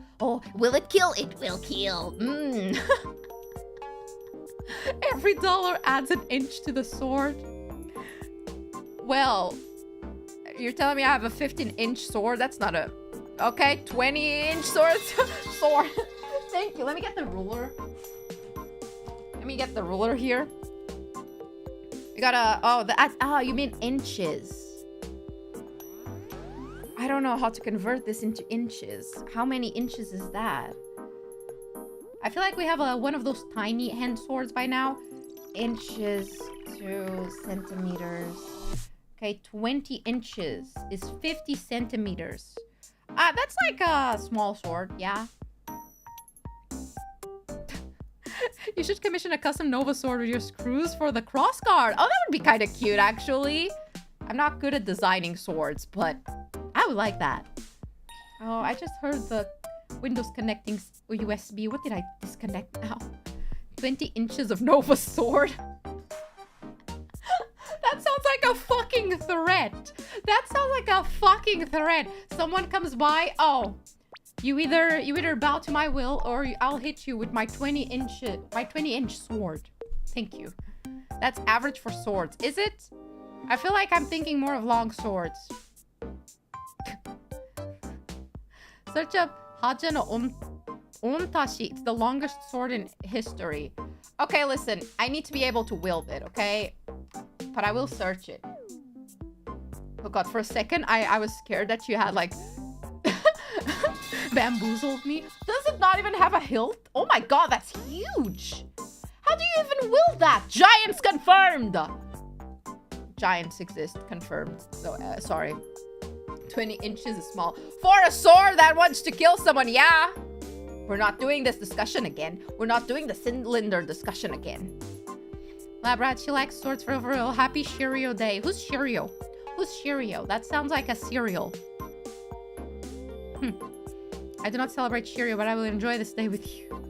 will it kill? It will kill. Every dollar adds an inch to the sword. Well, you're telling me I have a 15-inch sword? That's not a... Okay, 20-inch sword. Thank you. Let me get the ruler. Let me get the ruler here. You gotta... Oh, you mean inches. I don't know how to convert this into inches. How many inches is that? I feel like we have one of those tiny hand swords by now. Inches to centimeters. Okay, 20 inches is 50 centimeters. That's like a small sword, yeah. You should commission a custom Nova sword with your screws for the crossguard. Oh, that would be kind of cute, actually. I'm not good at designing swords, but I would like that. Oh, I just heard the Windows connecting USB. What did I disconnect now? 20 inches of Nova sword. That sounds like a fucking threat. That sounds like a fucking threat. Someone comes by. Oh, you either bow to my will or I'll hit you with my 20-inch sword. Thank you. That's average for swords. Is it? I feel like I'm thinking more of long swords. Search up Haja no Ontashi. It's the longest sword in history. Okay, listen. I need to be able to wield it, okay? But I will search it. Oh god, for a second, I was scared that you had, like, bamboozled me. Does it not even have a hilt? Oh my god, that's huge! How do you even wield that? Giants confirmed! Giants exist, confirmed. So, sorry. 20 inches is small. For a sword that wants to kill someone, yeah! We're not doing this discussion again. We're not doing the cylinder discussion again. Labrat, she likes swords for real. Happy Shirio Day. Who's Shirio? Who's Shirio? That sounds like a cereal. I do not celebrate Shirio, but I will enjoy this day with you.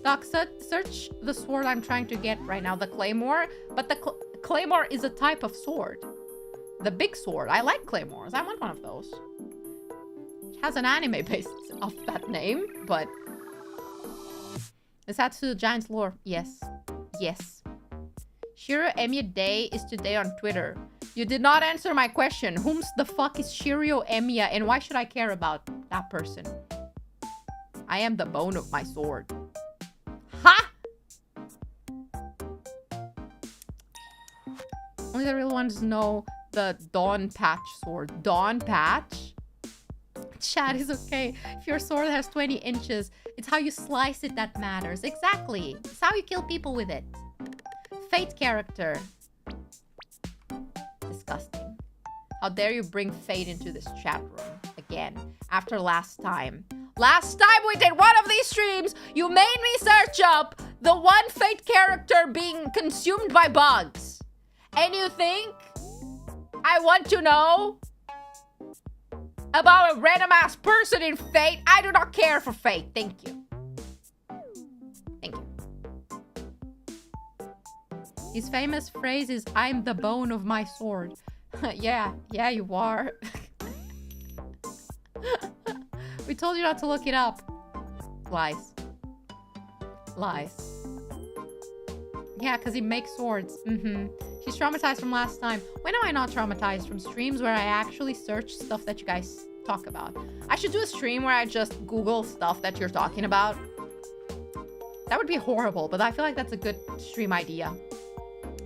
Doc, search the sword I'm trying to get right now. The Claymore. But the Claymore is a type of sword. The big sword. I like Claymores. I want one of those. It has an anime based off that name, but... Is that to the Giants lore? Yes. Yes. Shiro Emiya Day is today on Twitter. You did not answer my question. Whom the fuck is Shiro Emiya and why should I care about that person? I am the bone of my sword. Ha! Only the real ones know the Dawn Patch sword. Dawn Patch? Chat is okay. If your sword has 20 inches, it's how you slice it that matters. Exactly. It's how you kill people with it. Fate character. How dare you bring fate into this chat room again after last time. Last time we did one of these streams, you made me search up the one fate character being consumed by bugs. And you think I want to know about a random ass person in fate? I do not care for fate. Thank you. Thank you. His famous phrase is, I'm the bone of my sword. Yeah, you are. We told you not to look it up. Lies. Lies. Yeah, because he makes swords. She's traumatized from last time. When am I not traumatized? From streams where I actually search stuff that you guys talk about. I should do a stream where I just Google stuff that you're talking about. That would be horrible, but I feel like that's a good stream idea.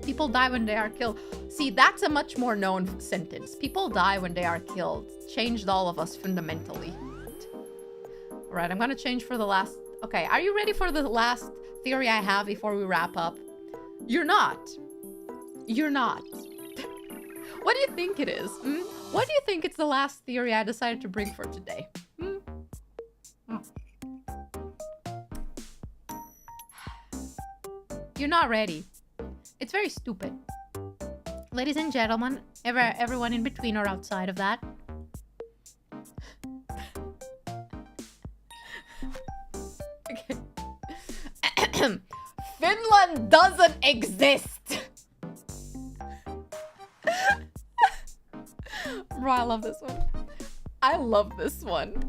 People die when they are killed. See, that's a much more known sentence. People die when they are killed. Changed all of us fundamentally. All right, I'm gonna change for the last... Okay, are you ready for the last theory I have before we wrap up? You're not. You're not. What do you think it is? What do you think it's the last theory I decided to bring for today? You're not ready. It's very stupid. Ladies and gentlemen, everyone in between or outside of that. Okay. Finland doesn't exist. Bro, I love this one. I love this one.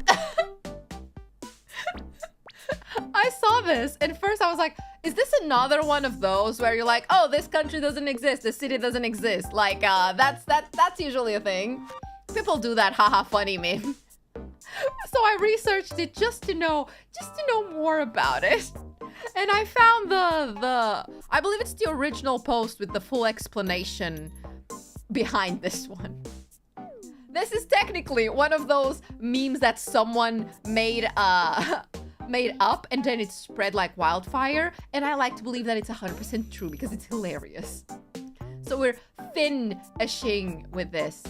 I saw this and first I was like, is this another one of those where you're like, oh, this country doesn't exist, this city doesn't exist? Like, that's usually a thing. People do that, haha, funny meme. So I researched it just to know more about it. And I found I believe it's the original post with the full explanation behind this one. This is technically one of those memes that someone made up and then it spread like wildfire, and I like to believe that it's 100% true because it's hilarious. So we're finishing with this.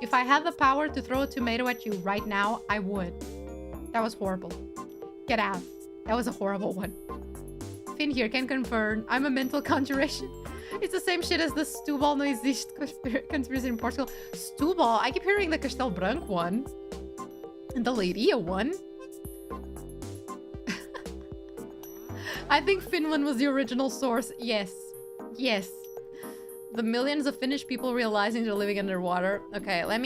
If I had the power to throw a tomato at you right now, I would. That was horrible. Get out. That was a horrible one. Finn here can confirm I'm a mental conjuration. It's the same shit as the Stubal no existe conspiracy in Portugal. Stubal? I keep hearing the Castelo Branco one. And the Leiria one. I think Finland was the original source. Yes. Yes. The millions of Finnish people realizing they're living underwater. Okay, I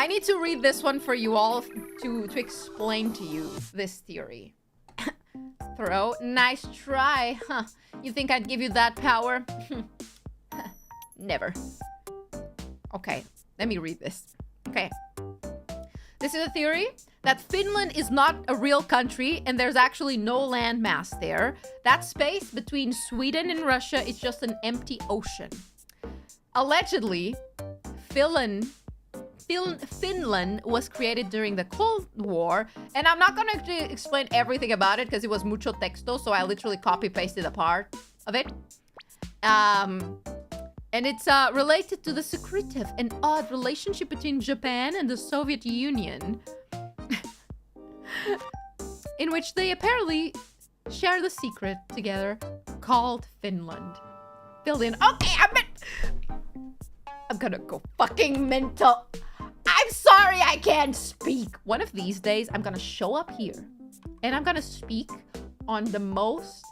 need to read this one for you all to explain to you this theory. Throw. Nice try. Huh. You think I'd give you that power? Never. Okay, let me read this. Okay. This is a theory that Finland is not a real country and there's actually no land mass there. That space between Sweden and Russia is just an empty ocean. Allegedly, Finland was created during the Cold War, and I'm not going to explain everything about it because it was mucho texto, so I literally copy-pasted a part of it. And it's related to the secretive and odd relationship between Japan and the Soviet Union, in which they apparently share the secret together called Finland. Filled in. Okay, I'm gonna go fucking mental. I'm sorry I can't speak. One of these days, I'm gonna show up here and I'm gonna speak on the most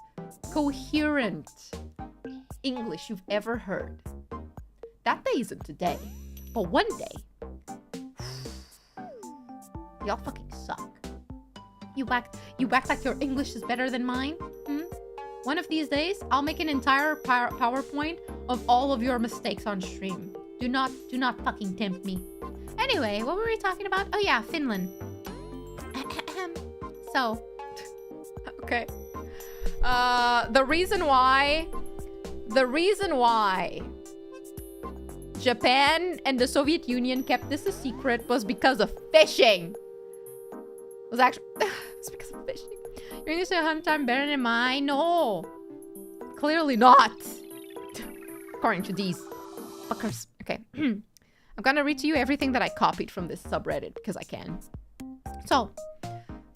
coherent English you've ever heard. That day isn't today, but one day. Y'all fucking suck. You act like your English is better than mine? One of these days, I'll make an entire PowerPoint of all of your mistakes on stream. Do not fucking tempt me. Anyway, what were we talking about? Oh yeah, Finland. So, okay. The reason why Japan and the Soviet Union kept this a secret was because of fishing. It was actually it's because of fishing. Your English is 100 times better than mine. No, clearly not. According to these fuckers. Okay. I'm gonna read to you everything that I copied from this subreddit, because I can. So,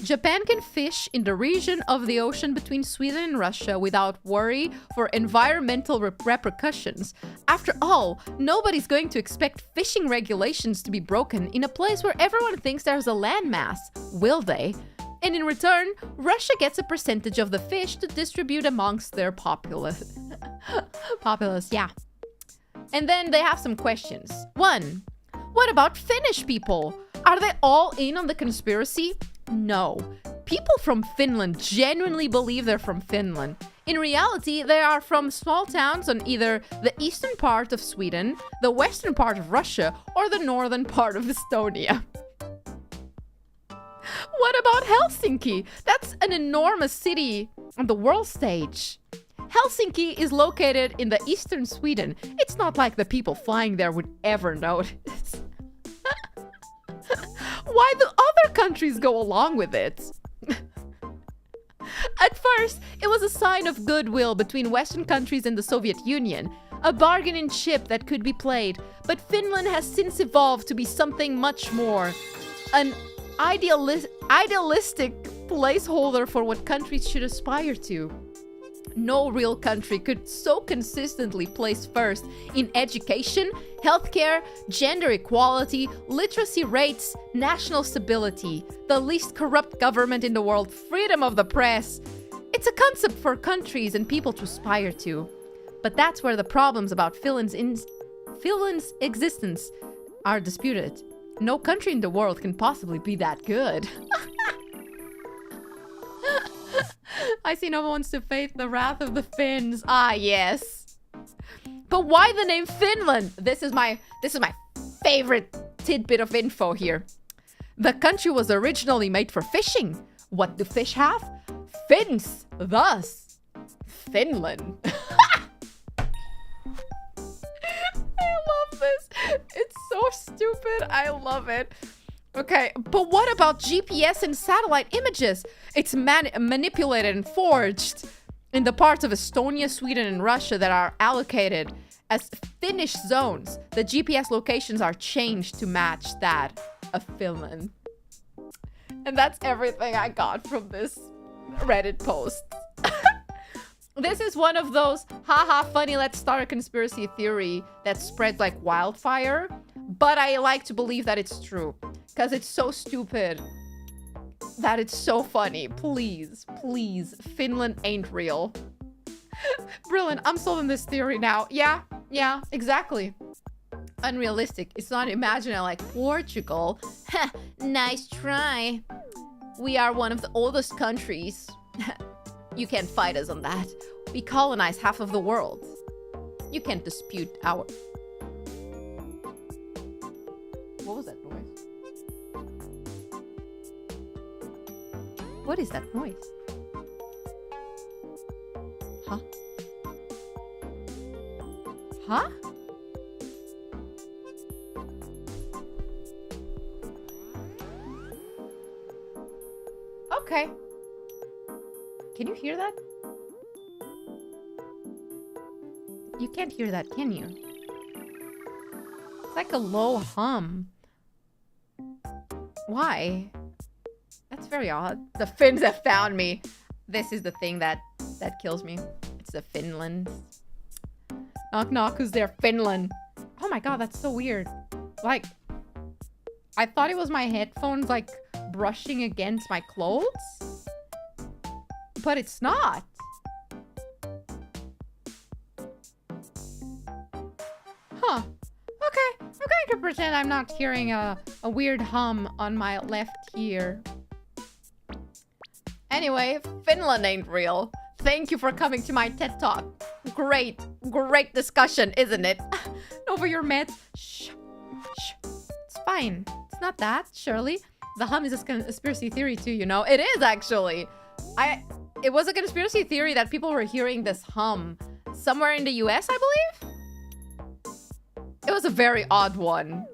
Japan can fish in the region of the ocean between Sweden and Russia without worry for environmental repercussions. After all, nobody's going to expect fishing regulations to be broken in a place where everyone thinks there's a landmass, will they? And in return, Russia gets a percentage of the fish to distribute amongst their populace. Yeah. And then they have some questions. 1. What about Finnish people? Are they all in on the conspiracy? No. People from Finland genuinely believe they're from Finland. In reality, they are from small towns on either the eastern part of Sweden, the western part of Russia, or the northern part of Estonia. What about Helsinki? That's an enormous city on the world stage. Helsinki is located in the eastern Sweden. It's not like the people flying there would ever notice. Why do other countries go along with it? At first, it was a sign of goodwill between Western countries and the Soviet Union, a bargaining chip that could be played, but Finland has since evolved to be something much more. An idealistic placeholder for what countries should aspire to. No real country could so consistently place first in education, healthcare, gender equality, literacy rates, national stability, the least corrupt government in the world, freedom of the press. It's a concept for countries and people to aspire to. But that's where the problems about Finland's existence are disputed. No country in the world can possibly be that good. ICEBERG wants to face the wrath of the Finns. Ah, yes. But why the name Finland? This is my favorite tidbit of info here. The country was originally made for fishing. What do fish have? Fins. Thus, Finland. I love this. It's so stupid. I love it. Okay, but what about GPS and satellite images? It's manipulated and forged in the parts of Estonia, Sweden, and Russia that are allocated as Finnish zones. The GPS locations are changed to match that of Finland. And that's everything I got from this Reddit post. This is one of those, haha, funny, let's start a conspiracy theory that spreads like wildfire. But I like to believe that it's true. Because it's so stupid that it's so funny. Please, please, Finland ain't real. Brilliant, I'm sold on this theory now. Yeah, exactly. Unrealistic. It's not imaginary like Portugal. Nice try. We are one of the oldest countries. You can't fight us on that. We colonize half of the world. You can't dispute our... What was that noise? What is that noise? Huh? Huh? Okay. Can you hear that? You can't hear that, can you? It's like a low hum. Why? That's very odd. The Finns have found me. This is the thing that kills me. It's the Finland. Knock knock, who's there? Finland. Oh my god, that's so weird. Like, I thought it was my headphones like brushing against my clothes. But it's not. Huh. Okay. I'm going to pretend I'm not hearing a weird hum on my left ear. Anyway, Finland ain't real. Thank you for coming to my TED Talk. Great discussion, isn't it? Over your meds. Shh. It's fine. It's not that, surely. The hum is a conspiracy theory too, you know? It is, actually. It was a conspiracy theory that people were hearing this hum somewhere in the US, I believe? It was a very odd one.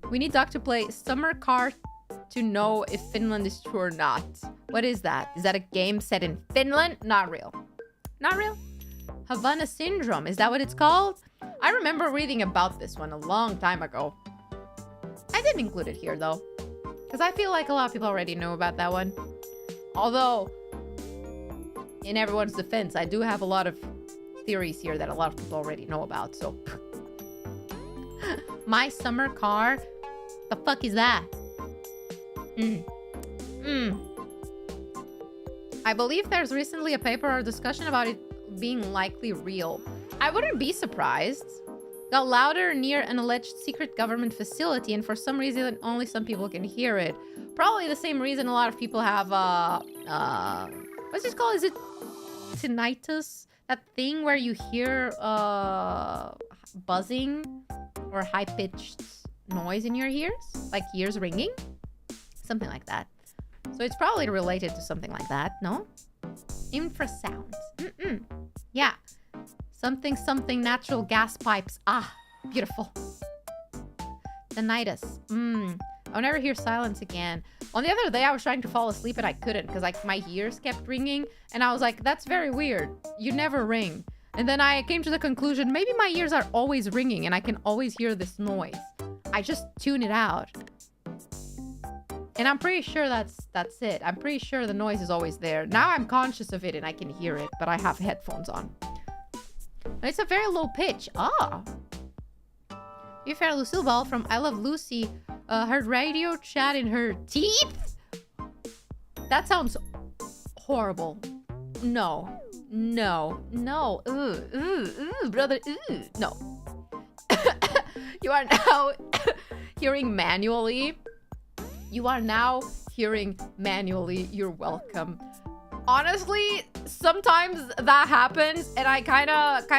We need Doc to play Summer Car to know if Finland is true or not. What is that? Is that a game set in Finland? Not real. Not real? Havana syndrome. Is that what it's called? I remember reading about this one a long time ago. I didn't include it here though, because I feel like a lot of people already know about that one. Although, in everyone's defense, I do have a lot of theories here that a lot of people already know about, so. My summer car? The fuck is that? I believe there's recently a paper or discussion about it being likely real. I wouldn't be surprised. Got louder near an alleged secret government facility, and for some reason only some people can hear it. Probably the same reason a lot of people have what's it called? Is it tinnitus? That thing where you hear buzzing or high-pitched noise in your ears? Like ears ringing? Something like that. So it's probably related to something like that, no? Infrasound. Yeah. Something natural gas pipes. Ah, beautiful. Tinnitus. I'll never hear silence again. On the other day, I was trying to fall asleep and I couldn't because like my ears kept ringing. And I was like, that's very weird. You never ring. And then I came to the conclusion, maybe my ears are always ringing and I can always hear this noise. I just tune it out. And I'm pretty sure that's it. I'm pretty sure the noise is always there. Now I'm conscious of it and I can hear it, but I have headphones on. It's a very low pitch. Ah. Your fair Lucille Ball from I Love Lucy heard radio chat in her teeth? That sounds horrible. No. Brother, no. You are now hearing manually. You are now hearing manually. You're welcome. Honestly, sometimes that happens and I kind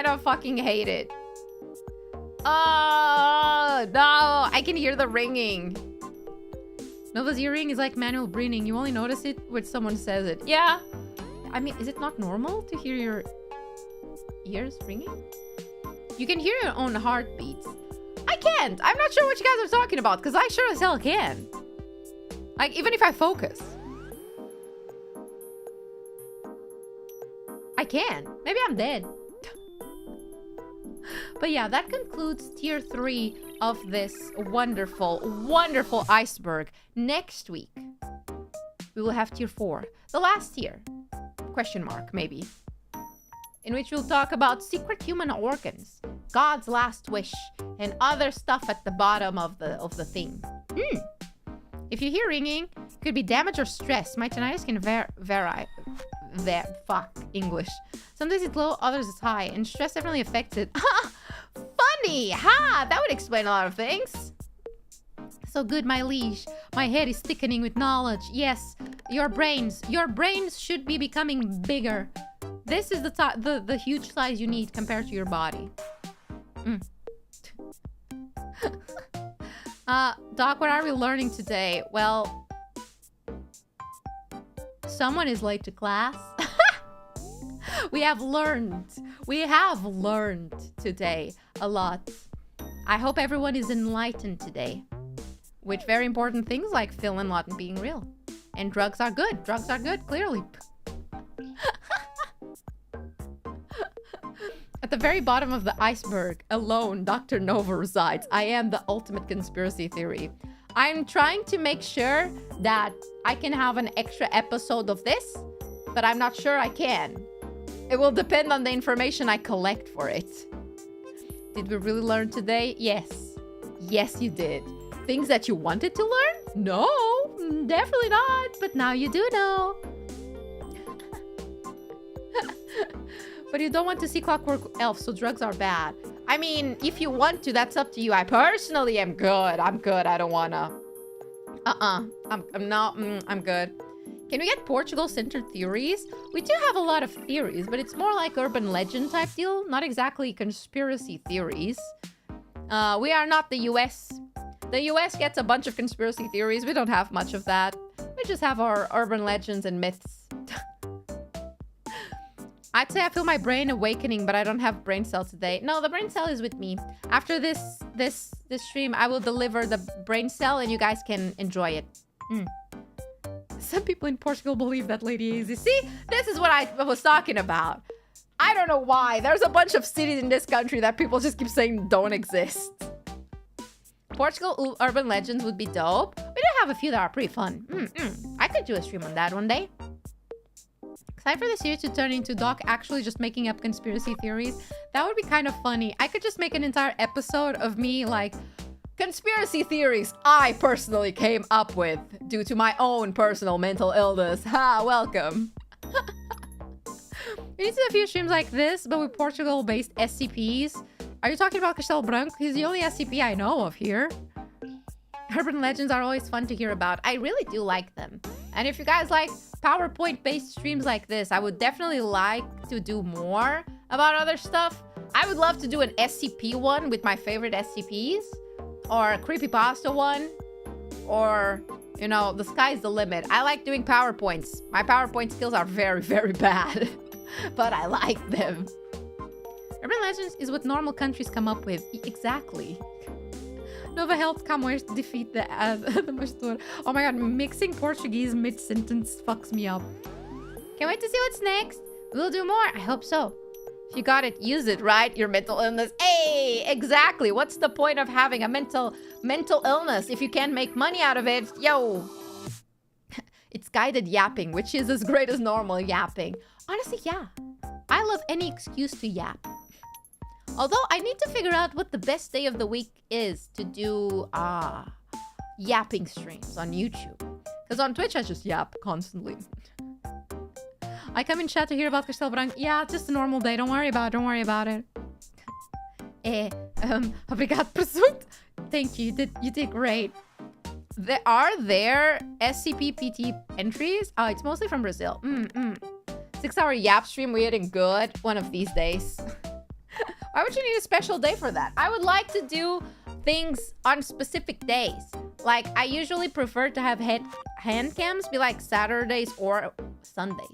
of fucking hate it. Oh, no, I can hear the ringing. Nova's earring is like manual breathing. You only notice it when someone says it. Yeah. I mean, is it not normal to hear your ears ringing? You can hear your own heartbeats. I can't. I'm not sure what you guys are talking about because I sure as hell can. Like, even if I focus. I can. Maybe I'm dead. But yeah, that concludes tier 3 of this wonderful, wonderful iceberg. Next week, we will have tier 4. The last tier. Question mark, maybe. In which we'll talk about secret human organs, God's last wish, and other stuff at the bottom of the thing. If you hear ringing, it could be damage or stress. My tinnitus can vary. Fuck English. Sometimes it's low, others it's high, and stress definitely affects it. Funny! Ha! That would explain a lot of things. So good, my liege. My head is thickening with knowledge. Yes, your brains should be becoming bigger. This is the huge size you need compared to your body. Doc, what are we learning today? Well, someone is late to class. We have learned today a lot. I hope everyone is enlightened today with very important things like Finland not being real. And drugs are good. Drugs are good, clearly. At the very bottom of the iceberg, alone, Dr.NOVA resides. I am the ultimate conspiracy theory. I'm trying to make sure that I can have an extra episode of this, but I'm not sure I can. It will depend on the information I collect for it. Did we really learn today? Yes. Yes, you did. Things that you wanted to learn? No, definitely not. But now you do know. But you don't want to see Clockwork elves, so drugs are bad. I mean, if you want to, that's up to you. I personally am good. I'm good. I don't wanna. I'm good. Can we get Portugal-centered theories? We do have a lot of theories, but it's more like urban legend type deal. Not exactly conspiracy theories. We are not the US. The US gets a bunch of conspiracy theories. We don't have much of that. We just have our urban legends and myths. I'd say I feel my brain awakening, but I don't have brain cell today. No, the brain cell is with me. After this stream, I will deliver the brain cell and you guys can enjoy it. Some people in Portugal believe that Lady Easy. See, this is what I was talking about. I I don't know why. There's a bunch of cities in this country that people just keep saying don't exist. Portugal urban legends would be dope. We do have a few that are pretty fun. I could do a stream on that one day. Excited for the series to turn into Doc actually just making up conspiracy theories. That would be kind of funny. I could just make an entire episode of me like, conspiracy theories I personally came up with due to my own personal mental illness. Ha, welcome. We need to do a few streams like this, but with Portugal-based SCPs. Are you talking about Castelo Branco? He's the only SCP I know of here. Urban legends are always fun to hear about. I really do like them. And if you guys like PowerPoint-based streams like this, I would definitely like to do more about other stuff. I would love to do an SCP one with my favorite SCPs. Or a creepypasta one. Or, you know, the sky's the limit. I like doing PowerPoints. My PowerPoint skills are very, very bad. But I like them. Urban legends is what normal countries come up with. Exactly. Nova helped Camões defeat the Mastor. Oh my god, mixing Portuguese mid-sentence fucks me up. Can't wait to see what's next. We'll do more. I hope so. If you got it, use it, right? Your mental illness. Hey, exactly. What's the point of having a mental illness if you can't make money out of it? Yo. It's guided yapping, which is as great as normal yapping. Honestly, yeah. I love any excuse to yap. Although I need to figure out what the best day of the week is to do yapping streams on YouTube. Because on Twitch, I just yap constantly. I come in chat to hear about Castelo Branco. Yeah, just a normal day. Don't worry about it. Don't worry about it. Obrigado, presunto. Thank you. You did great. Are there SCP-PT entries? Oh, it's mostly from Brazil. 6-hour yap stream. We're getting good one of these days. Why would you need a special day for that? I would like to do things on specific days. Like, I usually prefer to have hand cams be like Saturdays or Sundays.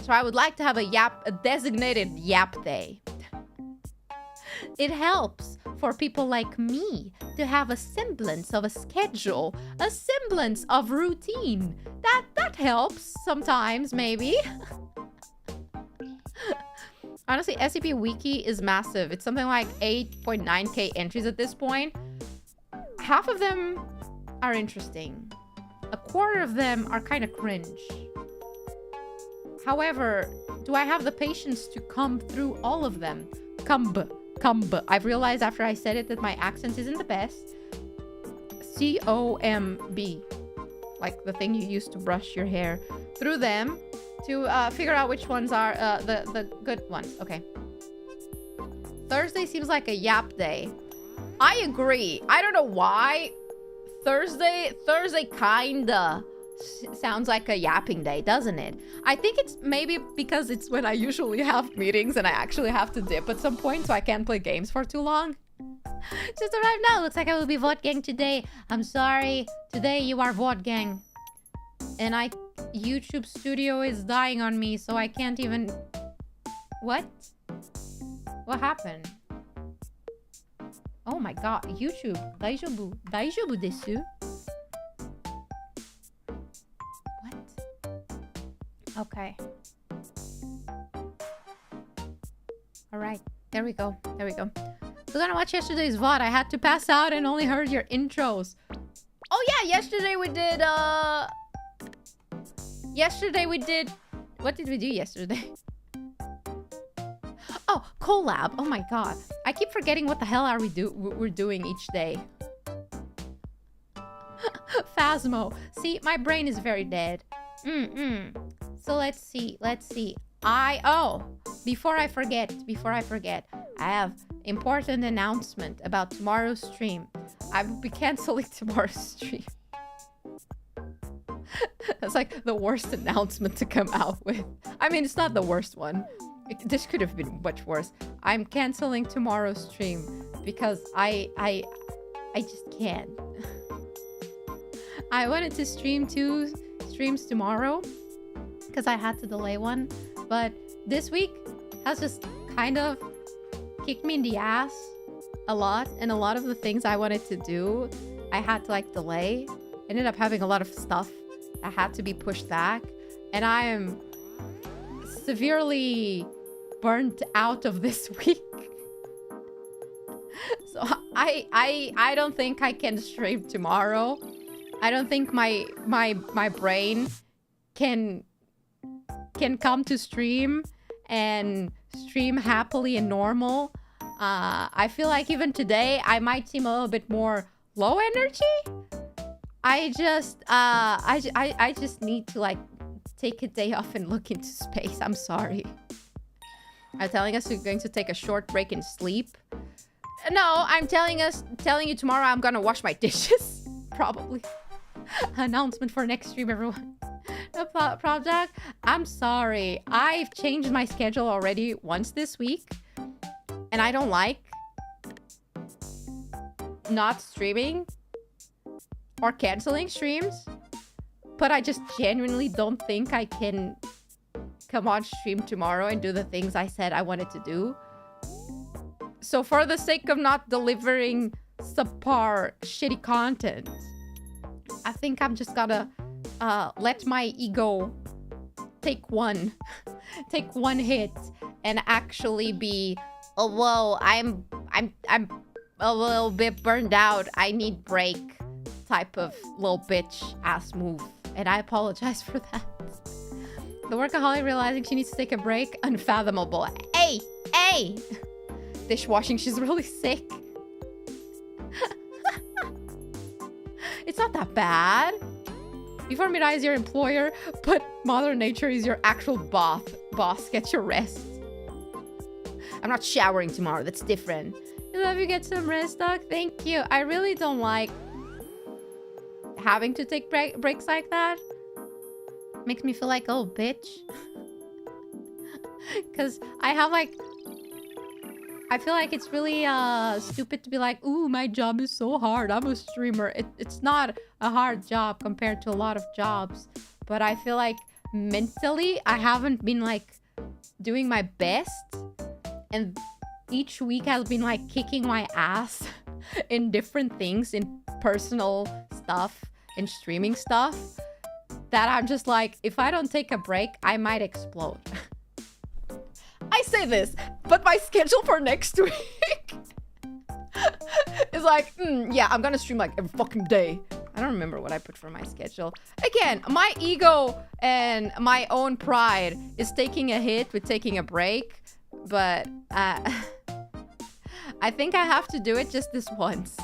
So I would like to have a designated yap day. It helps for people like me to have a semblance of a schedule, a semblance of routine. That helps sometimes, maybe. Honestly, SCP Wiki is massive. It's something like 8.9k entries at this point. Half of them are interesting. A quarter of them are kind of cringe. However, do I have the patience to comb through all of them? Comb. I've realized after I said it that my accent isn't the best. C-O-M-B. Like the thing you use to brush your hair. Through them to figure out which ones are the good ones. Okay. Thursday seems like a yap day. I agree. I don't know why. Thursday kinda sounds like a yapping day, doesn't it? I think it's maybe because it's when I usually have meetings and I actually have to dip at some point, so I can't play games for too long. Just arrived now. Looks like I will be VOD gang today. I'm sorry. Today you are VOD gang. And YouTube Studio is dying on me, so I can't even... What? What happened? Oh my god. YouTube. Daijoubu. Daijoubu desu? Okay. Alright. There we go. There we go. So gonna watch yesterday's VOD. I had to pass out and only heard your intros. Oh yeah, yesterday we did what did we do yesterday? Oh, collab. Oh my god. I keep forgetting what the hell are we're doing each day. Phasmo. See, my brain is very dead. So let's see. Before I forget, I have important announcement about tomorrow's stream. I will be canceling tomorrow's stream. That's like the worst announcement to come out with. I mean, it's not the worst one. This could have been much worse. I'm canceling tomorrow's stream because I just can't. I wanted to stream 2 streams tomorrow because I had to delay one, but this week has just kind of kicked me in the ass a lot, and a lot of the things I wanted to do I had to like delay. Ended up having a lot of stuff that had to be pushed back, and I am severely burnt out of this week. So I don't think I can stream tomorrow. I don't think my brain can come to stream and stream happily and normal. I feel like even today I might seem a little bit more low energy. I just need to like take a day off and look into space. I'm sorry. I'm telling us we're going to take a short break and sleep. No, I'm telling you tomorrow I'm gonna wash my dishes. Probably. Announcement for next stream, everyone. No project. I'm sorry. I've changed my schedule already once this week. And I don't like not streaming or canceling streams. But I just genuinely don't think I can come on stream tomorrow and do the things I said I wanted to do. So for the sake of not delivering subpar, shitty content, I think I'm just gonna let my ego take one hit and actually be, oh, whoa, I'm a little bit burned out. I need break type of little bitch ass move. And I apologize for that. The workaholic realizing she needs to take a break, unfathomable. Hey! Dishwashing, she's really sick. It's not that bad. V4Mirai is your employer, but Mother Nature is your actual boss. Get your rest. I'm not showering tomorrow. That's different. I love you. Get some rest, dog. Thank you. I really don't like having to take breaks like that. Makes me feel like a little bitch. Because I feel like it's really stupid to be like, ooh, my job is so hard. I'm a streamer. It's not a hard job compared to a lot of jobs. But I feel like mentally, I haven't been like doing my best. And each week has been like kicking my ass in different things, in personal stuff and streaming stuff, that I'm just like, if I don't take a break, I might explode. I say this, but my schedule for next week is like, yeah, I'm gonna stream like every fucking day. I don't remember what I put for my schedule. Again, my ego and my own pride is taking a hit with taking a break, but I think I have to do it just this once.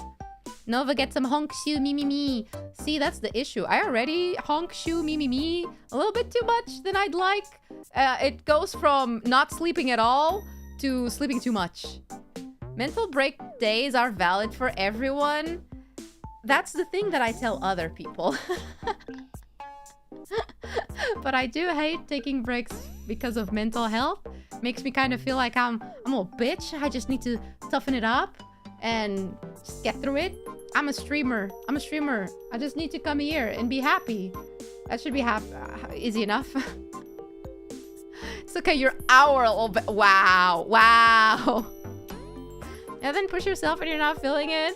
Nova, get some honk shoe me me me. See, that's the issue. I already honk shoe me me me a little bit too much than I'd like. It goes from not sleeping at all to sleeping too much. Mental break days are valid for everyone. That's the thing that I tell other people. But I do hate taking breaks because of mental health. Makes me kind of feel like I'm a little bitch. I just need to toughen it up and just get through it. I'm a streamer. I just need to come here and be happy. That should be easy enough. It's okay, you're our little bit. Wow. And then push yourself and you're not feeling it.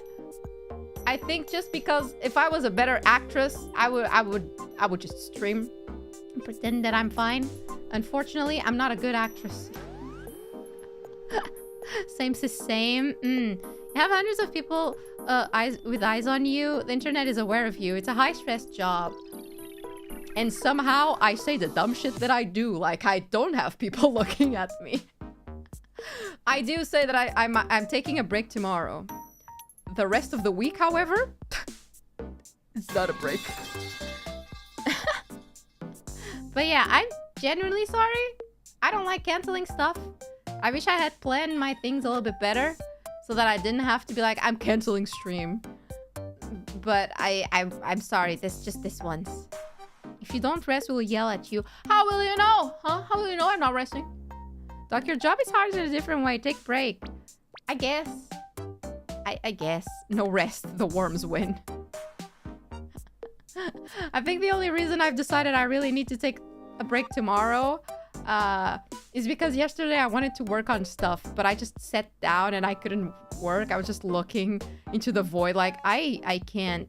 I think just because if I was a better actress, I would just stream and pretend that I'm fine. Unfortunately, I'm not a good actress. Same. You have hundreds of people with eyes on you. The internet is aware of you. It's a high-stress job. And somehow I say the dumb shit that I do, like I don't have people looking at me. I do say that I'm taking a break tomorrow. The rest of the week, however, it's not a break. But yeah, I'm genuinely sorry. I don't like canceling stuff. I wish I had planned my things a little bit better so that I didn't have to be like, I'm canceling stream. But I'm sorry, just this once. If you don't rest, we'll yell at you. How will you know? Huh? How will you know I'm not resting? Doc, your job is hard in a different way. Take break. I guess. I guess. No rest. The worms win. I think the only reason I've decided I really need to take a break tomorrow is because yesterday I wanted to work on stuff, but I just sat down and I couldn't work. I was just looking into the void like, I can't.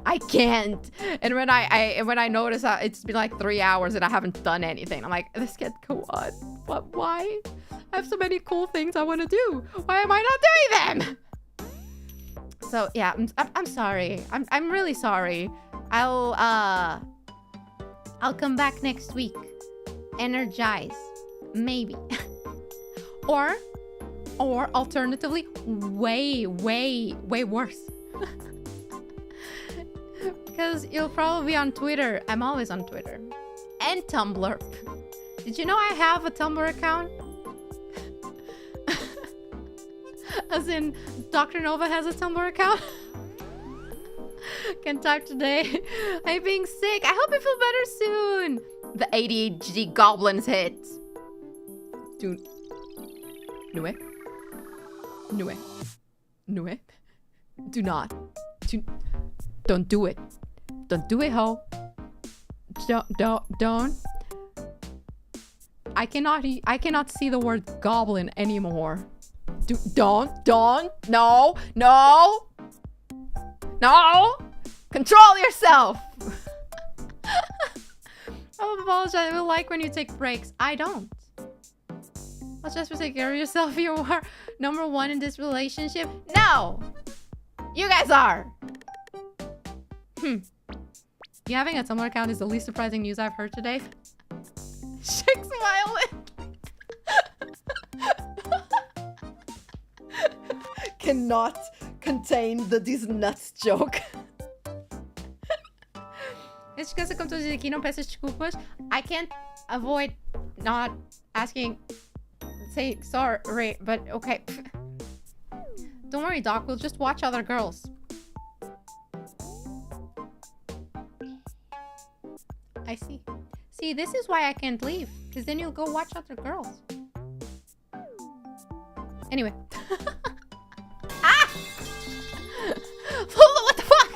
I can't. And when I notice it's been like 3 hours and I haven't done anything, I'm like, this can't go on. But why? I have so many cool things I want to do. Why am I not doing them? So yeah, I'm sorry. I'm really sorry. I'll come back next week. Energize. Maybe. Or alternatively, way worse. Because you'll probably be on Twitter. I'm always on Twitter. And Tumblr. Did you know I have a Tumblr account? As in, Dr.NOVA has a Tumblr account? Can type today. I'm being sick. I hope I feel better soon. The ADHD goblins hit. Dude. No. Do not. Don't do it. Don't do it, ho. Don't. I cannot see the word goblin anymore. Don't. No. Control yourself. I apologize. I will like when you take breaks. I don't. Let's just take care of yourself. You are number one in this relationship. No! You guys are. You having a Tumblr account is the least surprising news I've heard today. Shake smiling. Cannot contain these nuts joke. Este caso, como tô dizendo aqui, não peço desculpas. I can't avoid not asking... Say sorry, but okay. Don't worry, Doc. We'll just watch other girls. I see. See, this is why I can't leave. Because then you'll go watch other girls. Anyway. Ah! What the fuck?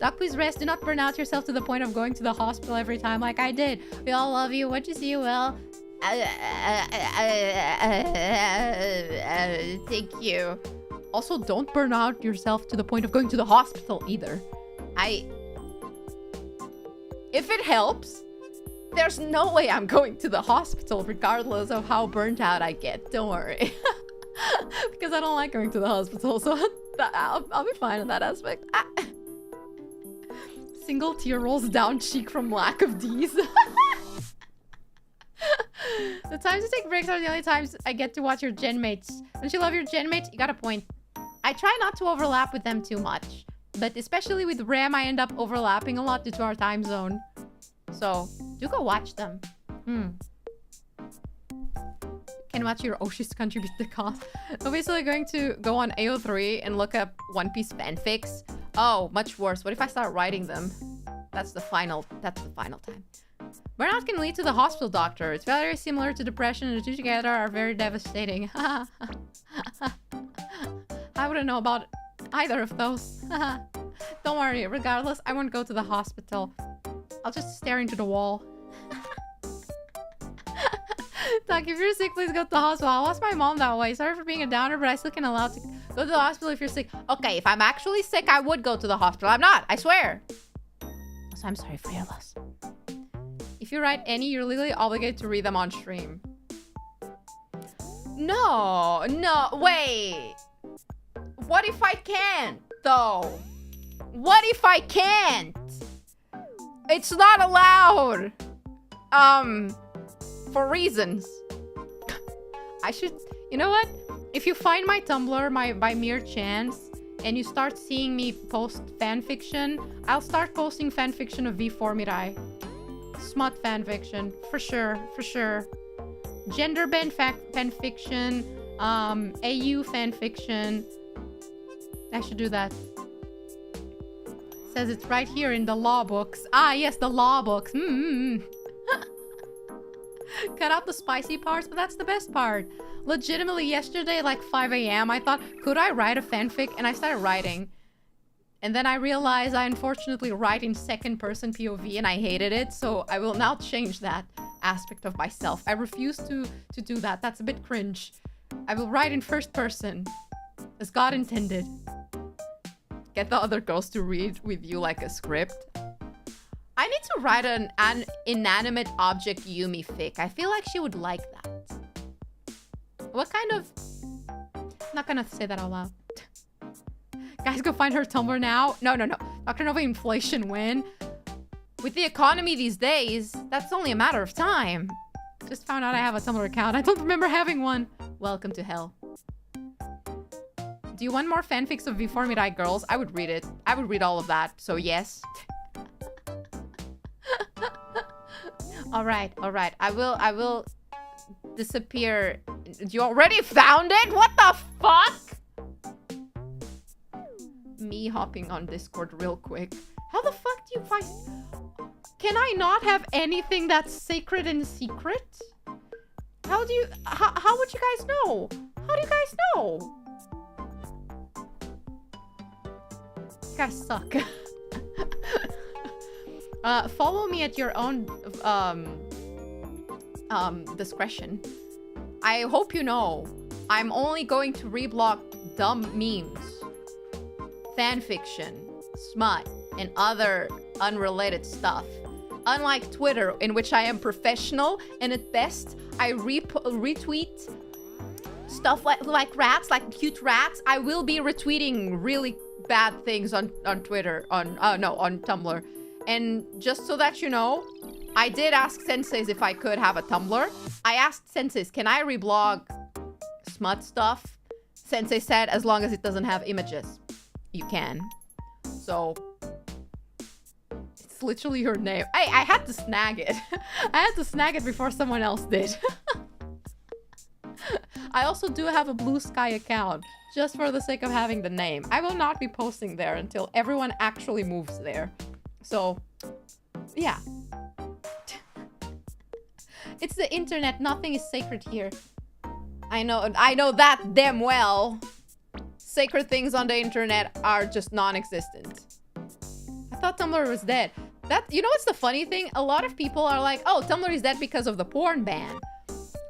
Doc, please rest. Do not burn out yourself to the point of going to the hospital every time like I did. We all love you. What you see, well... thank you. Also, don't burn out yourself to the point of going to the hospital either. If it helps, there's no way I'm going to the hospital regardless of how burnt out I get. Don't worry. Because I don't like going to the hospital, so I'll be fine in that aspect. Single tear rolls down cheek from lack of D's. The times to take breaks are the only times I get to watch your gen mates. Don't you love your gen mates? You got a point. I try not to overlap with them too much. But especially with Ram, I end up overlapping a lot due to our time zone. So, do go watch them. Can watch your Oshis contribute to the cause. I'm basically going to go on AO3 and look up One Piece fanfics. Oh, much worse. What if I start writing them? That's the final time. Burnout can lead to the hospital, doctor. It's very similar to depression, and the two together are very devastating. I wouldn't know about either of those. Don't worry, regardless, I won't go to the hospital. I'll just stare into the wall. Doc, if you're sick, please go to the hospital. I lost my mom that way. Sorry for being a downer, but I still can allow to go to the hospital if you're sick. Okay, if I'm actually sick, I would go to the hospital. I'm not, I swear. Also, I'm sorry for your loss. If you write any, you're legally obligated to read them on stream. No, wait. What if I can't, though? What if I can't? It's not allowed. For reasons. I should... You know what? If you find my Tumblr by mere chance, and you start seeing me post fanfiction, I'll start posting fanfiction of V4Mirai. Smut fanfiction, for sure. Gender bend fanfiction, AU fanfiction. I should do that. Says it's right here in the law books. Ah, yes, the law books. Cut out the spicy parts, but that's the best part. Legitimately, yesterday, like 5 a.m., I thought, could I write a fanfic? And I started writing. And then I realized I unfortunately write in second-person POV and I hated it, so I will now change that aspect of myself. I refuse to do that. That's a bit cringe. I will write in first person, as God intended. Get the other girls to read with you like a script. I need to write an inanimate object Yumi fic. I feel like she would like that. What kind of... I'm not gonna say that out loud. Guys, go find her Tumblr now. No. Dr.NOVA inflation win. With the economy these days, that's only a matter of time. Just found out I have a Tumblr account. I don't remember having one. Welcome to hell. Do you want more fanfics of V4Mirai girls? I would read it. I would read all of that. So yes. All right. I will disappear. You already found it? What the fuck? Me hopping on Discord real quick. How the fuck do you find... Can I not have anything that's sacred and secret? How do you... How would you guys know? How do you guys know? You guys suck. Follow me at your own discretion. I hope you know, I'm only going to reblock dumb memes, fanfiction, smut, and other unrelated stuff. Unlike Twitter, in which I am professional, and at best, I retweet stuff like rats, like cute rats. I will be retweeting really bad things on Twitter, on Tumblr. And just so that you know, I did ask senseis if I could have a Tumblr. I asked senseis, can I reblog smut stuff? Sensei said, as long as it doesn't have images, you can. So, it's literally your name. I had to snag it. I had to snag it before someone else did. I also do have a Blue Sky account, just for the sake of having the name. I will not be posting there until everyone actually moves there. So, yeah. It's the internet. Nothing is sacred here. I know that damn well. Sacred things on the internet are just non-existent. I thought Tumblr was dead. You know what's the funny thing? A lot of people are like, oh, Tumblr is dead because of the porn ban.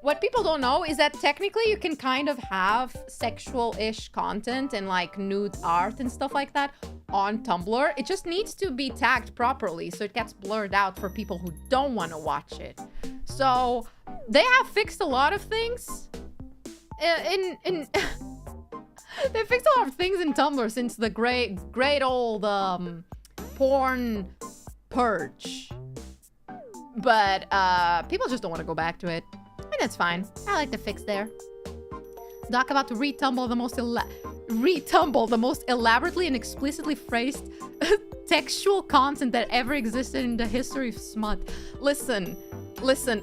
What people don't know is that technically you can kind of have sexual-ish content and like nude art and stuff like that on Tumblr. It just needs to be tagged properly so it gets blurred out for people who don't want to watch it. So they have fixed a lot of things they fixed a lot of things in Tumblr since the great old porn purge. But people just don't want to go back to it. And that's fine. I like the fix there. Doc about to retumble the most elaborately and explicitly phrased textual content that ever existed in the history of smut. Listen.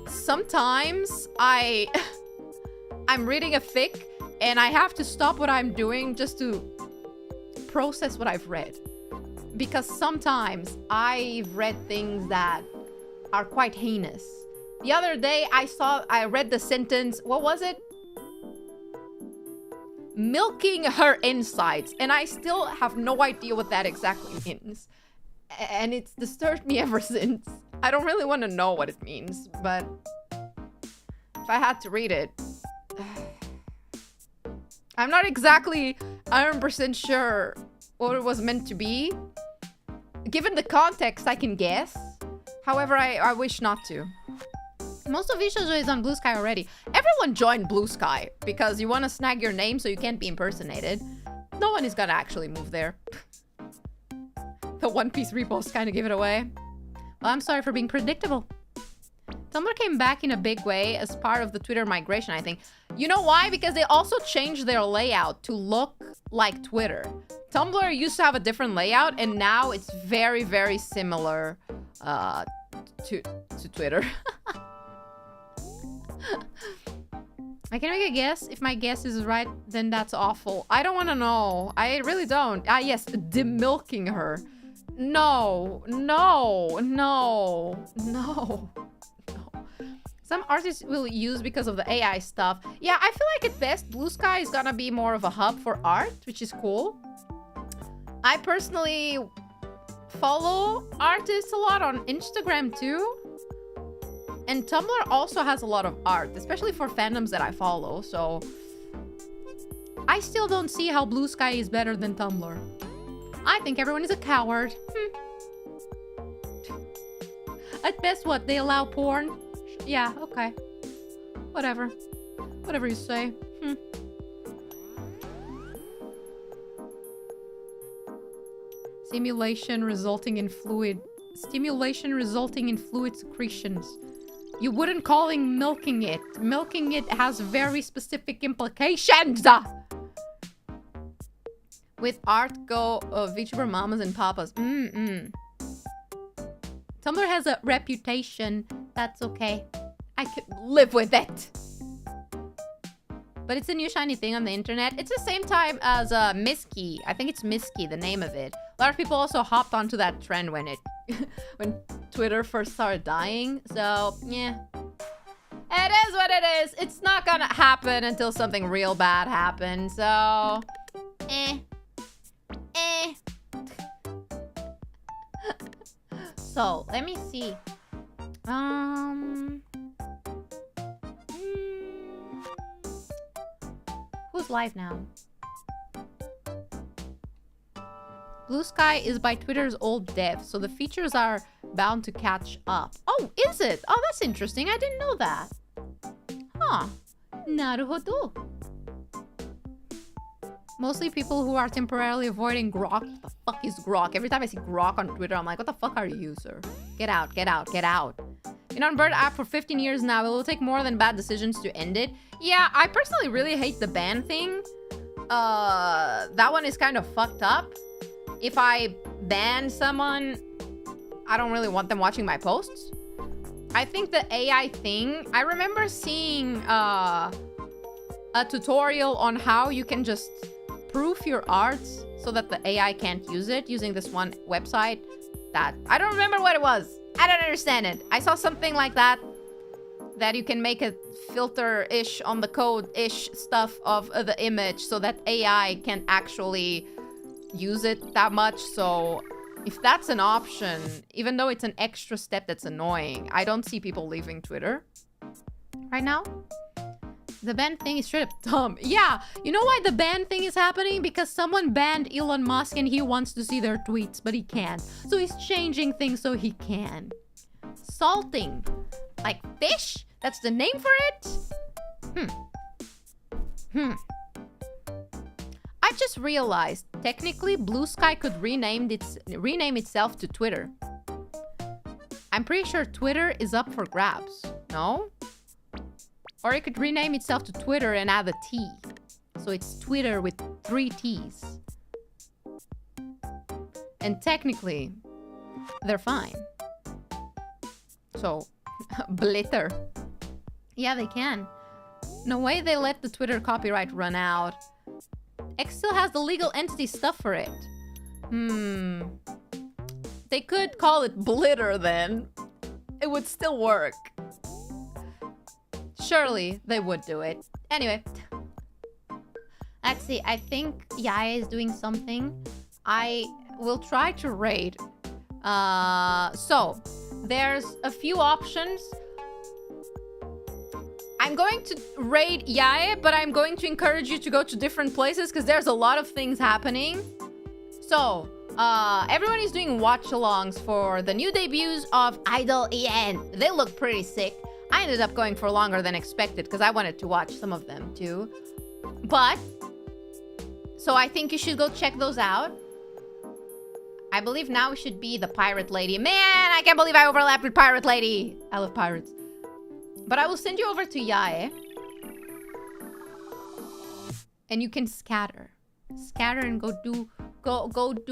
Sometimes I'm reading a fic and I have to stop what I'm doing just to process what I've read. Because sometimes I've read things that are quite heinous. The other day I read the sentence, what was it? Milking her insides, and I still have no idea what that exactly means. And it's disturbed me ever since. I don't really want to know what it means, but if I had to read it, I'm not exactly 100% sure what it was meant to be. Given the context, I can guess. However, I wish not to. Most of Vishojo is on Blue Sky already. Everyone joined Blue Sky because you want to snag your name so you can't be impersonated. No one is gonna actually move there. The One Piece repost kind of gave it away. Well, I'm sorry for being predictable. Tumblr came back in a big way as part of the Twitter migration, I think. You know why? Because they also changed their layout to look like Twitter. Tumblr used to have a different layout, and now it's very, very similar to Twitter. I can make a guess. If my guess is right, then that's awful. I don't want to know. I really don't. Ah, yes, demilking her. No. Some artists will use because of the AI stuff. Yeah, I feel like at best, Blue Sky is gonna be more of a hub for art, which is cool. I personally follow artists a lot on Instagram too. And Tumblr also has a lot of art, especially for fandoms that I follow, so... I still don't see how Blue Sky is better than Tumblr. I think everyone is a coward. At best, what? They allow porn? Yeah, okay. Whatever. Whatever you say. Stimulation resulting in fluid secretions. You wouldn't call it milking it. Milking it has very specific implications. With art go VTuber mamas and papas. Tumblr has a reputation. That's okay. I could live with it. But it's a new shiny thing on the internet. It's the same time as Misky. I think it's Misky, the name of it. A lot of people also hopped onto that trend when when Twitter first started dying. So, yeah. It is what it is. It's not gonna happen until something real bad happens. So, So, let me see. Who's live now? Blue Sky is by Twitter's old dev, so the features are bound to catch up. Oh, is it? Oh, that's interesting. I didn't know that. Huh. Naruhodo. Mostly people who are temporarily avoiding grok. What the fuck is grok? Every time I see grok on Twitter, I'm like, what the fuck are you, sir? Get out, get out, get out. Been on Bird app for 15 years now. It will take more than bad decisions to end it. Yeah, I personally really hate the ban thing. That one is kind of fucked up. If I ban someone, I don't really want them watching my posts. I think the AI thing, I remember seeing a tutorial on how you can just proof your art so that the AI can't use it using this one website that I don't remember what it was. I don't understand it. I saw something like that you can make a filter-ish on the code-ish stuff of the image so that AI can actually use it that much. So if that's an option, even though it's an extra step that's annoying, I don't see people leaving Twitter right now. The ban thing is straight up dumb. Yeah, you know why the ban thing is happening? Because someone banned Elon Musk and he wants to see their tweets, but he can't. So he's changing things so he can. Salting. Like fish? That's the name for it? I just realized, technically, Blue Sky could rename itself to Twitter. I'm pretty sure Twitter is up for grabs. No? Or it could rename itself to Twitter and add a T. So it's Twitter with 3 T's. And technically, they're fine. So, Blitter. Yeah, they can. No way they let the Twitter copyright run out. X still has the legal entity stuff for it. They could call it Blitter then. It would still work. Surely they would do it. Anyway. Let's see. I think Yaya is doing something. I will try to raid. So, there's a few options. I'm going to raid Yaya, but I'm going to encourage you to go to different places because there's a lot of things happening. So, everyone is doing watch-alongs for the new debuts of Idol EN. They look pretty sick. I ended up going for longer than expected because I wanted to watch some of them too. But, so I think you should go check those out. I believe now we should be the Pirate Lady. Man, I can't believe I overlapped with Pirate Lady. I love pirates. But I will send you over to Yae. And you can scatter. Scatter and go do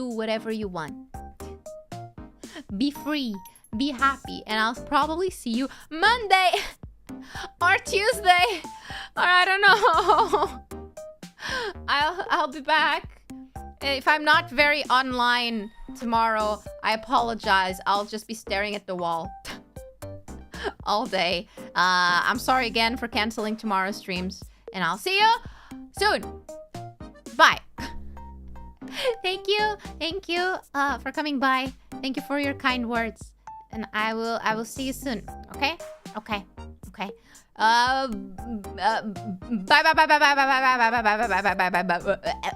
whatever you want. Be free. Be happy. And I'll probably see you Monday. Or Tuesday. Or I don't know. I'll be back. If I'm not very online tomorrow, I apologize. I'll just be staring at the wall. All day. I'm sorry again for canceling tomorrow's streams. And I'll see you soon. Bye. Thank you for coming by. Thank you for your kind words. And I will see you soon. Okay? Okay. Bye bye bye bye bye bye bye bye bye bye bye bye bye bye bye bye bye bye.